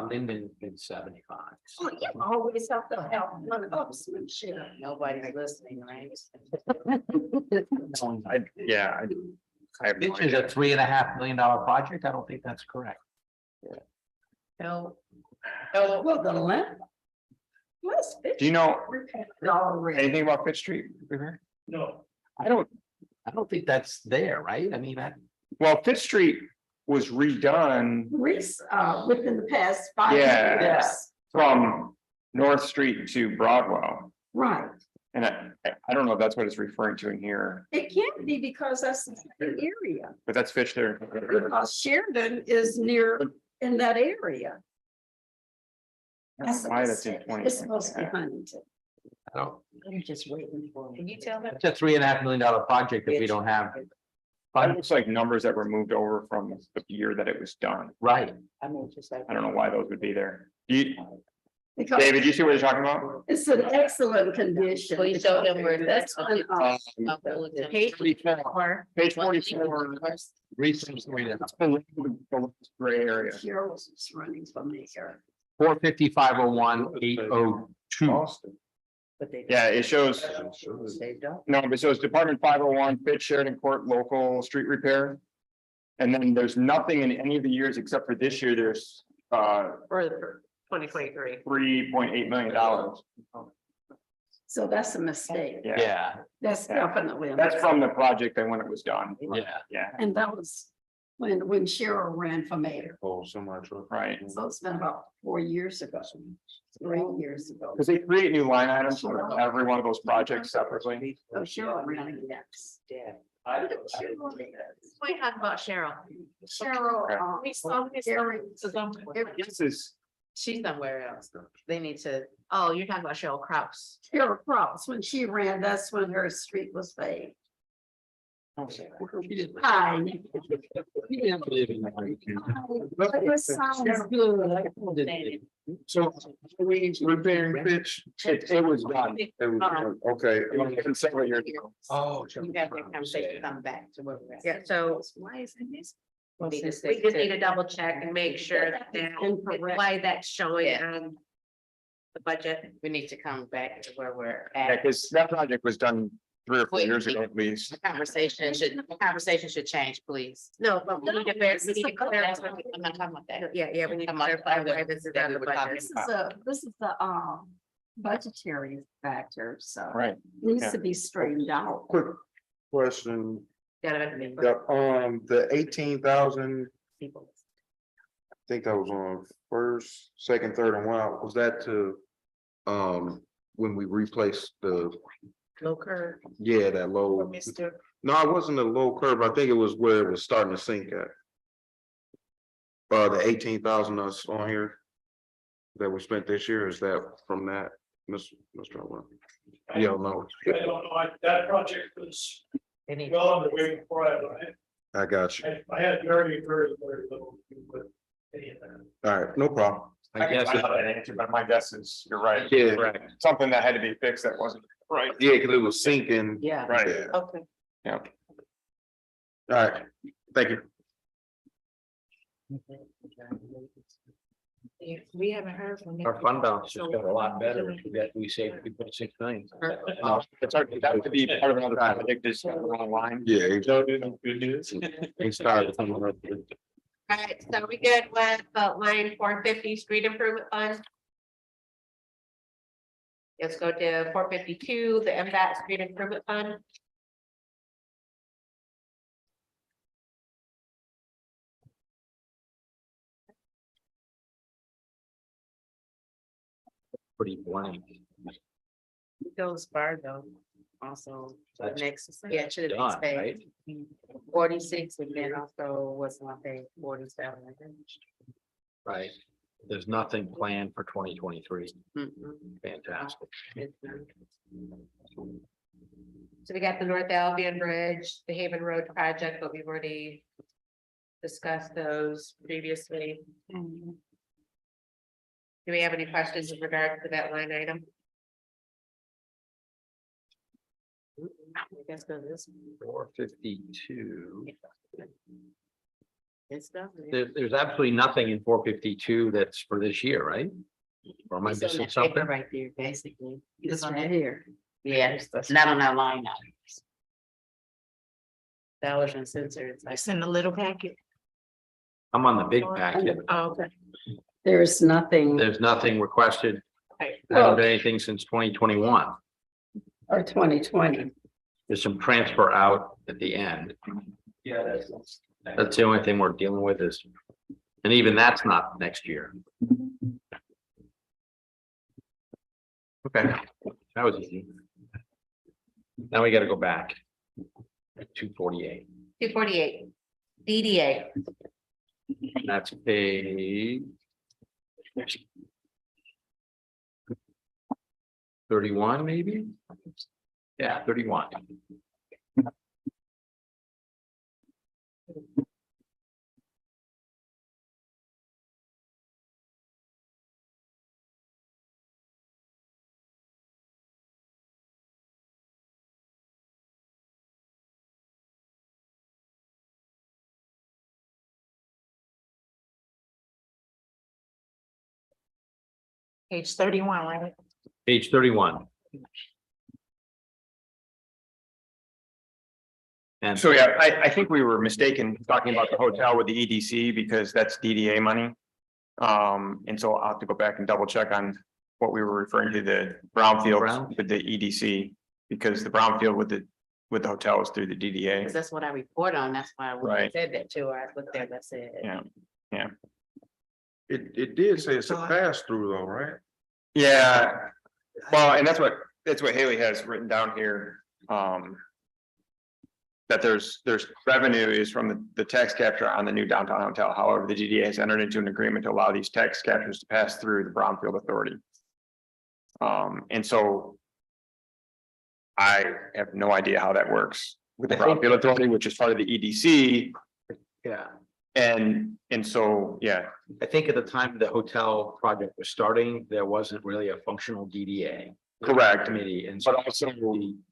Linden in 75. Oh, you always have to help one upsmanship. Nobody's listening, right? I have no Fitch is a idea. $3.5 million project. I don't think that's correct. No. Well, the land. What's Fitch? Do you know Already. anything about Fitch Street? No, I don't think that's there, right? I mean, that, Well, Fitch Street was redone Within the past 5 Yeah. years. from North Street to Broadwell. Right. And I don't know if that's what it's referring to in here, It can't be because that's the area. but that's Fitch there. Because Sheridan is near in that area. That's a Why that's in mistake. 20. It's supposed to be Huntington. I don't, I'm just waiting for Can it. you tell them? it's a $3.5 million project that we don't have. That looks like numbers that were moved over from the year that it was done. Right. I mean, just like. I don't know why those would be there. You, Because David, you see what you're talking about? it's an excellent condition. Please show them where That's that's. on, Page 44. Page 44. Recent story that's Gray area. Cheryl's is running for mayor. 45501 802. But they. Yeah, it shows, They don't. no, but it shows Department 501, Fitch Sheridan Court, local street repair. And then there's nothing in any of the years except for this year, there's For 2023. $3.8 million. So that's a mistake. Yeah, Yeah, That's Yeah. definitely. a that's mistake. from the project and when it was done. yeah. Yeah, And that was when Cheryl ran for mayor. Oh, semi truck. right. So it's been about 4 years ago, 3 years ago. Because they create new line items for every one of those projects separately. So Cheryl ran against. We talk about Cheryl. Cheryl. We saw this. Gary- This is, She's somewhere else. They need to. Oh, you're talking about Cheryl Kraus. Cheryl Cross, when she ran, that's when her street was paved. Hi. But it sounds good. So we repairing Fitch, it was done. it was, okay, Several years ago. Oh. You have that conversation, come back to where we're at. Yeah, so Why is it this? We need to we stick just need to- to double check and make sure that Incorrect. why that's showing Yeah. on the budget. We need to come back to where we're Yeah, at. because that project was done 3 or 4 Wait, years ago at least. The conversation should change, please. No, but we need to we need to clarify. I'm not talking about that. Yeah, we need to I'm not- clarify why this is that on we the were budget. This is the budgetary factor, so. Right. Needs to be straightened out. quick question, Gotta be- the 18,000, people. I think that was on first, second, third and wild, was that to? When we replaced the, Low curve. yeah, that low, Mr. no, it wasn't a low curve, I think it was where it was starting to sink at. The 18,000 that's on here. That we spent this year, is that from that, Mr. Owen? Yeah, no, I don't know, that project was They need- well underway before I arrived. I got you, I had very little to do with any of that. all right, no problem. I guess that answer, but my guess is you're right. Yeah. Right. Something that had to be fixed that wasn't right. Yeah, because it was sinking. Yeah. Right. Yeah. Okay. Yeah. All right, thank you. We haven't heard from. Our fund balance just got a lot better. We saved 3.6 million. It's hard, that would be part of another project, is online. Yeah. Good news. They started. All right, so we good with line 450 street improvement fund? Let's go to 452, the MDOT street improvement fund. Pretty blank. Goes far though. Also, That's next, yeah, it should have done, been right? paid 46 and then also was not paid 47. I think. Right. There's nothing planned for 2023. Mm-mm. Fantastic. So we got the North Albion Bridge, the Haven Road project, but we've already discussed those previously. Do we have any questions in regard to that line item? I guess because this 452. it's done. There's absolutely nothing in 452 that's for this year, right? Or am I It's on missing that paper something? right there, basically. This right here. Yeah, not on that line items. Dollars and cents are, it's like, It's in the little packet. I'm on the big packet. Oh, okay. There's nothing, There's nothing requested. Right. Haven't been anything since 2021. or 2020. There's some transfer out at the end. Yeah, That's the only thing we're dealing with is, and even that's not next year. Okay, that was easy. Now we gotta go back. 248, 248, DDA. that's page 31, maybe? Yeah, 31. Page 31, right? Page 31. And So, yeah, I think we were mistaken talking about the hotel with the EDC because that's DDA money. And so I'll have to go back and double check on what we were referring to, the brownfield with the EDC. Because the brownfield with the hotel is through the DDA. because that's what I report on, that's why I Right. said that too, I looked there, that's it. Yeah. It did say it's a pass through though, right? Yeah, well, and that's what Haley has written down here, that there's revenue is from the tax capture on the new downtown hotel. However, the DDA has entered into an agreement to allow these tax captures to pass through the Brownfield Authority. And so I have no idea how that works with the Brownfield Authority, which is part of the EDC. yeah, And so, yeah, I think at the time the hotel project was starting, there wasn't really a functional DDA. correct. Committee, and so, But also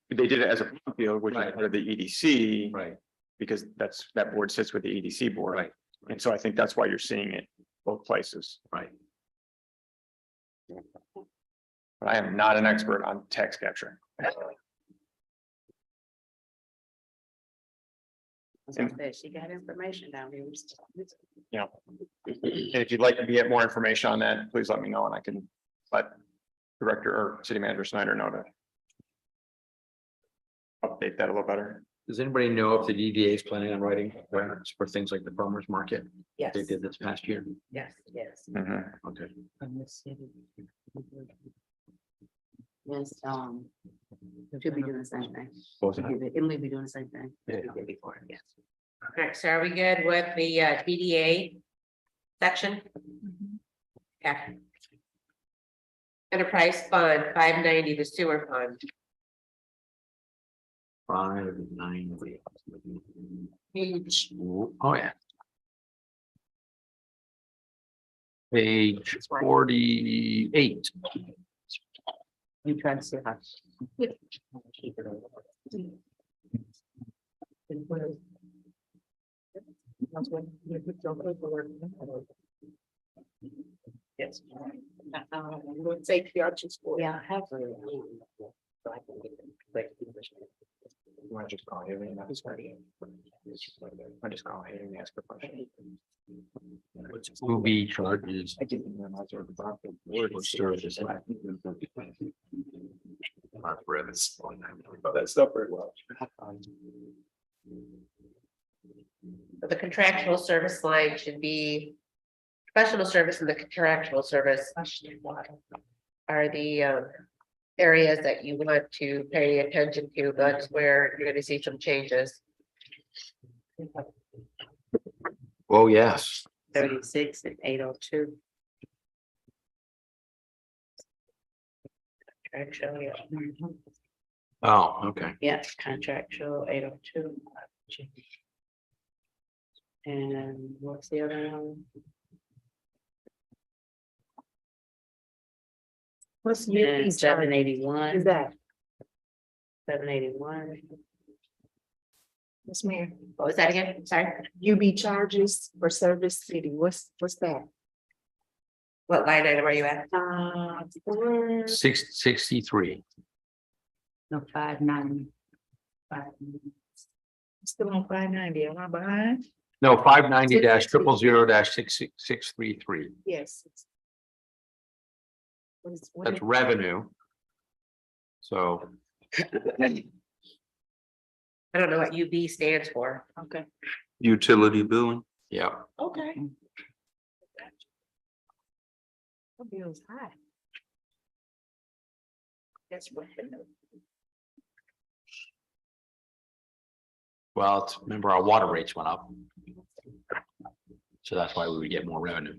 they did it as a Brownfield, which is Right. part of the EDC. right, Because that board sits with the EDC board. Right. And so I think that's why you're seeing it both places. right. But I am not an expert on tax capture. As I said, she got information down here. And if you'd like to get more information on that, please let me know and I can let Director or City Manager Snyder know to update that a little better. Does anybody know if the DDA is planning on writing grants for things like the farmers market Yes, they did this past year? yes, yes. Mhm. Okay. Yes, should be doing the same thing. Both of Emily be doing the same thing. Yeah. She did before, yes. All right, so are we good with the DDA section? Okay. Enterprise Fund, 590, the sewer fund. 590. Huge. Oh, yeah. Page 48. You trying to see how. Yes. Safety arches for. Yeah, I have. I just call him and ask for I just call him and ask for question. Will be charges. I didn't realize there was about the word services. I've read this about that stuff very well. The contractual service line should be professional service, and the contractual service are the areas that you want to pay attention to. That's where you're gonna see some changes. Oh, yes. 36 and 802. Contractual, yeah. Oh, okay. Yeah, contractual 802. And what's the other one? What's And your 781. Is that, 781. Miss Mayor, What was that again? Sorry, UB charges for Service City, what's that? what line item are you at? 63. No, 590. Still on 590, am I behind? No, 590-000-6633. Yes. What That's revenue. So I don't know what UB stands for. Okay, Utility billing. yeah, okay. That bill's high. That's revenue. well, remember our water rates went up. So that's why we would get more revenue.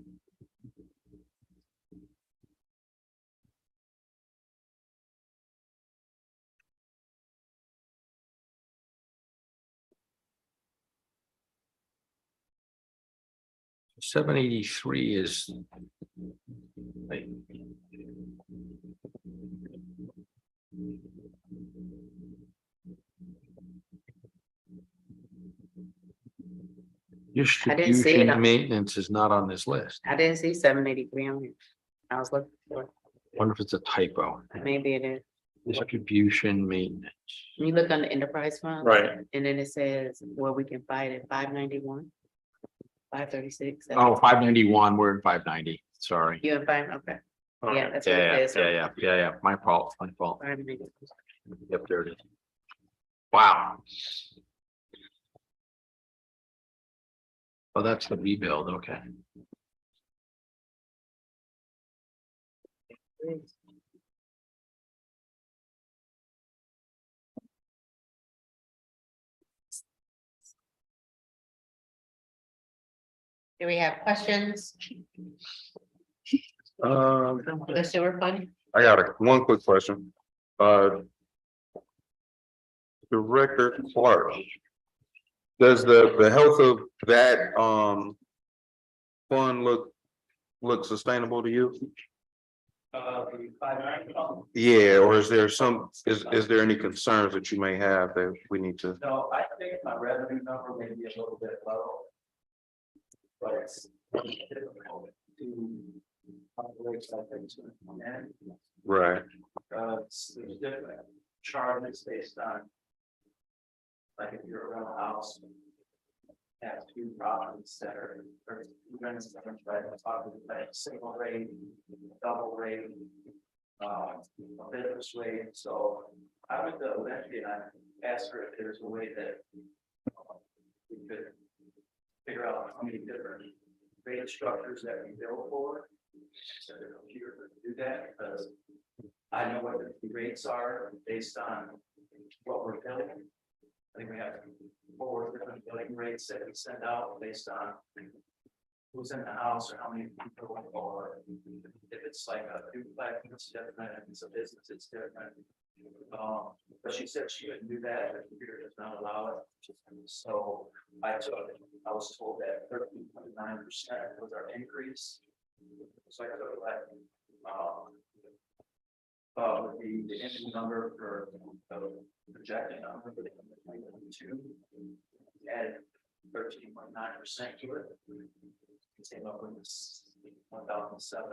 $783 is. didn't see it. Distribution maintenance is not on this list. I didn't see 783 on here. I was looking for it. Wonder if it's a typo. Maybe it is. Distribution maintenance. You look on the enterprise fund. Right. And then it says where we can find it, 591. 536. Oh, 591, we're in 590, sorry. You and five, okay. Yeah, that's what Yeah, it says. yeah, my fault. 590. Yep, there it is. Wow. Oh, that's the rebuild, okay. Do we have questions? Um, For the sewer fund? I got one quick question. Director Clark. Does the health of that fund look sustainable to you? The 590. Yeah, or is there is there any concerns that you may have that we need to? No, I think my revenue number may be a little bit low. But it's difficult to operate something to implement. Right. There's different charges based on. Like if you're around a house. Have two properties that are, or two rents that are right on top of the bank, single rate, double rate. Business rate, so I would eventually ask her if there's a way that. We could figure out how many different rate structures that we bill for. So the computer could do that, because I know what the rates are based on what we're billing. I think we have 4 different billing rates that we send out based on who's in the house or how many people, or if it's like a duplex, it's different, if it's a business, it's different. But she said she couldn't do that, the computer does not allow it. So I was told that 13.9% was our increase. So I took that, the ending number for the projected number for the 2022, added 13.9% to it. Came up with this 1,007,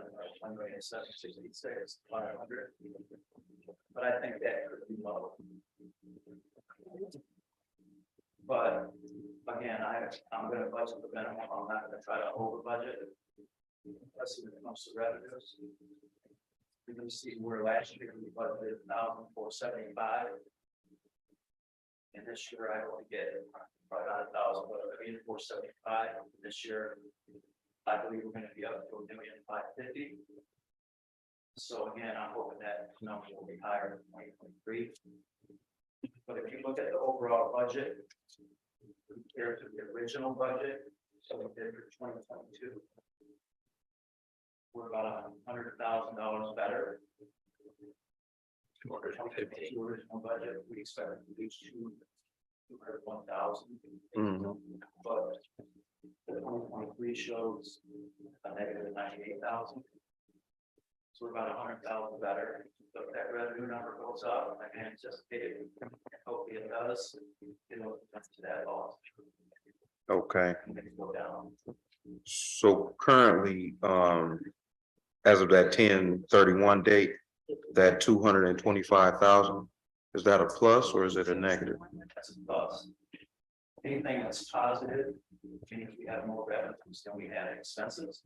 1,766, 500. But I think that could be low. But again, I'm gonna budget the minimum, I'm not gonna try to over budget. Especially when it comes to revenues. You're gonna see where last year we budgeted 1,475. And this year I only get probably not 1,000, but I mean 475. This year, I believe we're gonna be up to 1,550,000. So again, I'm hoping that number will be higher in 2023. But if you look at the overall budget, compared to the original budget, so we did for 2022. We're about $100,000 better. The original budget, we expect to reach 201,000. But the 2023 shows a negative 98,000. So we're about 100,000 better. So if that revenue number goes up, I can anticipate it. Hopefully it does. You know, to that loss. Okay, And then go down. so currently, as of that 10/31 date, that 225,000, is that a plus or is it a negative? That's a plus. Anything that's positive, means we have more revenues than we had expenses.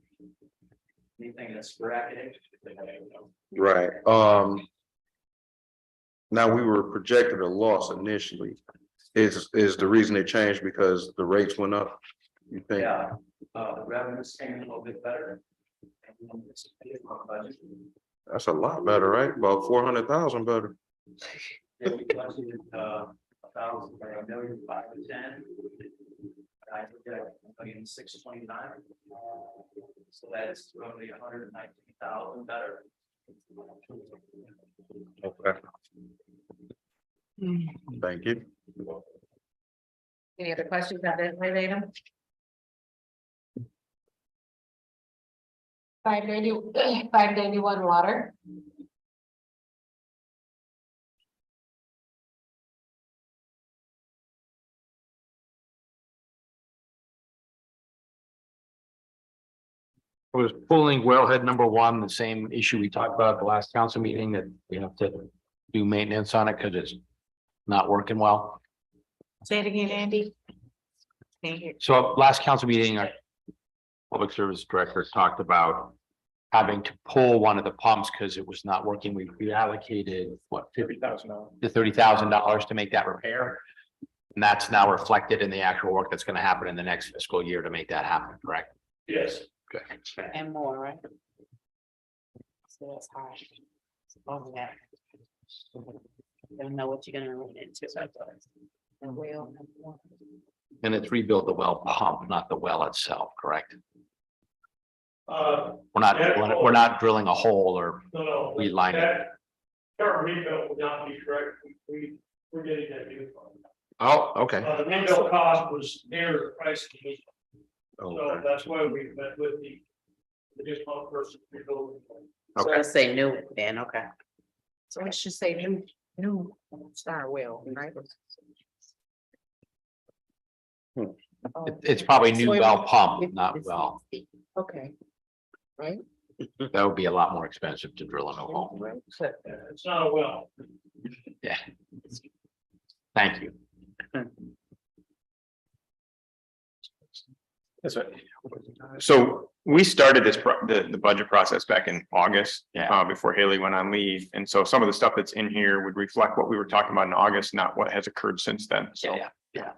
Anything that's bracketed. Right, now we were projected a loss initially. Is the reason it changed because the rates went up? You think? Yeah, the revenues came in a little bit better. Budget. That's a lot better, right? About 400,000 better. Yeah, we budgeted 1,000 or 1,510,000. I project 1,629,000. So that's roughly 119,000 better. Okay. Thank you. Any other questions on that line item? 591 water. I was pulling wellhead number one, the same issue we talked about at the last council meeting, that we have to do maintenance on it because it's not working well. Say it again, Andy. Can't hear. So last council meeting, our public service director talked about having to pull one of the pumps because it was not working. We reallocated what, $30,000. the $30,000 to make that repair. And that's now reflected in the actual work that's going to happen in the next fiscal year to make that happen, correct? Yes. Good. And more, right? So that's hard. Oh, yeah. Don't know what you're gonna run into. And well. And it's rebuilt the well pump, not the well itself, correct? Uh, We're not drilling a hole or no. relining it. That current rebuild would not be correct. We're getting that new one. Oh, okay. The rebuild cost was near the price of the. So Okay. that's why we met with the additional person rebuilding. So let's say new then, okay. So let's just say new star well, right? It's probably new So it well would- pump, not well. Okay. Right? That would be a lot more expensive to drill a new hole. It's not a well. Yeah. Thank you. That's right. So we started the budget process back in August, Yeah. before Haley went on leave. And so some of the stuff that's in here would reflect what we were talking about in August, not what has occurred since then. So, Yeah.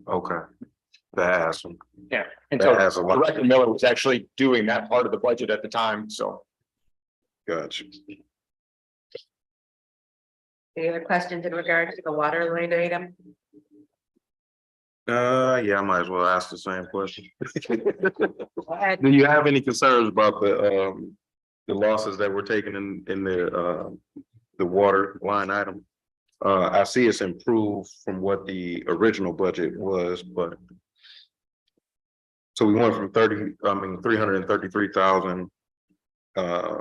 Okay. That has some. yeah. And That so has a lot. Director Miller was actually doing that part of the budget at the time. So Gotcha. Any other questions in regards to the water line item? Yeah, I might as well ask the same question. Go ahead. Do you have any concerns about the losses that were taken in the water line item? I see it's improved from what the original budget was, but. So we went from 333,000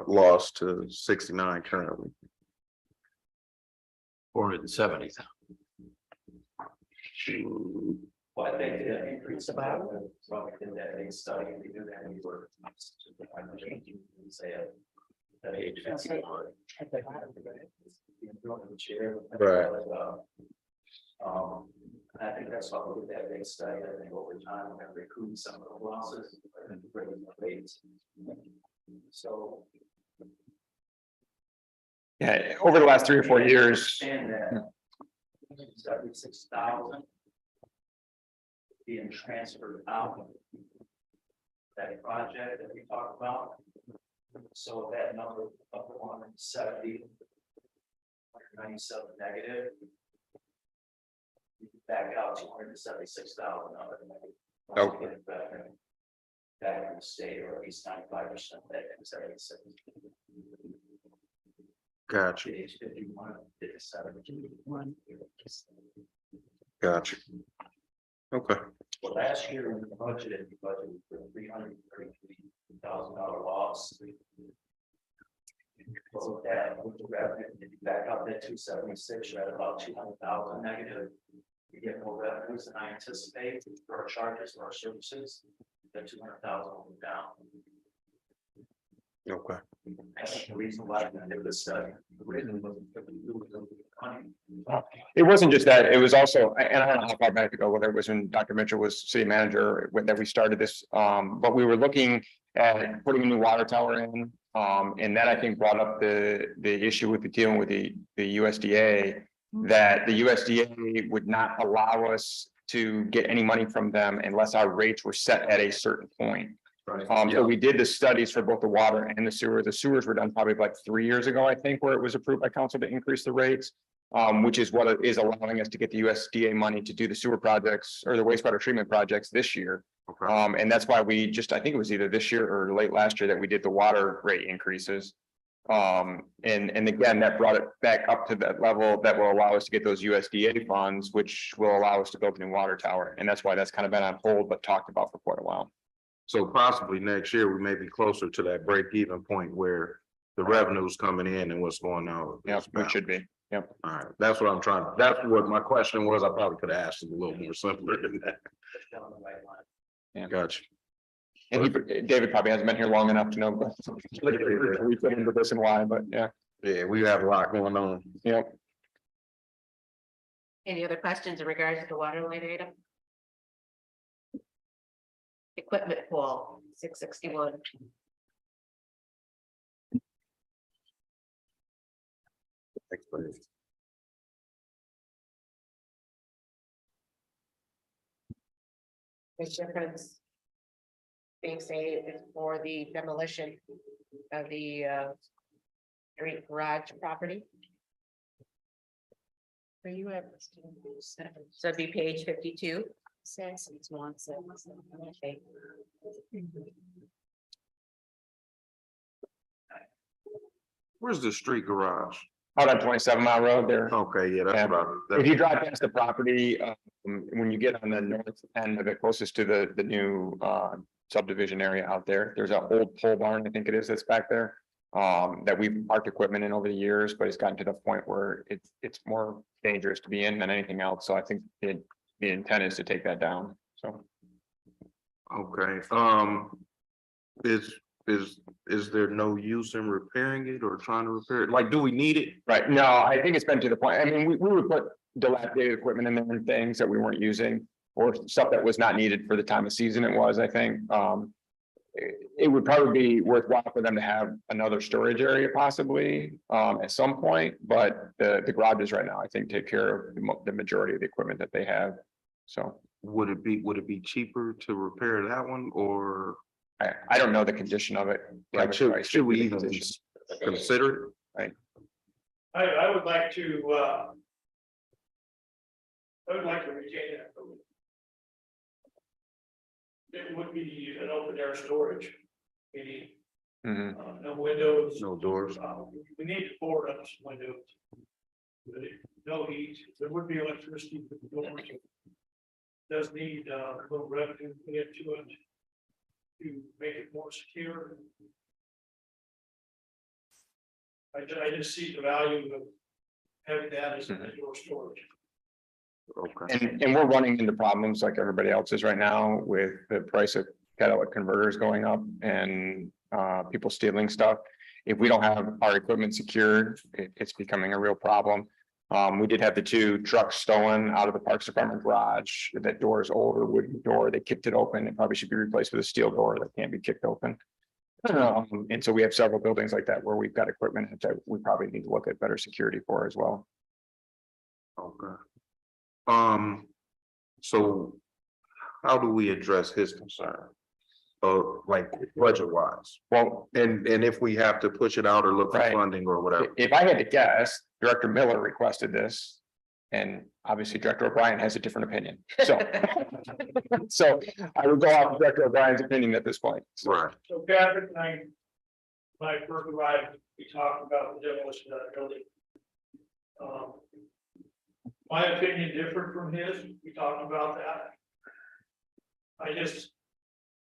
lost to 69 currently. 470,000. Well, I think the increase about probably did that big study, we knew that we were. Say at age 51. Right. I think that's why we did that big study, I think over time, we're gonna recoup some of the losses and bring the rates. So. Yeah, over the last 3 or 4 years, And that. 76,000. Being transferred out. That project that we talked about. So that number of 170. 197 negative. You can back out 276,000 of it. Okay. Back in the state, or at least 95% that is 76. Gotcha, Age 51, 71. gotcha. Okay, Well, last year when we budgeted for $333,000 loss. So with that, with the revenue, if you back out that 276, you're at about 200,000 negative. You get more revenues than I anticipate for our charges, for our services, the 200,000 will be down. okay. That's the reason why I did this study. it wasn't just that, it was also, and I don't know how far back to go, whether it was when Dr. Mitchell was city manager, when that we started this, but we were looking at putting a new water tower in. And that I think brought up the issue with the dealing with the USDA, that the USDA would not allow us to get any money from them unless our rates were set at a certain point. So we did the studies for both the water and the sewer. The sewers were done probably like 3 years ago, I think, where it was approved by council to increase the rates. Which is what is allowing us to get the USDA money to do the sewer projects or the wastewater treatment projects this year. Okay. And that's why we just, I think it was either this year or late last year that we did the water rate increases. And again, that brought it back up to that level that will allow us to get those USDA funds, which will allow us to build a new water tower. And that's why that's kind of been on hold, but talked about for quite a while. So possibly next year, we may be closer to that break even point where the revenue's coming in and what's going out. Yeah, we should be. Yep. All right, that's what I'm trying, that's what my question was. I probably could have asked it a little more simpler than that. Yeah. Gotcha. And David probably hasn't been here long enough to know. But we put into this and why, but yeah. Yeah, we have a lot going on. Yeah. Any other questions in regards to the water line item? Equipment pool, 661. The difference being saved is for the demolition of the street garage property. Where you at? So it'd be page 52. Says it's 177. Okay. Where's the street garage? Out on 27 Mile Road there. Okay, yeah, that's about. If you drive past the property, when you get on the north end of it, closest to the new subdivision area out there, there's an old pole barn, I think it is, that's back there. That we've parked equipment in over the years, but it's gotten to the point where it's more dangerous to be in than anything else. So I think the intent is to take that down, so. Okay, is there no use in repairing it or trying to repair it? Like, do we need it? Right, no, I think it's been to the point, I mean, we would put dilapidated equipment in there and things that we weren't using. Or stuff that was not needed for the time of season it was, I think. It would probably be worthwhile for them to have another storage area possibly at some point, but the garages right now, I think, take care of the majority of the equipment that they have. So Would it be cheaper to repair that one, or I don't know the condition of it. like, should we even consider it? Right. I would like to retain that. It would be an open air storage, meaning, Mhm. no windows. No doors. We need to board up some windows. But no heat, there would be electricity, but the doors. Does need a little revenue put into it to make it more secure. I just see the value of having that as an indoor storage. Okay. And we're running into problems like everybody else is right now with the price of catalytic converters going up and people stealing stuff. If we don't have our equipment secured, it's becoming a real problem. We did have the 2 trucks stolen out of the Parks Department garage. That door is older, wooden door. They kicked it open. It probably should be replaced with a steel door that can't be kicked open. And so we have several buildings like that where we've got equipment that we probably need to look at better security for as well. Okay. So how do we address his concern? Like budget wise? Well, And if we have to push it out or look for Right. funding or whatever. if I had to guess, Director Miller requested this. And obviously Director O'Brien has a different opinion. So, so I would go off Director O'Brien's opinion at this point. So, Right. So Patrick and I, when I first arrived, we talked about the demolition of that building. My opinion differed from his, we talked about that.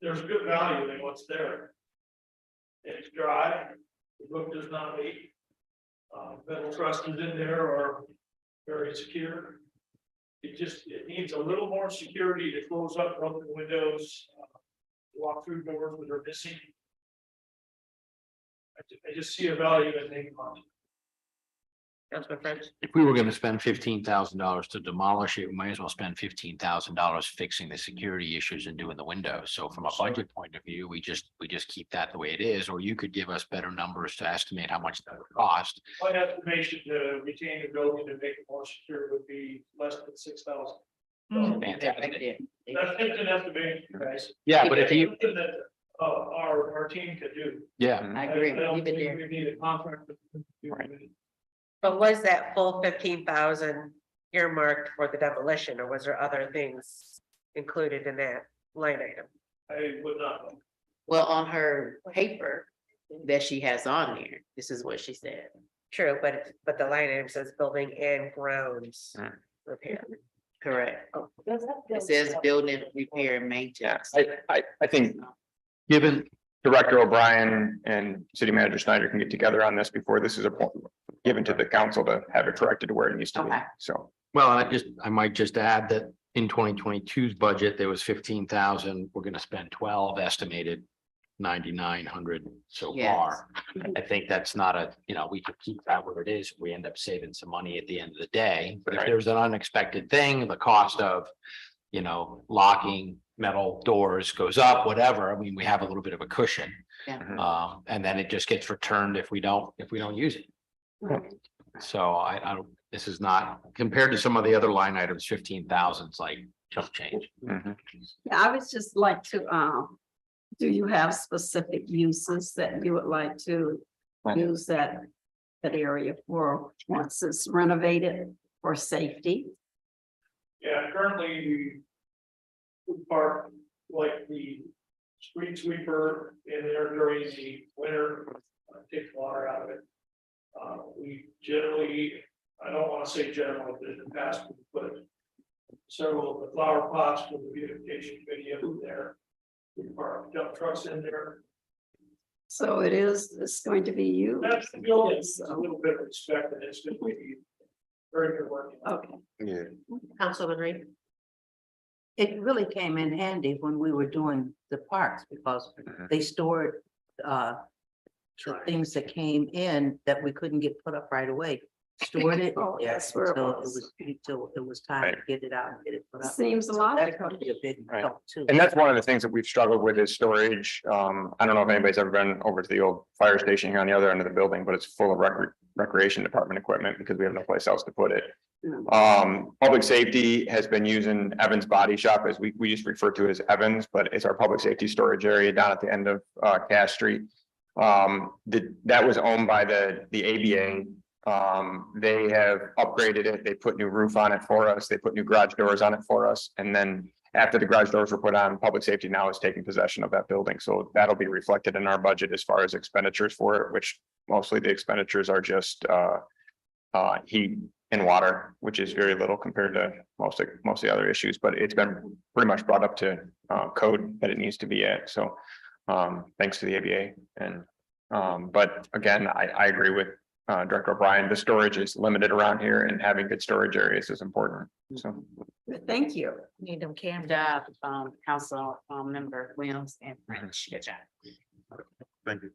There's good value in what's there. It's dry, the book does not leak. Metal trusses in there are very secure. It needs a little more security to close up broken windows, walk through doors that are missing. I just see a value in making money. Councilman French. If we were gonna spend $15,000 to demolish it, we might as well spend $15,000 fixing the security issues and doing the windows. So from a budget point of view, we just keep that the way it is, or you could give us better numbers to estimate how much that would cost. My estimation to retain the building to make it more secure would be less than $6,000. Fantastic. That's just an estimation, guys. Yeah, but if you, Something that, our team could do. yeah, I agree. don't Leave it think there. we need a contract. But was that full 15,000 earmarked for the demolition, or was there other things included in that line item? I would not. Well, on her paper that she has on there, this is what she said. True, but the line item says building and grounds repair. Correct. It says building repair and maintenance. I think given Director O'Brien and City Manager Snyder can get together on this before this is given to the council to have it corrected to where it needs to be. Okay. So, well, I might just add that in 2022's budget, there was 15,000. We're gonna spend 12 estimated. 9,900 so Yes. far. I think that's not we could keep that where it is. We end up saving some money at the end of the day. But if Right. there's an unexpected thing, the cost of, locking metal doors goes up, whatever. I mean, we have a little bit of a cushion. Yeah. And then it just gets returned if we don't use it. So I don't, this is not compared to some of the other line items, 15,000 is like chump change. mhm. Yeah, I would just like to, do you have specific uses that you would like to use that area for once it's renovated for safety? Yeah, currently we park like the street sweeper in there during the winter, take water out of it. We generally, I don't want to say generally, but in the past, we put several of the flower pots for the beautification committee in there. We park dump trucks in there. So it's going to be used. That's the building, a little bit of respect, and it's going to be very good working. Okay. Yeah. Councilman Reed. It really came in handy when we were doing the parks because they stored the things that came in that we couldn't get put up right away. Stored it. Oh, that's where it was. Until it was time to get it out and get it put up. Seems That's logical. gonna be a big Right. help too. And that's one of the things that we've struggled with is storage. I don't know if anybody's ever been over to the old fire station here on the other end of the building, but it's full of recreation department equipment because we have no place else to put it. Public safety has been using Evans Body Shop, as we just refer to as Evans, but it's our public safety storage area down at the end of Cass Street. That was owned by the ABA. They have upgraded it. They put new roof on it for us. They put new garage doors on it for us. And then after the garage doors were put on, public safety now is taking possession of that building. So that'll be reflected in our budget as far as expenditures for it, which mostly the expenditures are just heat and water, which is very little compared to most of the other issues, but it's been pretty much brought up to code that it needs to be at. So thanks to the ABA. And but again, I agree with Director O'Brien, the storage is limited around here and having good storage areas is important. So. Thank you. Need them cameras. Good job, council, member Williams and French, good job. Thank you.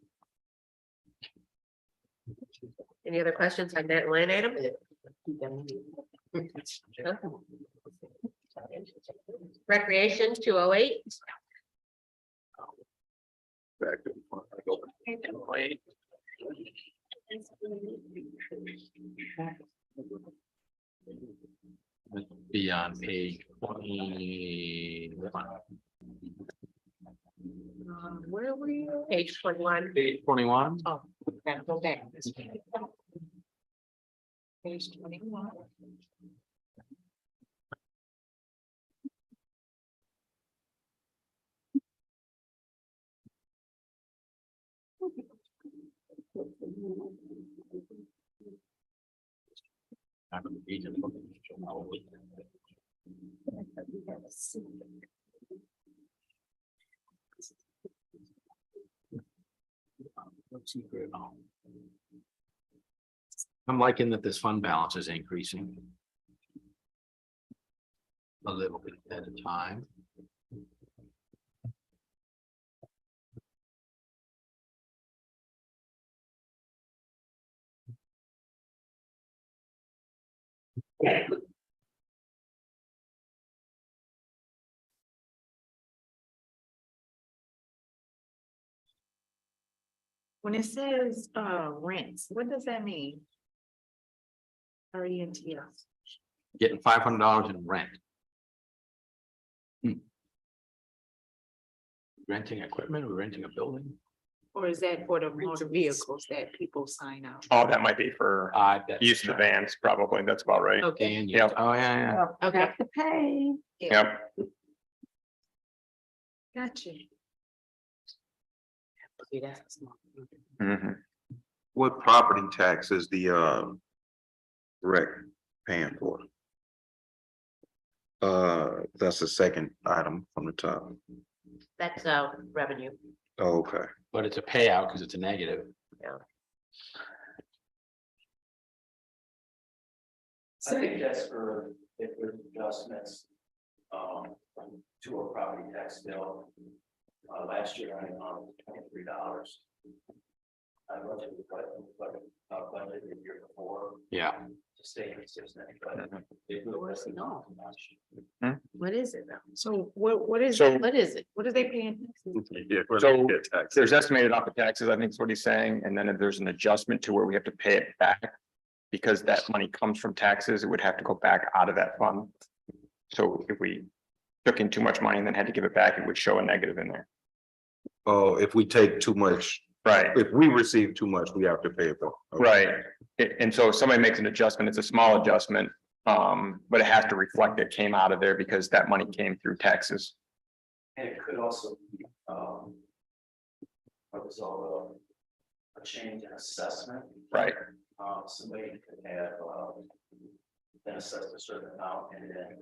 Any other questions on that line item? Recreation 208. Back to the front. I go. Be on page 20. Where were you? Page 21. Page 21. Oh, gotta go back. Page 21. I'm liking that this fund balance is increasing. A little bit at a time. When it says rents, what does that mean? RENTS. Getting $500 in rent. Renting equipment or renting a building? Or is that for the motor vehicles that people sign out? Oh, that might be for That's use of the vans, probably. That's about right. Okay, And Yep. oh, yeah, yeah. okay, Have to pay. Yep. gotcha. See, that's small. Mhm. What property tax is the rec paying for? That's the second item from the top. That's revenue. Oh, okay. But it's a payout because it's a negative. I think that's for if there's adjustments to a property tax bill. Last year I $23. I budgeted budget the year before Yeah. to stay consistent, but it Where's it going? What is it though? So what is, So- what is it? What are they paying? So there's estimated off the taxes, I think is what he's saying, and then if there's an adjustment to where we have to pay it back. Because that money comes from taxes, it would have to go back out of that fund. So if we took in too much money and then had to give it back, it would show a negative in there. Oh, if we take too much, Right, if we receive too much, we have to pay it back. Okay. right. And so if somebody makes an adjustment, it's a small adjustment. But it has to reflect it came out of there because that money came through taxes. and it could also be a result of a change in assessment. Right. Somebody could have been assessed a certain amount and then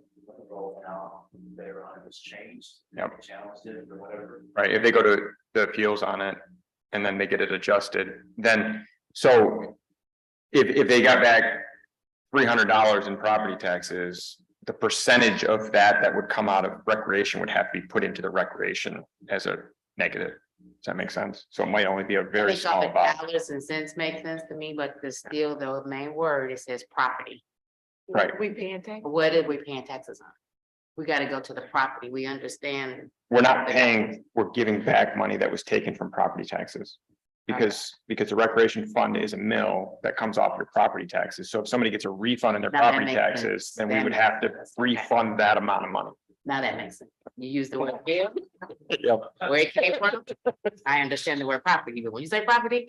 roll out their on was changed. Yep. Challenged it or whatever. Right, if they go to the appeals on it and then they get it adjusted, then, so. If they got back $300 in property taxes, the percentage of that would come out of recreation would have to be put into the recreation as a negative. Does that make sense? So it might only be a very Make all small the amount, dollars and cents make sense to me, but the still the main word, it says property. right? We paying tax? What are we paying taxes on? We gotta go to the property. We understand. We're not paying, we're giving back money that was taken from property taxes. Because the recreation fund is a mill that comes off your property taxes. So if somebody gets a refund in their Now that property makes taxes, sense. then we That would makes have to sense. refund that amount of money. Now that makes sense. You use the word bill, Yep. where it came from. I understand the word property, but when you say property.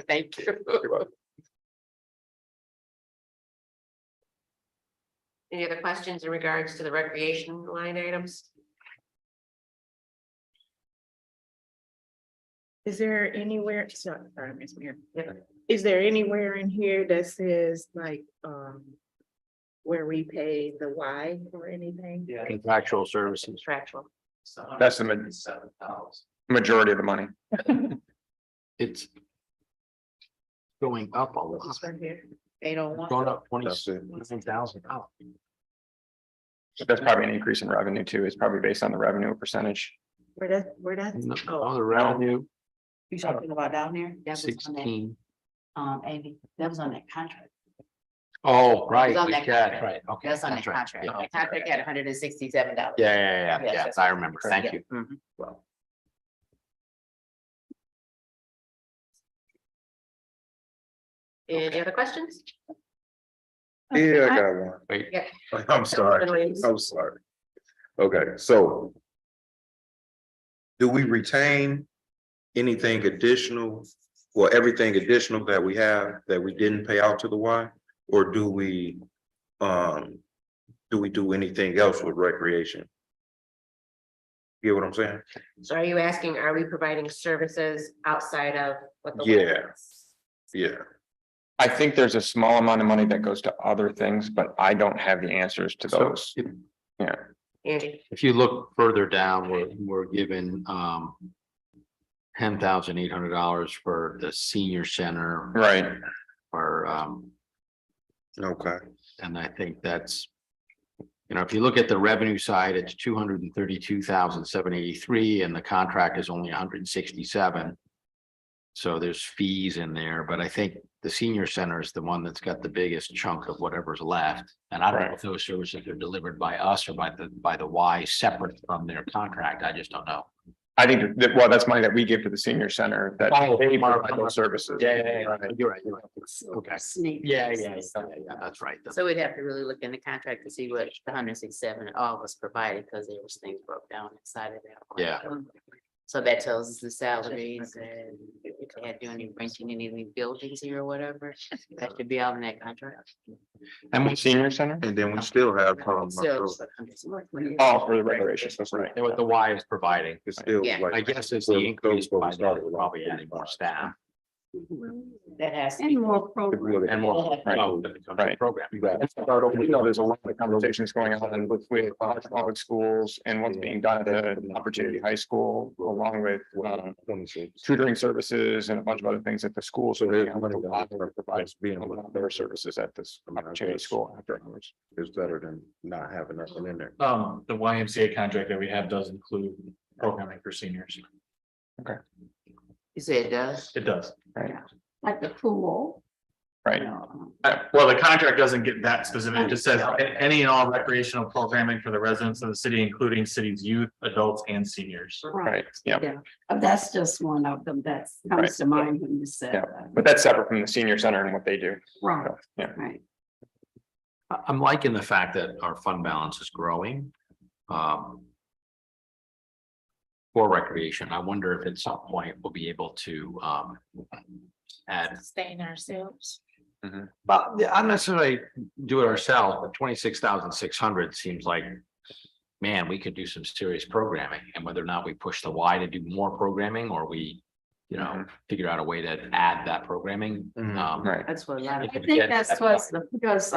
Thank you. Any other questions in regards to the recreation line items? Is there anywhere, sorry, Ms. Mayor. Is there anywhere in here that says like, where we pay the Y or anything? Yeah. Contractual services. Contractual. That's the $7,000. majority of the money. It's. going up a lot. This right here, 801. Going up That's it. 29,000. That's probably an increase in revenue too. It's probably based on the revenue percentage. Where that? Oh, Other revenue, you talking about down there? That was on that, 16. Amy, that was on that contract. Oh, right, on that yeah, contract. right, okay. That's on the that's right. contract. Yeah, The contract had $167. yeah, Yes, yes, that's I right. remember, thank you. Mhm. Well, Any other questions? Yeah, I got one. wait, Yeah. I'm sorry. I'm sorry. Okay, so. Do we retain anything additional, or everything additional that we have that we didn't pay out to the Y? Or do we do anything else with recreation? You get what I'm saying? So are you asking, are we providing services outside of what the? Yeah. Yeah, I think there's a small amount of money that goes to other things, but I don't have the answers to so those. if, Yeah, Andy, if you look further down, we're given, $10,800 for the senior center right. or, okay, and I think that's, you know, if you look at the revenue side, it's 232,783 and the contract is only 167. So there's fees in there, but I think the senior center is the one that's got the biggest chunk of whatever's left. And I don't know Right. if those services are delivered by us or by the Y separate from their contract. I just don't know. I think that, well, that's money that we give to the senior center that Oh, they Mark, provide those services. Yeah. You're right. Okay. Snake. Yeah, that's right. So we'd have to really look in the contract to see what the 167 all was provided, because there was things broke down inside of that. Yeah. So that tells us the salaries and if they had doing any renting any buildings here or whatever, that should be all in that contract. And with senior center? and then we still have, So. Oh, for the recreation, that's right. And what the Y is providing, it's still Yeah. like. I guess it's the increase Those by started the- with probably adding more staff That has to be. And more programs. and more. Right. Right. Program. You know, there's a lot of conversations going on with public schools and what's being done at the Opportunity High School, along with tutoring services and a bunch of other things at the school. So they provides their services at this Opportunity School after hours. It's better than not having nothing in there. The YMCA contract that we have does include programming for seniors. You said it does? It does. Right, Like the pool. right. Well, the contract doesn't get that specific. It just says any and all recreational programming for the residents of the city, including city's youth, adults and seniors. Right, yeah, That's just one of them that comes to mind when you said Yeah. that. but that's separate from the senior center and what they do. Right, So, yeah. right. I'm liking the fact that our fund balance is growing. For recreation, I wonder if at some point we'll be able to add, Sustain ourselves. but not necessarily do it ourselves, but 26,600 seems like. Man, we could do some serious programming, and whether or not we push the Y to do more programming or we, you know, figure out a way to add that programming. Right. That's what a lot of. I think that's what's because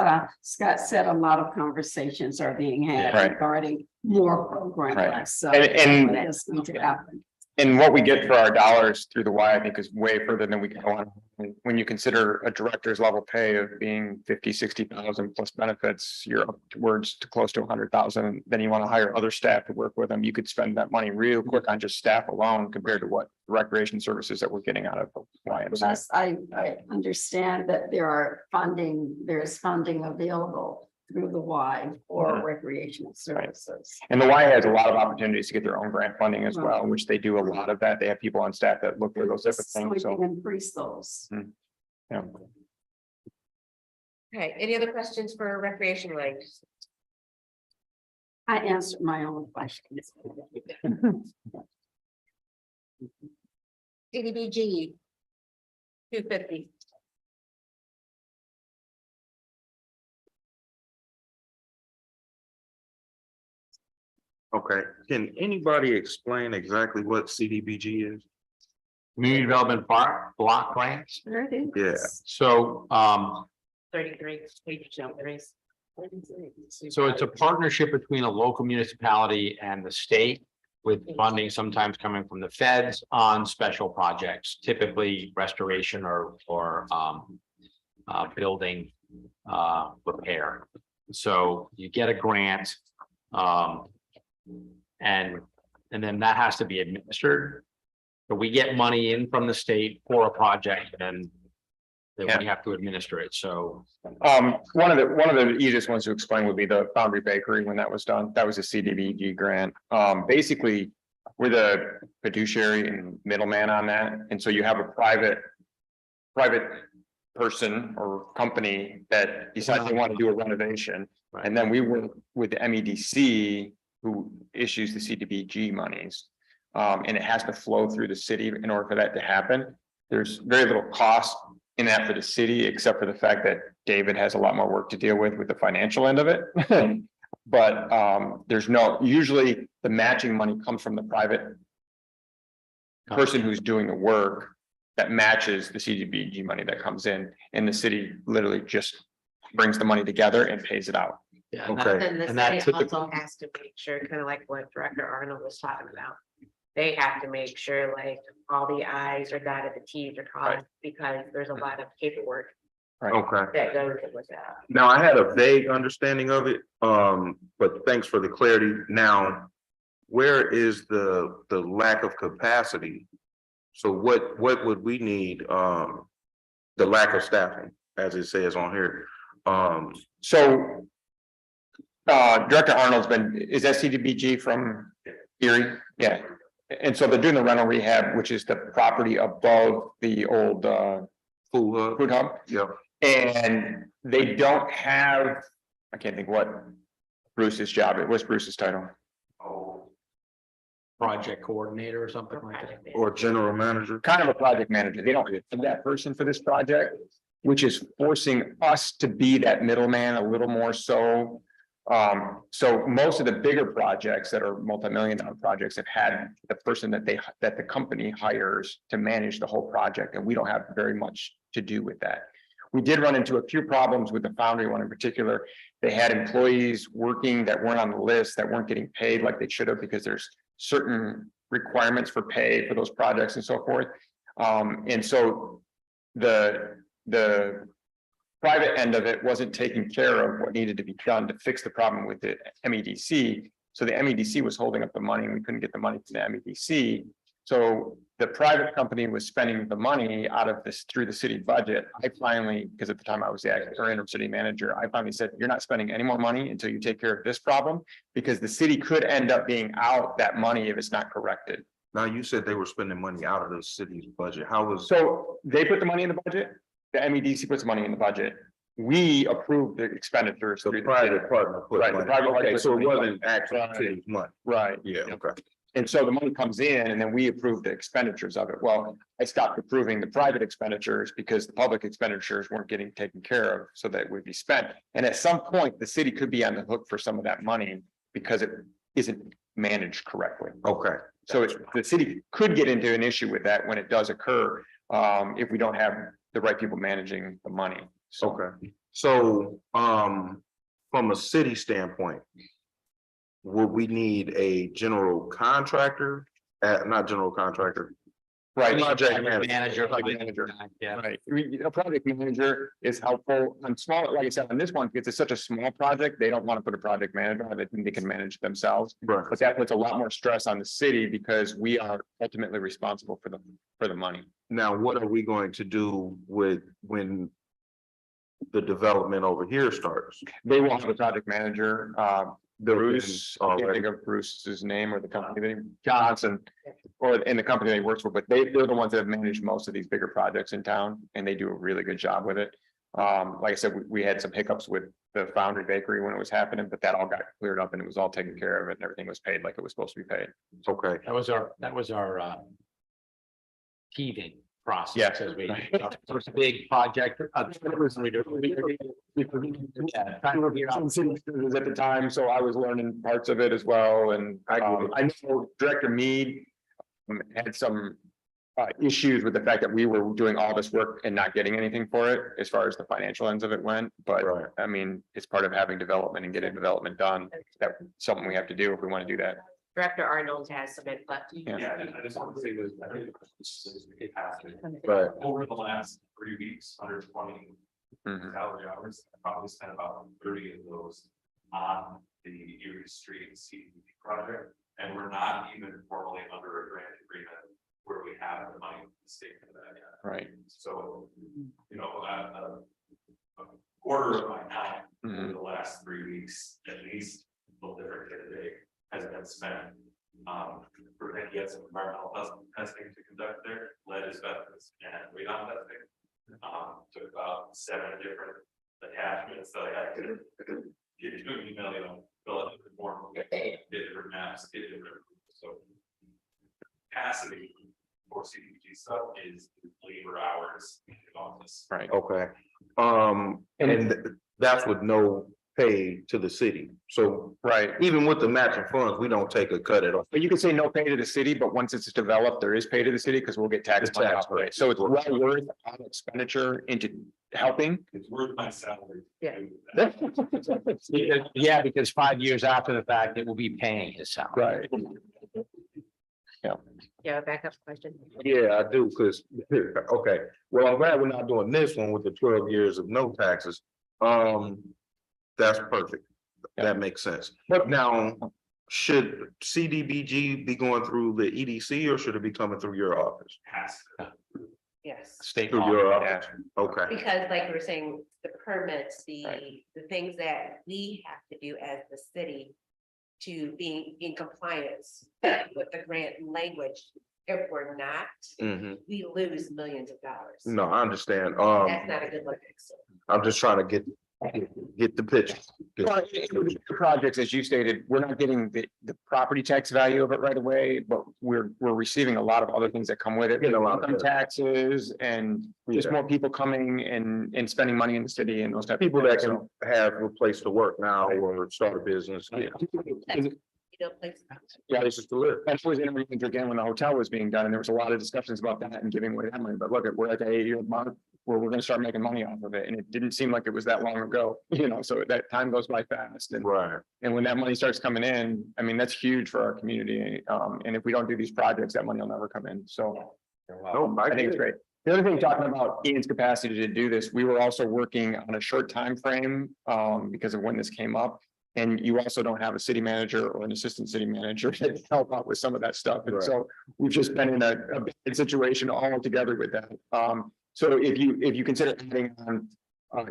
Scott said a lot of conversations are being had Right. regarding more programs. Right. So And- that's going to happen. And what we get for our dollars through the Y, I think is way further than we can go on. When you consider a director's level pay of being 50-60,000 plus benefits, you're upwards to close to 100,000. Then you want to hire other staff to work with them. You could spend that money real quick on just staff alone compared to what recreation services that we're getting out of YMCA. Plus, I understand that there's funding available through the Y for recreational services. And the Y has a lot of opportunities to get their own grant funding as well, which they do a lot of that. They have people on staff that look for those type of So we things. can So, increase those. yeah. okay, any other questions for recreation line? I answered my own questions. CDBG. 250. Okay, can anybody explain exactly what CDBG is? Community Development Block Grants. There it is. Yeah. So, 33, page jump race. so it's a partnership between a local municipality and the state. with funding sometimes coming from the feds on special projects, typically restoration or building repair. So you get a grant, and then that has to be administered. But we get money in from the state for a project, and then we have to administer it, so. One of the easiest ones to explain would be the Foundry Bakery when that was done. That was a CDBG grant. Basically, we're the fiduciary and middleman on that. And so you have a private person or company that decides they want to do a renovation. And then we work with the MEDC who issues the CDBG monies. And it has to flow through the city in order for that to happen. There's very little cost in that for the city, except for the fact that David has a lot more work to deal with the financial end of it. But there's usually the matching money comes from the private person who's doing the work that matches the CDBG money that comes in, and the city literally just brings the money together and pays it out. Yeah, Okay. And the And that city typically- also has to make sure, kind of like what Director Arnold was talking about. They have to make sure like all the i's are dotted, the t's are crossed, because there's a lot of paperwork Okay. that goes with that. Now, I had a vague understanding of it, but thanks for the clarity. Now, where is the lack of capacity? So what would we need, the lack of staffing, as it says on here? So Director Arnold's is that CDBG from Erie? Yeah. And so they're doing the rental rehab, which is the property above the old food hub. Yeah. And they don't have, I can't think what Bruce's job, it was Bruce's title. Project coordinator or something like that. Or general manager? Kind of a project manager. They don't have that person for this project, which is forcing us to be that middleman a little more so. So most of the bigger projects that are multi-million-dollar projects have had the person that the company hires to manage the whole project, and we don't have very much to do with that. We did run into a few problems with the Foundry one in particular. They had employees working that weren't on the list, that weren't getting paid like they should have, because there's certain requirements for pay for those projects and so forth. And so the private end of it wasn't taking care of what needed to be done to fix the problem with the MEDC. So the MEDC was holding up the money, and we couldn't get the money to the MEDC. So the private company was spending the money out of this through the city budget. I finally, because at the time I was the interim city manager, I finally said, you're not spending any more money until you take care of this problem, because the city could end up being out that money if it's not corrected. Now, you said they were spending money out of the city's budget. How was? So they put the money in the budget, the MEDC puts money in the budget. We approved the expenditures. The through the private city. partner put Right, the money. private partner Okay, put so it money. wasn't actually Right. city's money. Right. Yeah, okay. And so the money comes in, and then we approve the expenditures of it. Well, I stopped approving the private expenditures because the public expenditures weren't getting taken care of, so that it would be spent. And at some point, the city could be on the hook for some of that money because it isn't managed correctly. Okay. So the city could get into an issue with that when it does occur, if we don't have the right people managing the money. So Okay. So, from a city standpoint, would we need a general contractor, not general contractor? right. Project Manager. Yeah. Right, a project manager is helpful on small, like I said, on this one, because it's such a small project, they don't want to put a project manager, they think they can manage themselves. Right. But that puts a lot more stress on the city because we are ultimately responsible for the money. Now, what are we going to do with when the development over here starts? They will have a project manager, Bruce, I can't Already. think of Bruce's name or the company, Johnson, or in the company that he works for, but they're the ones that have managed most of these bigger projects in town, and they do a really good job with it. Like I said, we had some hiccups with the Foundry Bakery when it was happening, but that all got cleared up and it was all taken care of, and everything was paid like it was supposed to be paid. Okay. That was our teething process Yes. as we, first big project. Some city was at the time, so I was learning parts of it as well, and I know Director Mead had some issues with the fact that we were doing all this work and not getting anything for it, as far as the financial ends of it went, but Right. I mean, it's part of having development and getting development done. That's something we have to do if we want to do that. Director Arnold has some input. Yeah. I just want to say this. I think it happened. Right. Over the last 3 weeks, 120 Mhm. salary hours, I probably spent about 30 of those on the Erie Street CDBG project. And we're not even formally under a grant agreement where we have the money from the state for that yet. Right. So, you know, a quarter of my time over Mhm. the last 3 weeks, at least, a little different today, has been spent. For that, he had some environmental testing to conduct there, lead asbestos and radon testing. Took about 7 different attachments that I had to get to an email, you know, fill out the form, get different maps, get different, so. Capacity for CDBG stuff is labor hours in the office. Right. Okay, and that's with no pay to the city. So Right. even with the matching funds, we don't take a cut at all. But you could say no pay to the city, but once it's developed, there is pay to the city because we'll get tax The money tax off of it. rate. So it's well worth our expenditure into helping. It's worth my salary. Yeah. Yeah, because 5 years after the fact, it will be paying his salary. Right. Yeah, backup question. Yeah, I do, because, okay, well, I'm glad we're not doing this one with the 12 years of no taxes. That's perfect. That makes sense. But now, should CDBG be going through the EDC or should it be coming through your office? Has to. Yes. State Through law. your Yeah. office? Okay, Because like we were saying, the permits, Right. the things that we have to do as the city to be in compliance with the grant language. If we're not, we lose millions of dollars. no, I understand. That's not a good look. I'm just trying to get the picture. Well, the projects, as you stated, we're not getting the property tax value of it right away, but we're receiving a lot of other things that come with it. Getting a lot of Income taxes and just Yeah. more people coming and spending money in the city and those type of People that things. can have a place to work now or start a business. Yeah. You know, place. Yeah, Places to live. and it was interviewing again when the hotel was being done, and there was a lot of discussions about that and giving away that money, but look, we're at the 8-year mark where we're gonna start making money off of it, and it didn't seem like it was that long ago, you know, so that time goes by fast, and Right. when that money starts coming in, I mean, that's huge for our community, and if we don't do these projects, that money will never come in, so. No, I think it's great. The other thing, talking about Ian's capacity to do this, we were also working on a short time frame because of when this came up. And you also don't have a city manager or an assistant city manager to help out with some of that stuff. And Right. so we've just been in a bad situation all together with that. So if you consider adding on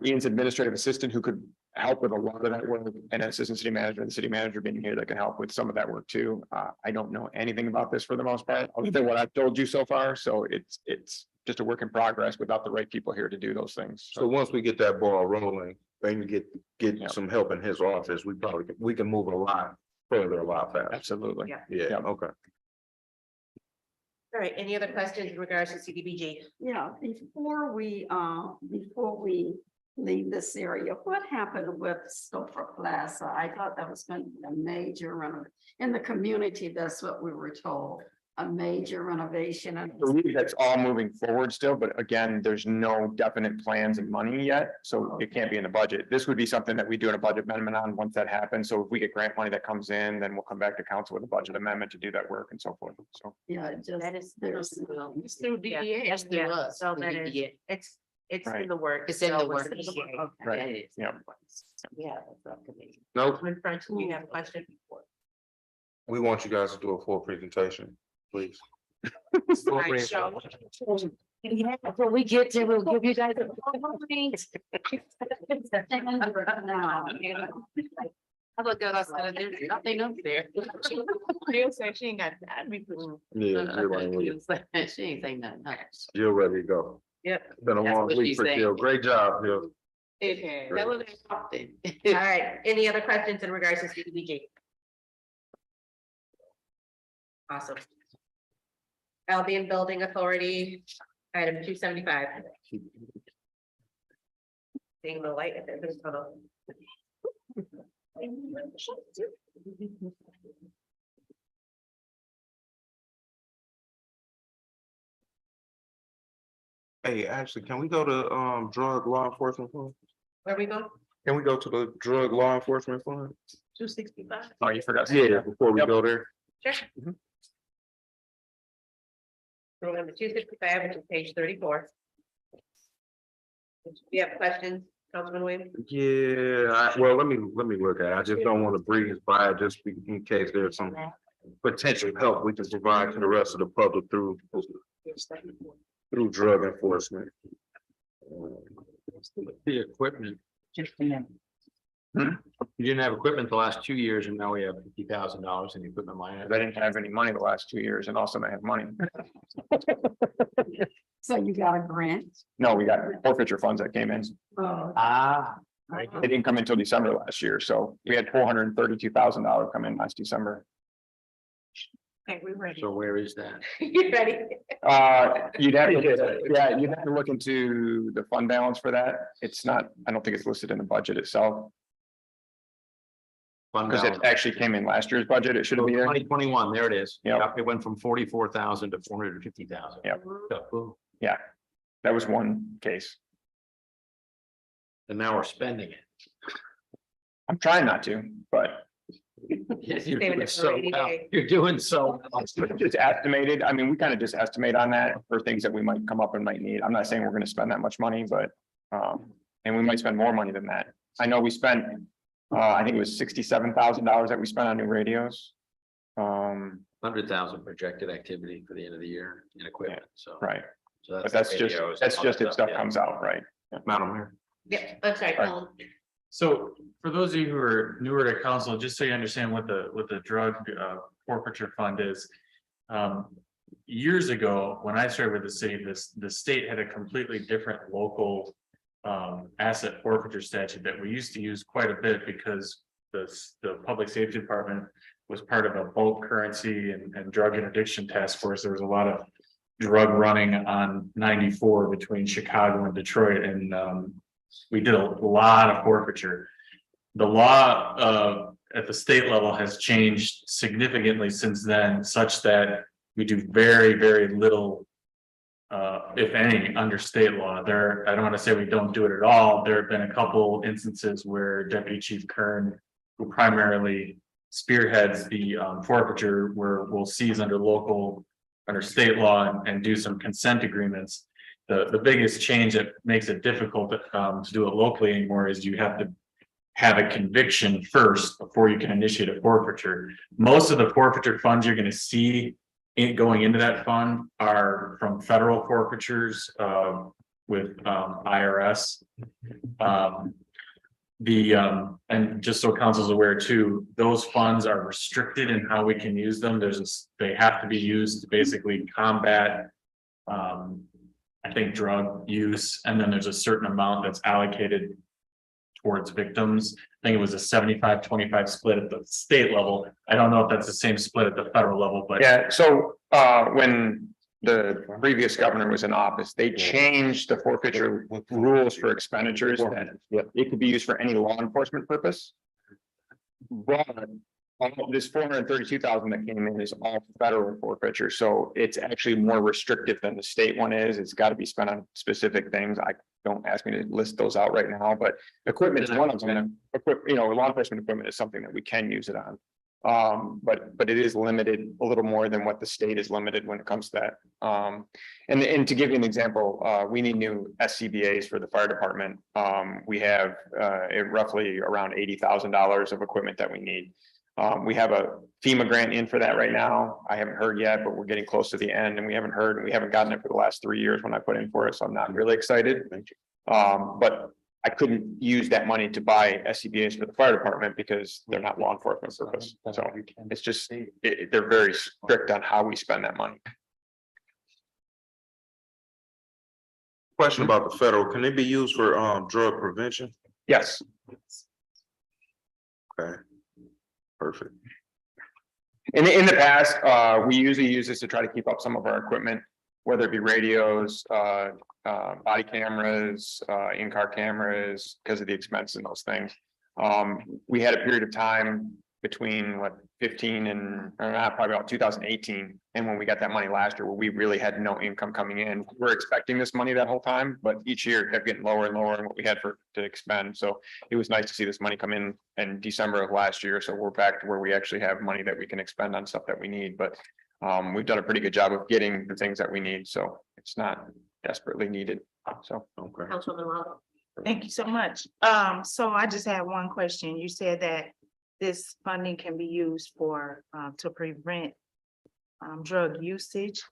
Ian's administrative assistant who could help with a lot of that work, and an assistant city manager, and the city manager being here that can help with some of that work too. I don't know anything about this for the most part, other than what I've told you so far. So it's just a work in progress without the right people here to do those things. So once we get that ball rolling, and get Yeah. some help in his office, we can move it a lot further, a lot faster. Absolutely. Yeah. Yeah, Yeah. okay. All right, any other questions in regards to CDBG? Yeah, before we leave this area, what happened with Stouffer Plaza? I thought that was going to be a major renovation. In the community, that's what we were told, a major renovation. I believe that's all moving forward still, but again, there's no definite plans and money yet, so it can't be in the budget. This would be something that we do in a budget amendment on once that happens. So if we get grant money that comes in, then we'll come back to council with a budget amendment to do that work and so forth. So. Yeah, it just, That is, there's. It's through DDA, it's through yeah, us. so through that is, DDA. it's Right. in the works. It's in the so works. it's in the works. Okay, Right. that is. Yeah. Yeah, that's up to me. Nope, In front, you have a question? we want you guys to do a full presentation, please. Right, so- Yeah, before we get to, we'll give you guys a point. I look at us, there's nothing up there. She'll say she ain't got that. Yeah, She ain't saying nothing. huh? you're ready to go. Yep. Been a That's long what week she's for saying. Jill. Great job, Jill. Okay. That was something. All right, any other questions in regards to CDBG? Awesome. Albion Building Authority, item 275. Seeing the light at the end of the tunnel. Hey, actually, can we go to drug law enforcement fund? Where we go? Can we go to the drug law enforcement fund? 265. Oh, you forgot. Yeah, before we Yep. go there. Sure. Mhm. Rule number 265, which is page 34. Do you have questions, Councilman Williams? Yeah, well, let me look at it. I just don't want to breeze by it just in case there's some potential help we can provide to the rest of the public through drug enforcement. The equipment, Just a minute. you didn't have equipment the last 2 years and now we have $50,000 in the equipment line. I didn't have any money the last 2 years and also I have money. So you got a grant? No, we got forfeiture funds that came in. Oh, Ah, They didn't come until December last year, so we had $432,000 come in last December. Okay, we're ready. so where is that? You ready? You'd have to, yeah, you'd have to look into the fund balance for that. It's not, I don't think it's listed in the budget itself. Fund Because it balance. actually came in last year's budget. It should be there. 2021, there it is. Yep. It went from 44,000 to 450,000. Yep. So, boom. That was one case. And now we're spending it. I'm trying not to, but Yes, you're Saving doing it for so rainy well. day. You're doing so well. it's estimated. I mean, we kind of just estimate on that for things that we might come up and might need. I'm not saying we're going to spend that much money, but and we might spend more money than that. I know we spent, I think it was $67,000 that we spent on new radios. 100,000 projected activity for the end of the year in equipment, so. Right, So but that's just, radios, that's all just that if stuff yeah. comes out, right? Madam Mayor. Yeah, I'm sorry, Right. Colin. So for those of you who are newer to council, just so you understand what the drug forfeiture fund is. Years ago, when I started with the city, the state had a completely different local asset forfeiture statute that we used to use quite a bit because the public safety department was part of a bulk currency and drug interdiction task force. There was a lot of drug running on 94 between Chicago and Detroit, and we did a lot of forfeiture. The law at the state level has changed significantly since then, such that we do very, very little, if any, under state law. I don't want to say we don't do it at all. There have been a couple instances where Deputy Chief Kern, who primarily spearheads the forfeiture, where we'll seize under state law and do some consent agreements. The biggest change that makes it difficult to do it locally anymore is you have to have a conviction first before you can initiate a forfeiture. Most of the forfeiture funds you're going to see going into that fund are from federal forfeitures with IRS. And just so council's aware too, those funds are restricted in how we can use them. They have to be used to basically combat I think drug use, and then there's a certain amount that's allocated towards victims. I think it was a 75-25 split at the state level. I don't know if that's the same split at the federal level, but Yeah, so when the previous governor was in office, they changed the forfeiture rules for expenditures that it could be used for any law enforcement purpose. But this 432,000 that came in is all federal forfeiture, so it's actually more restrictive than the state one is. It's got to be spent on specific things. Don't ask me to list those out right now, but equipment is one of them. Law enforcement equipment is something that we can use it on. But it is limited a little more than what the state is limited when it comes to that. And to give you an example, we need new SCBA's for the fire department. We have roughly around $80,000 of equipment that we need. We have a FEMA grant in for that right now. I haven't heard yet, but we're getting close to the end and we haven't gotten it for the last 3 years when I put in for it. So I'm not really excited. But I couldn't use that money to buy SCBA's for the fire department because they're not law enforcement purpose. So it's just, they're very strict on how we spend that money. Question about the federal, can it be used for drug prevention? Yes. Okay. Perfect. In the past, we usually use this to try to keep up some of our equipment, whether it be radios, body cameras, in-car cameras, because of the expense in those things. We had a period of time between what 15 and probably about 2018. And when we got that money last year, where we really had no income coming in, we're expecting this money that whole time, but each year it kept getting lower and lower in what we had to expend. So it was nice to see this money come in December of last year. So we're back to where we actually have money that we can expend on stuff that we need, but we've done a pretty good job of getting the things that we need. So it's not desperately needed. So. Okay. Councilman Waddle. Thank you so much. So I just have one question. You said that this funding can be used for, to prevent drug usage.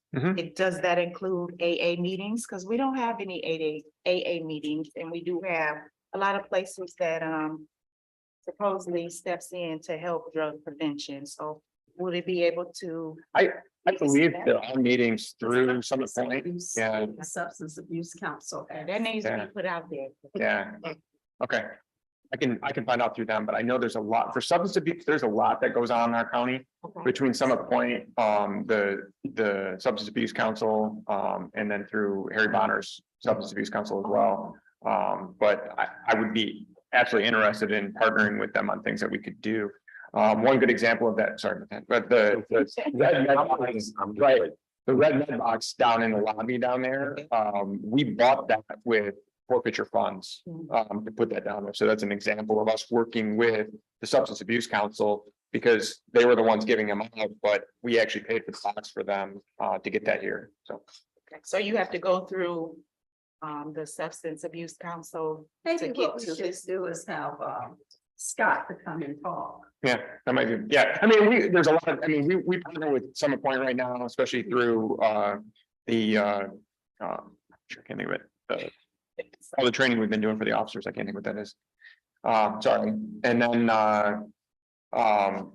Does that include AA meetings? Because we don't have any AA meetings, and we do have a lot of places that supposedly steps in to help drug prevention. So would it be able to? I believe there are meetings through some of the point. Yeah. The Substance Abuse Council. That needs to be put out there. Yeah. Okay. I can find out through them, but I know there's a lot for substance abuse. There's a lot that goes on in our county between Summit Point, the Substance Abuse Council, and then through Harry Bonner's Substance Abuse Council as well. But I would be absolutely interested in partnering with them on things that we could do. One good example of that, sorry, but the red med box, right, the red med box down in the lobby down there, we bought that with forfeiture funds to put that down there. So that's an example of us working with the Substance Abuse Council because they were the ones giving them out, but we actually paid for the box for them to get that here. So you have to go through the Substance Abuse Council to Maybe get what we to should this. do is have Scott to come and talk. Yeah, that might be, yeah, I mean, there's a lot of, we partner with Summit Point right now, especially through the sure can't think of it. All the training we've been doing for the officers, I can't think what that is. Sorry, and then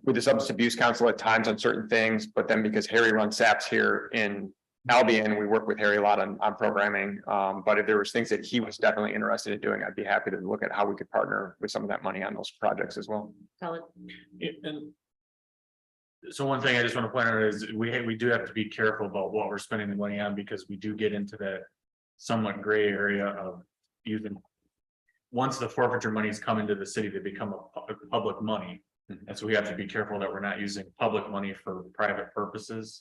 with the Substance Abuse Council at times on certain things, but then because Harry runs SAPS here in Albion, we work with Harry a lot on programming. But if there was things that he was definitely interested in doing, I'd be happy to look at how we could partner with some of that money on those projects as well. And so one thing I just want to point out is we do have to be careful about what we're spending the money on because we do get into that somewhat gray area of using. Once the forfeiture monies come into the city, they become a public money. And so we have to be careful that we're not using public money for private purposes.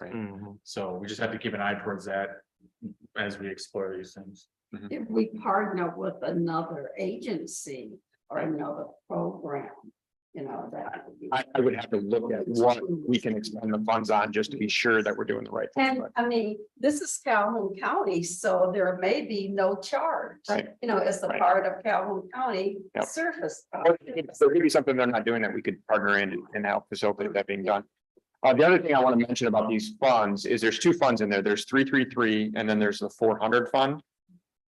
So we just have to keep an eye towards that as we explore these things. If we partner with another agency or another program, that would be. I would have to look at what we can expend the funds on just to be sure that we're doing the right thing. And this is Calhoun County, so there may be no charge. Right. It's a part of Calhoun County surface. Or there could be something they're not doing that we could partner in and help facilitate that being done. The other thing I want to mention about these funds is there's two funds in there. There's 333 and then there's the 400 fund.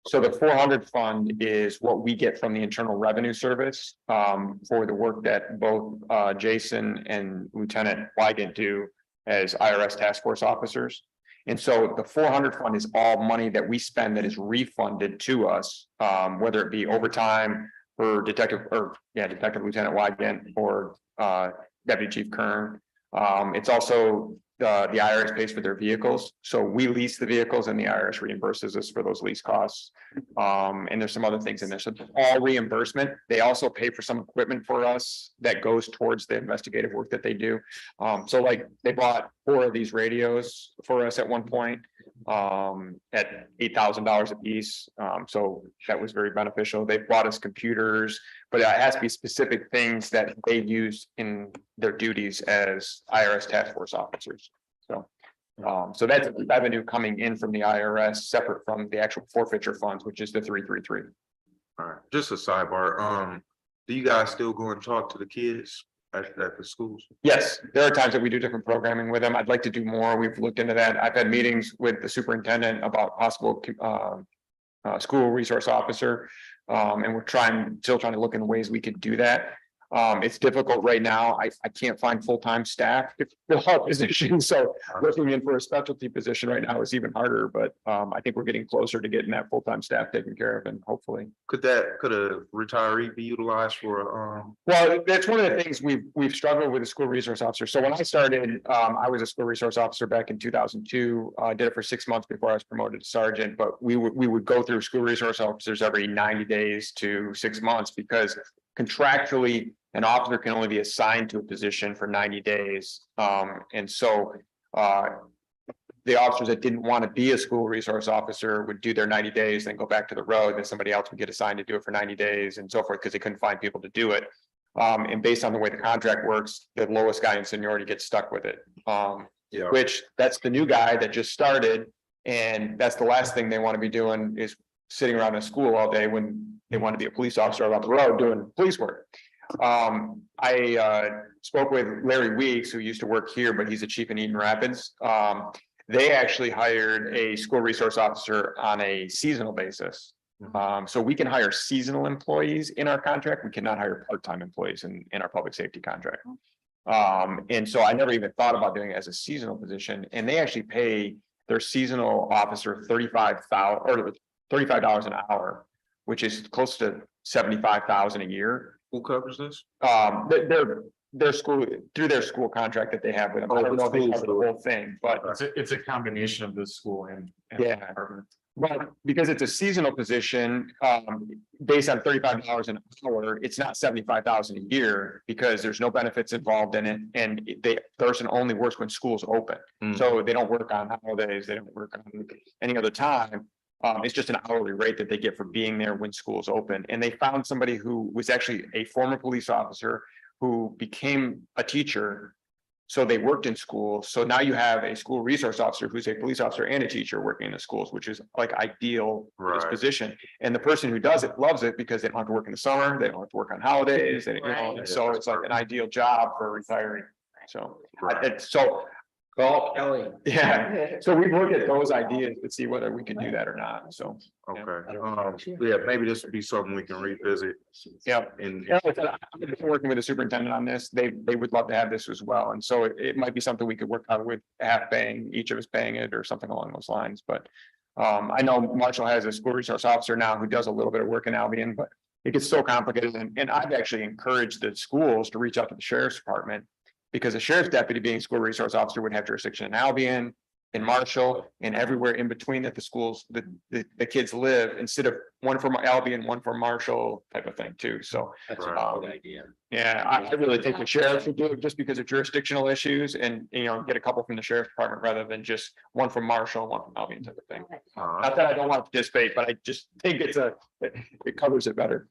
So the 400 fund is what we get from the Internal Revenue Service for the work that both Jason and Lieutenant Wygant do as IRS task force officers. And so the 400 fund is all money that we spend that is refunded to us, whether it be overtime for Detective Lieutenant Wygant or Deputy Chief Kern. It's also the IRS pays for their vehicles. So we lease the vehicles and the IRS reimburses us for those lease costs. And there's some other things in there. So all reimbursement, they also pay for some equipment for us that goes towards the investigative work that they do. So like they bought 4 of these radios for us at one point at $8,000 a piece. So that was very beneficial. They bought us computers, but it has to be specific things that they use in their duties as IRS task force officers. So that's revenue coming in from the IRS separate from the actual forfeiture funds, which is the 333. All right, just a sidebar. Do you guys still go and talk to the kids at the schools? Yes, there are times that we do different programming with them. I'd like to do more. We've looked into that. I've had meetings with the superintendent about possible school resource officer. And we're still trying to look into ways we could do that. It's difficult right now. I can't find full-time staff to fill out positions. So looking in for a specialty position right now is even harder, but I think we're getting closer to getting that full-time staff taken care of and hopefully. Could a retiree be utilized for Well, that's one of the things we've struggled with the school resource officer. So when I started, I was a school resource officer back in 2002. I did it for 6 months before I was promoted to sergeant, but we would go through school resource officers every 90 days to 6 months because contractually, an officer can only be assigned to a position for 90 days. And so, the officers that didn't want to be a school resource officer would do their 90 days, then go back to the road, then somebody else would get assigned to do it for 90 days and so forth, because they couldn't find people to do it. And based on the way the contract works, the lowest guy in seniority gets stuck with it. Yeah. Which that's the new guy that just started. And that's the last thing they want to be doing is sitting around in school all day when they want to be a police officer on the road doing police work. I spoke with Larry Weeks, who used to work here, but he's a chief in Eden Rapids. They actually hired a school resource officer on a seasonal basis. So we can hire seasonal employees in our contract. We cannot hire part-time employees in our public safety contract. And so I never even thought about doing it as a seasonal position, and they actually pay their seasonal officer $35 an hour, which is close to $75,000 a year. Who covers this? Their school, through their school contract that they have with them. I don't know if they cover the whole thing, but It's a combination of the school and. Yeah. department. but because it's a seasonal position, based on $35 an hour, it's not $75,000 a year because there's no benefits involved in it. And the person only works when school's open. So they don't work on holidays, they don't work on any other time. It's just an hourly rate that they get for being there when school's open. And they found somebody who was actually a former police officer who became a teacher. So they worked in school. So now you have a school resource officer who's a police officer and a teacher working in the schools, which is like ideal for this Right. position. And the person who does it loves it because they don't have to work in the summer, they don't have to work on holidays, and Right. so it's like an ideal job for retiring. So, Right. Call Kelly. yeah, so we look at those ideas to see whether we can do that or not, so. Okay, yeah, maybe this would be something we can revisit. Yeah. And Yeah, like I said, I've been working with the superintendent on this. They would love to have this as well. And so it might be something we could work out with half paying, each of us paying it or something along those lines. But I know Marshall has a school resource officer now who does a little bit of work in Albion, but it gets so complicated. And I've actually encouraged the schools to reach out to the sheriff's department, because a sheriff's deputy being school resource officer would have jurisdiction in Albion, in Marshall, and everywhere in between that the schools, the kids live, instead of one from Albion, one from Marshall type of thing too. So, That's a Right. good idea. yeah, I really think the sheriff should do it just because of jurisdictional issues and, get a couple from the sheriff's department rather than just one from Marshall, one from Albion type of thing. Not that I don't want to participate, but I just think it covers it better.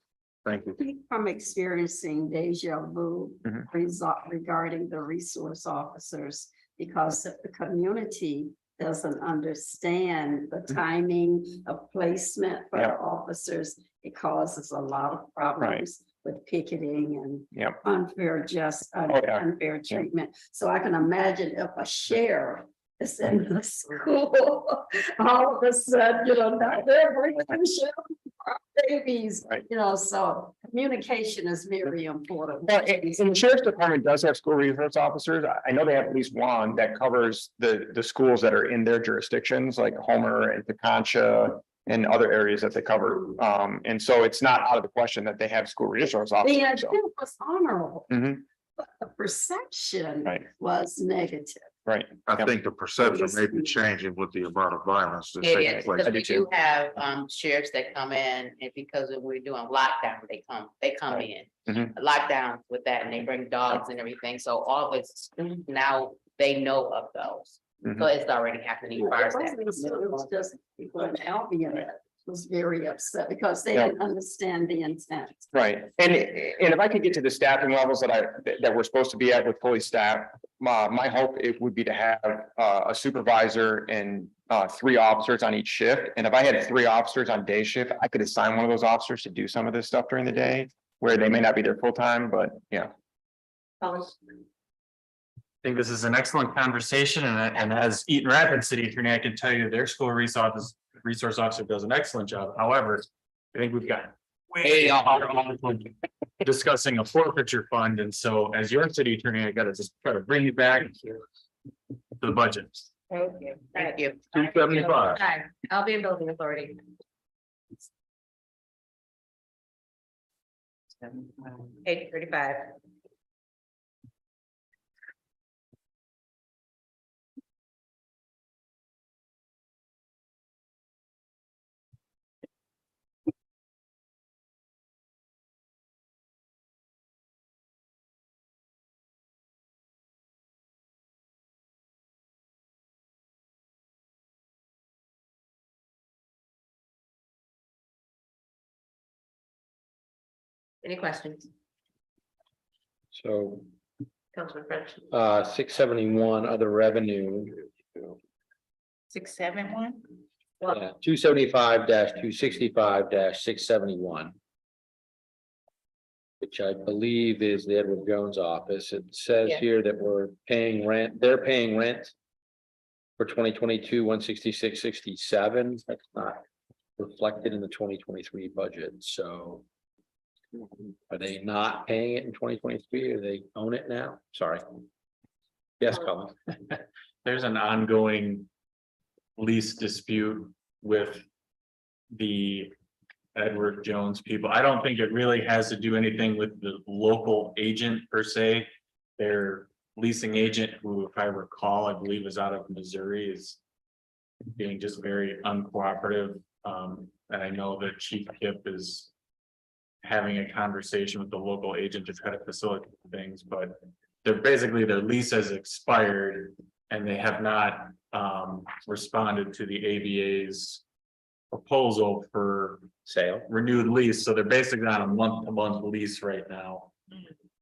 Thank you. From experiencing deja vu Mhm. regarding the resource officers, because if the community doesn't understand the timing of placement for Yeah. the officers, it causes a lot of problems with picketing and Yep. unfair yeah. unfair treatment. So I can imagine if a sheriff is in the school, all of a sudden, now they're bringing the sheriff babies, Right. So communication is very important. Well, and the sheriff's department does have school resource officers. I know they have at least one that covers the schools that are in their jurisdictions, like Homer and Pecancha and other areas that they cover. And so it's not out of the question that they have school resource The officers. intent So, was honorable, mhm, but the perception Right. was negative. right. I Yep. think the perception may be changing with the amount of violence that's It taking is, place. because I do we too. do have sheriffs that come in, and because we're doing lockdown, they come in. Mhm. Lockdown with that, and they bring dogs and everything, so all of it's now they know of those. Mhm. So it's already happening. It as far as that. was just people in Albion that was very upset because they Yeah. didn't understand the intent. Right, and if I could get to the staffing levels that we're supposed to be at with fully staffed, my hope it would be to have a supervisor and 3 officers on each shift. And if I had 3 officers on day shift, I could assign one of those officers to do some of this stuff during the day, where they may not be there full time, but yeah. I think this is an excellent conversation, and as Eaton Rapids City Attorney, I can tell you their school resource officer does an excellent job. However, I think we've got way off discussing a forfeiture fund, and so as your city attorney, I gotta just try to bring you back to the budget. Okay, thank you. 275. Hi, Albion Building Authority. 835. Any questions? So, Councilman French? 671 other revenue. 671. Yeah, 275-265-671. Which I believe is the Edward Jones office. It says Yeah. here that we're paying rent, they're paying rent. For 2022, 166.67. That's not reflected in the 2023 budget, so. Are they not paying it in 2023 or they own it now? Sorry. Yes, Colin. There's an ongoing lease dispute with the Edward Jones people. I don't think it really has to do anything with the local agent per se. Their leasing agent, who, if I recall, I believe is out of Missouri, is being just very uncooperative. And I know that Chief Kip is having a conversation with the local agent to try to facilitate things, but they're basically, their lease has expired and they have not responded to the ABA's proposal for Sale. renewed lease. So they're basically on a month-to-month lease right now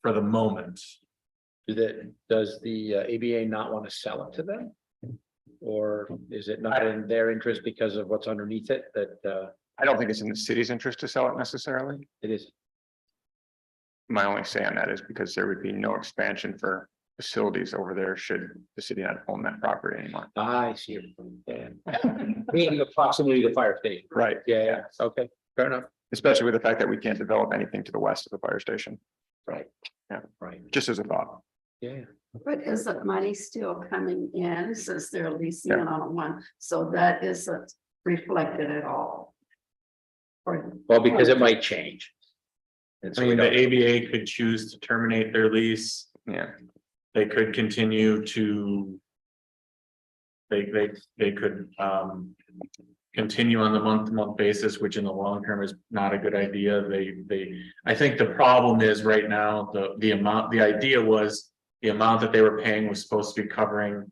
for the moment. Does the ABA not want to sell it to them? Or is it not in their interest because of what's underneath it that I don't think it's in the city's interest to sell it necessarily. it is? My only say on that is because there would be no expansion for facilities over there should the city not own that property anymore. I see. Being the proximity to the fire station. Right, Yeah, okay, fair enough. especially with the fact that we can't develop anything to the west of the fire station. Right. Yeah. Right, Just as a thought. yeah. But isn't money still coming in since they're leasing it on one, so that isn't reflected at all? Or, Well, because it might change. And I so we mean, the don't, ABA could choose to terminate their lease. Yeah. They could continue to. They could continue on the month-to-month basis, which in the long term is not a good idea. I think the problem is right now, the amount, the idea was the amount that they were paying was supposed to be covering.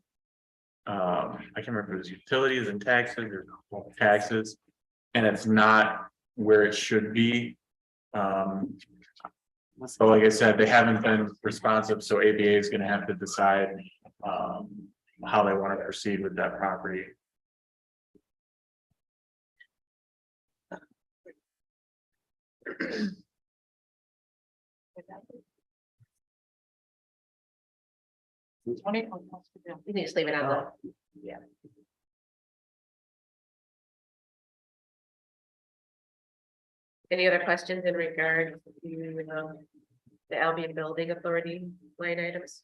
I can't remember if it was utilities and taxes or taxes, and it's not where it should be. So like I said, they haven't been responsive, so ABA is gonna have to decide how they want to proceed with that property. You can just leave it on the. Yeah. Any other questions in regard to the Albion Building Authority line items?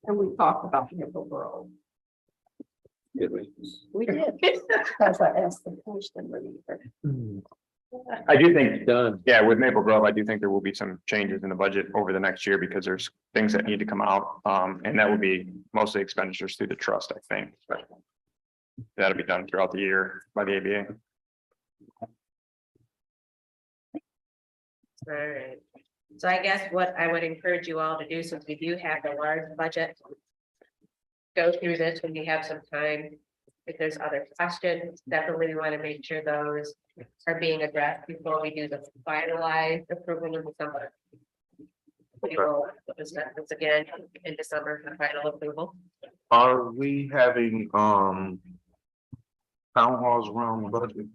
and we talked about Nickel Grove. did we? We did, because I asked the question. I do think, Done. yeah, with Maple Grove, I do think there will be some changes in the budget over the next year because there's things that need to come out. And that will be mostly expenditures through the trust, I think. But that'll be done throughout the year by the ABA. All right, so I guess what I would encourage you all to do, since we do have a large budget. Go through this when you have some time. If there's other questions, definitely we want to make sure those are being addressed before we do the finalized approval in December. We will discuss this again in December for final approval. Are we having, town halls around the budget?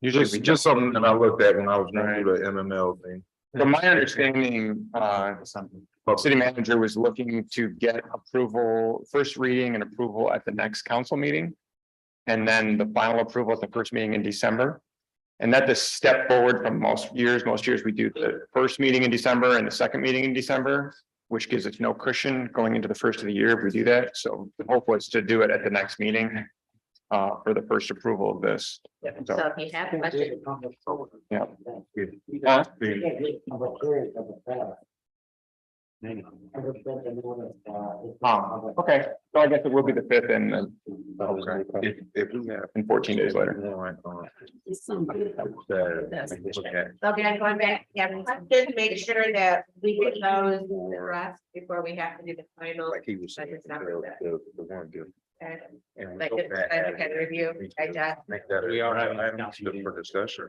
Just something that I looked at when I was going through the MML thing. From my understanding, city manager was looking to get approval, first reading and approval at the next council meeting. And then the final approval at the first meeting in December. And that's a step forward from most years. Most years we do the first meeting in December and the second meeting in December, which gives us no cushion going into the first of the year if we do that. So hopefully it's to do it at the next meeting for the first approval of this. So if you have questions, Yeah. Okay, so I guess it will be the 5th and then If we have. and 14 days later. okay, going back, yeah, questions, make sure that we get those addressed before we have to do the final. Like he was saying, Budget numbers. the one deal. Okay. And Like, it's time to kind of review, digest. Make that. We are having a item council meeting. For discussion.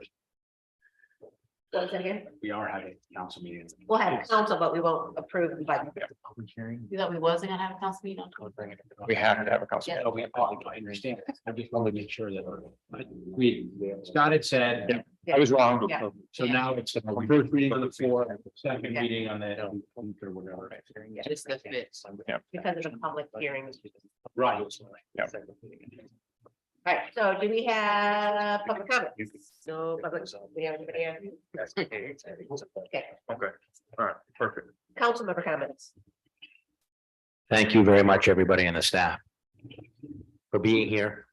One second. We are having council meetings. We'll have council, but we won't approve the budget. You thought we wasn't gonna have a council meeting? We have to have a council. Yeah. I understand. I just wanted to make sure that Scott had said, I was wrong. Yeah. so now it's the first meeting on the floor, second meeting on the, or whatever. Just the fifth. Because of the public hearing. Right. Yeah. All right, so do we have public comments? No public, we have anybody here? Okay, Okay, all right, perfect. council member comments. Thank you very much, everybody and the staff, for being here.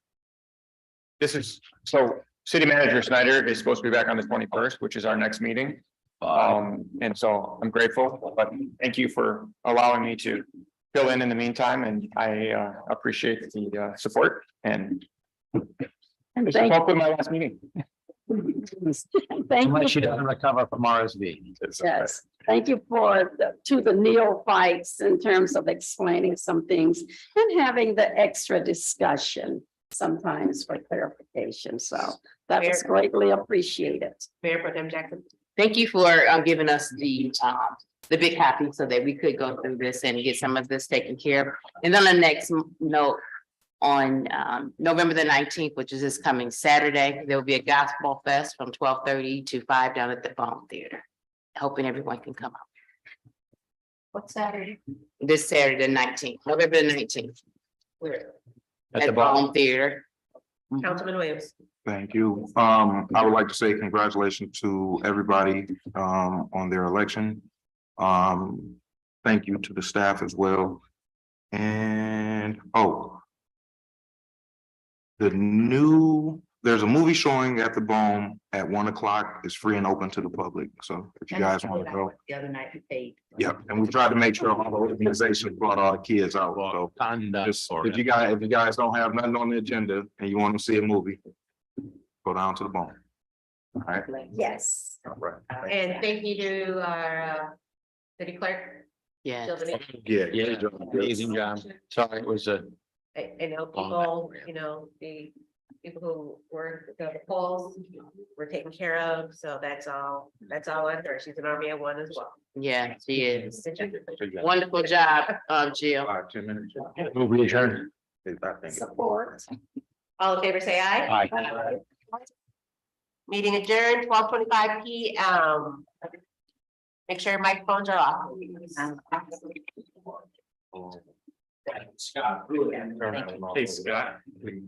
This is, so city manager Snyder is supposed to be back on the 21st, which is our next meeting. And so I'm grateful, but thank you for allowing me to fill in the meantime, and I appreciate the support and And this is thank, hopefully my last meeting. thank Unless she you. doesn't recover from RSV. Yes, thank you to the neophytes in terms of explaining some things and having the extra discussion sometimes for clarification. So that was greatly appreciated. Mayor Pro Tem Jackson. Thank you for giving us the big copy so that we could go through this and get some of this taken care of. And then the next note, on November the 19th, which is this coming Saturday, there will be a gospel fest from 12:30 to 5 down at the Bone Theater. Hoping everyone can come out. What's Saturday? This Saturday, the 19th, November the 19th. Where? At At the the bottom. Bone Theater. Councilman Williams. Thank you. I would like to say congratulations to everybody on their election. Thank you to the staff as well. And there's a movie showing at the Bone at 1 o'clock. It's free and open to the public. So if you guys want to go. The other night we paid. Yep, and we tried to make sure all the organizations brought all the kids out. So just, if you guys don't have nothing on the agenda and you want to see a movie, go down to the Bone. All right. Yes. All right. And thank you to our city clerk. Yeah. Sylvia. Yeah, amazing job. Sorry, it was a. I know people, the people who were the polls were taken care of, so that's all on her. She's an Army of one as well. Yeah, she is. Good job. Wonderful job, Jill. 5-10 minutes. Move we adjourn. I think. Support. All in favor, say aye. Aye. Meeting adjourned, 12:25 PM. Make sure your microphones are off. Scott. Hey, Scott, please.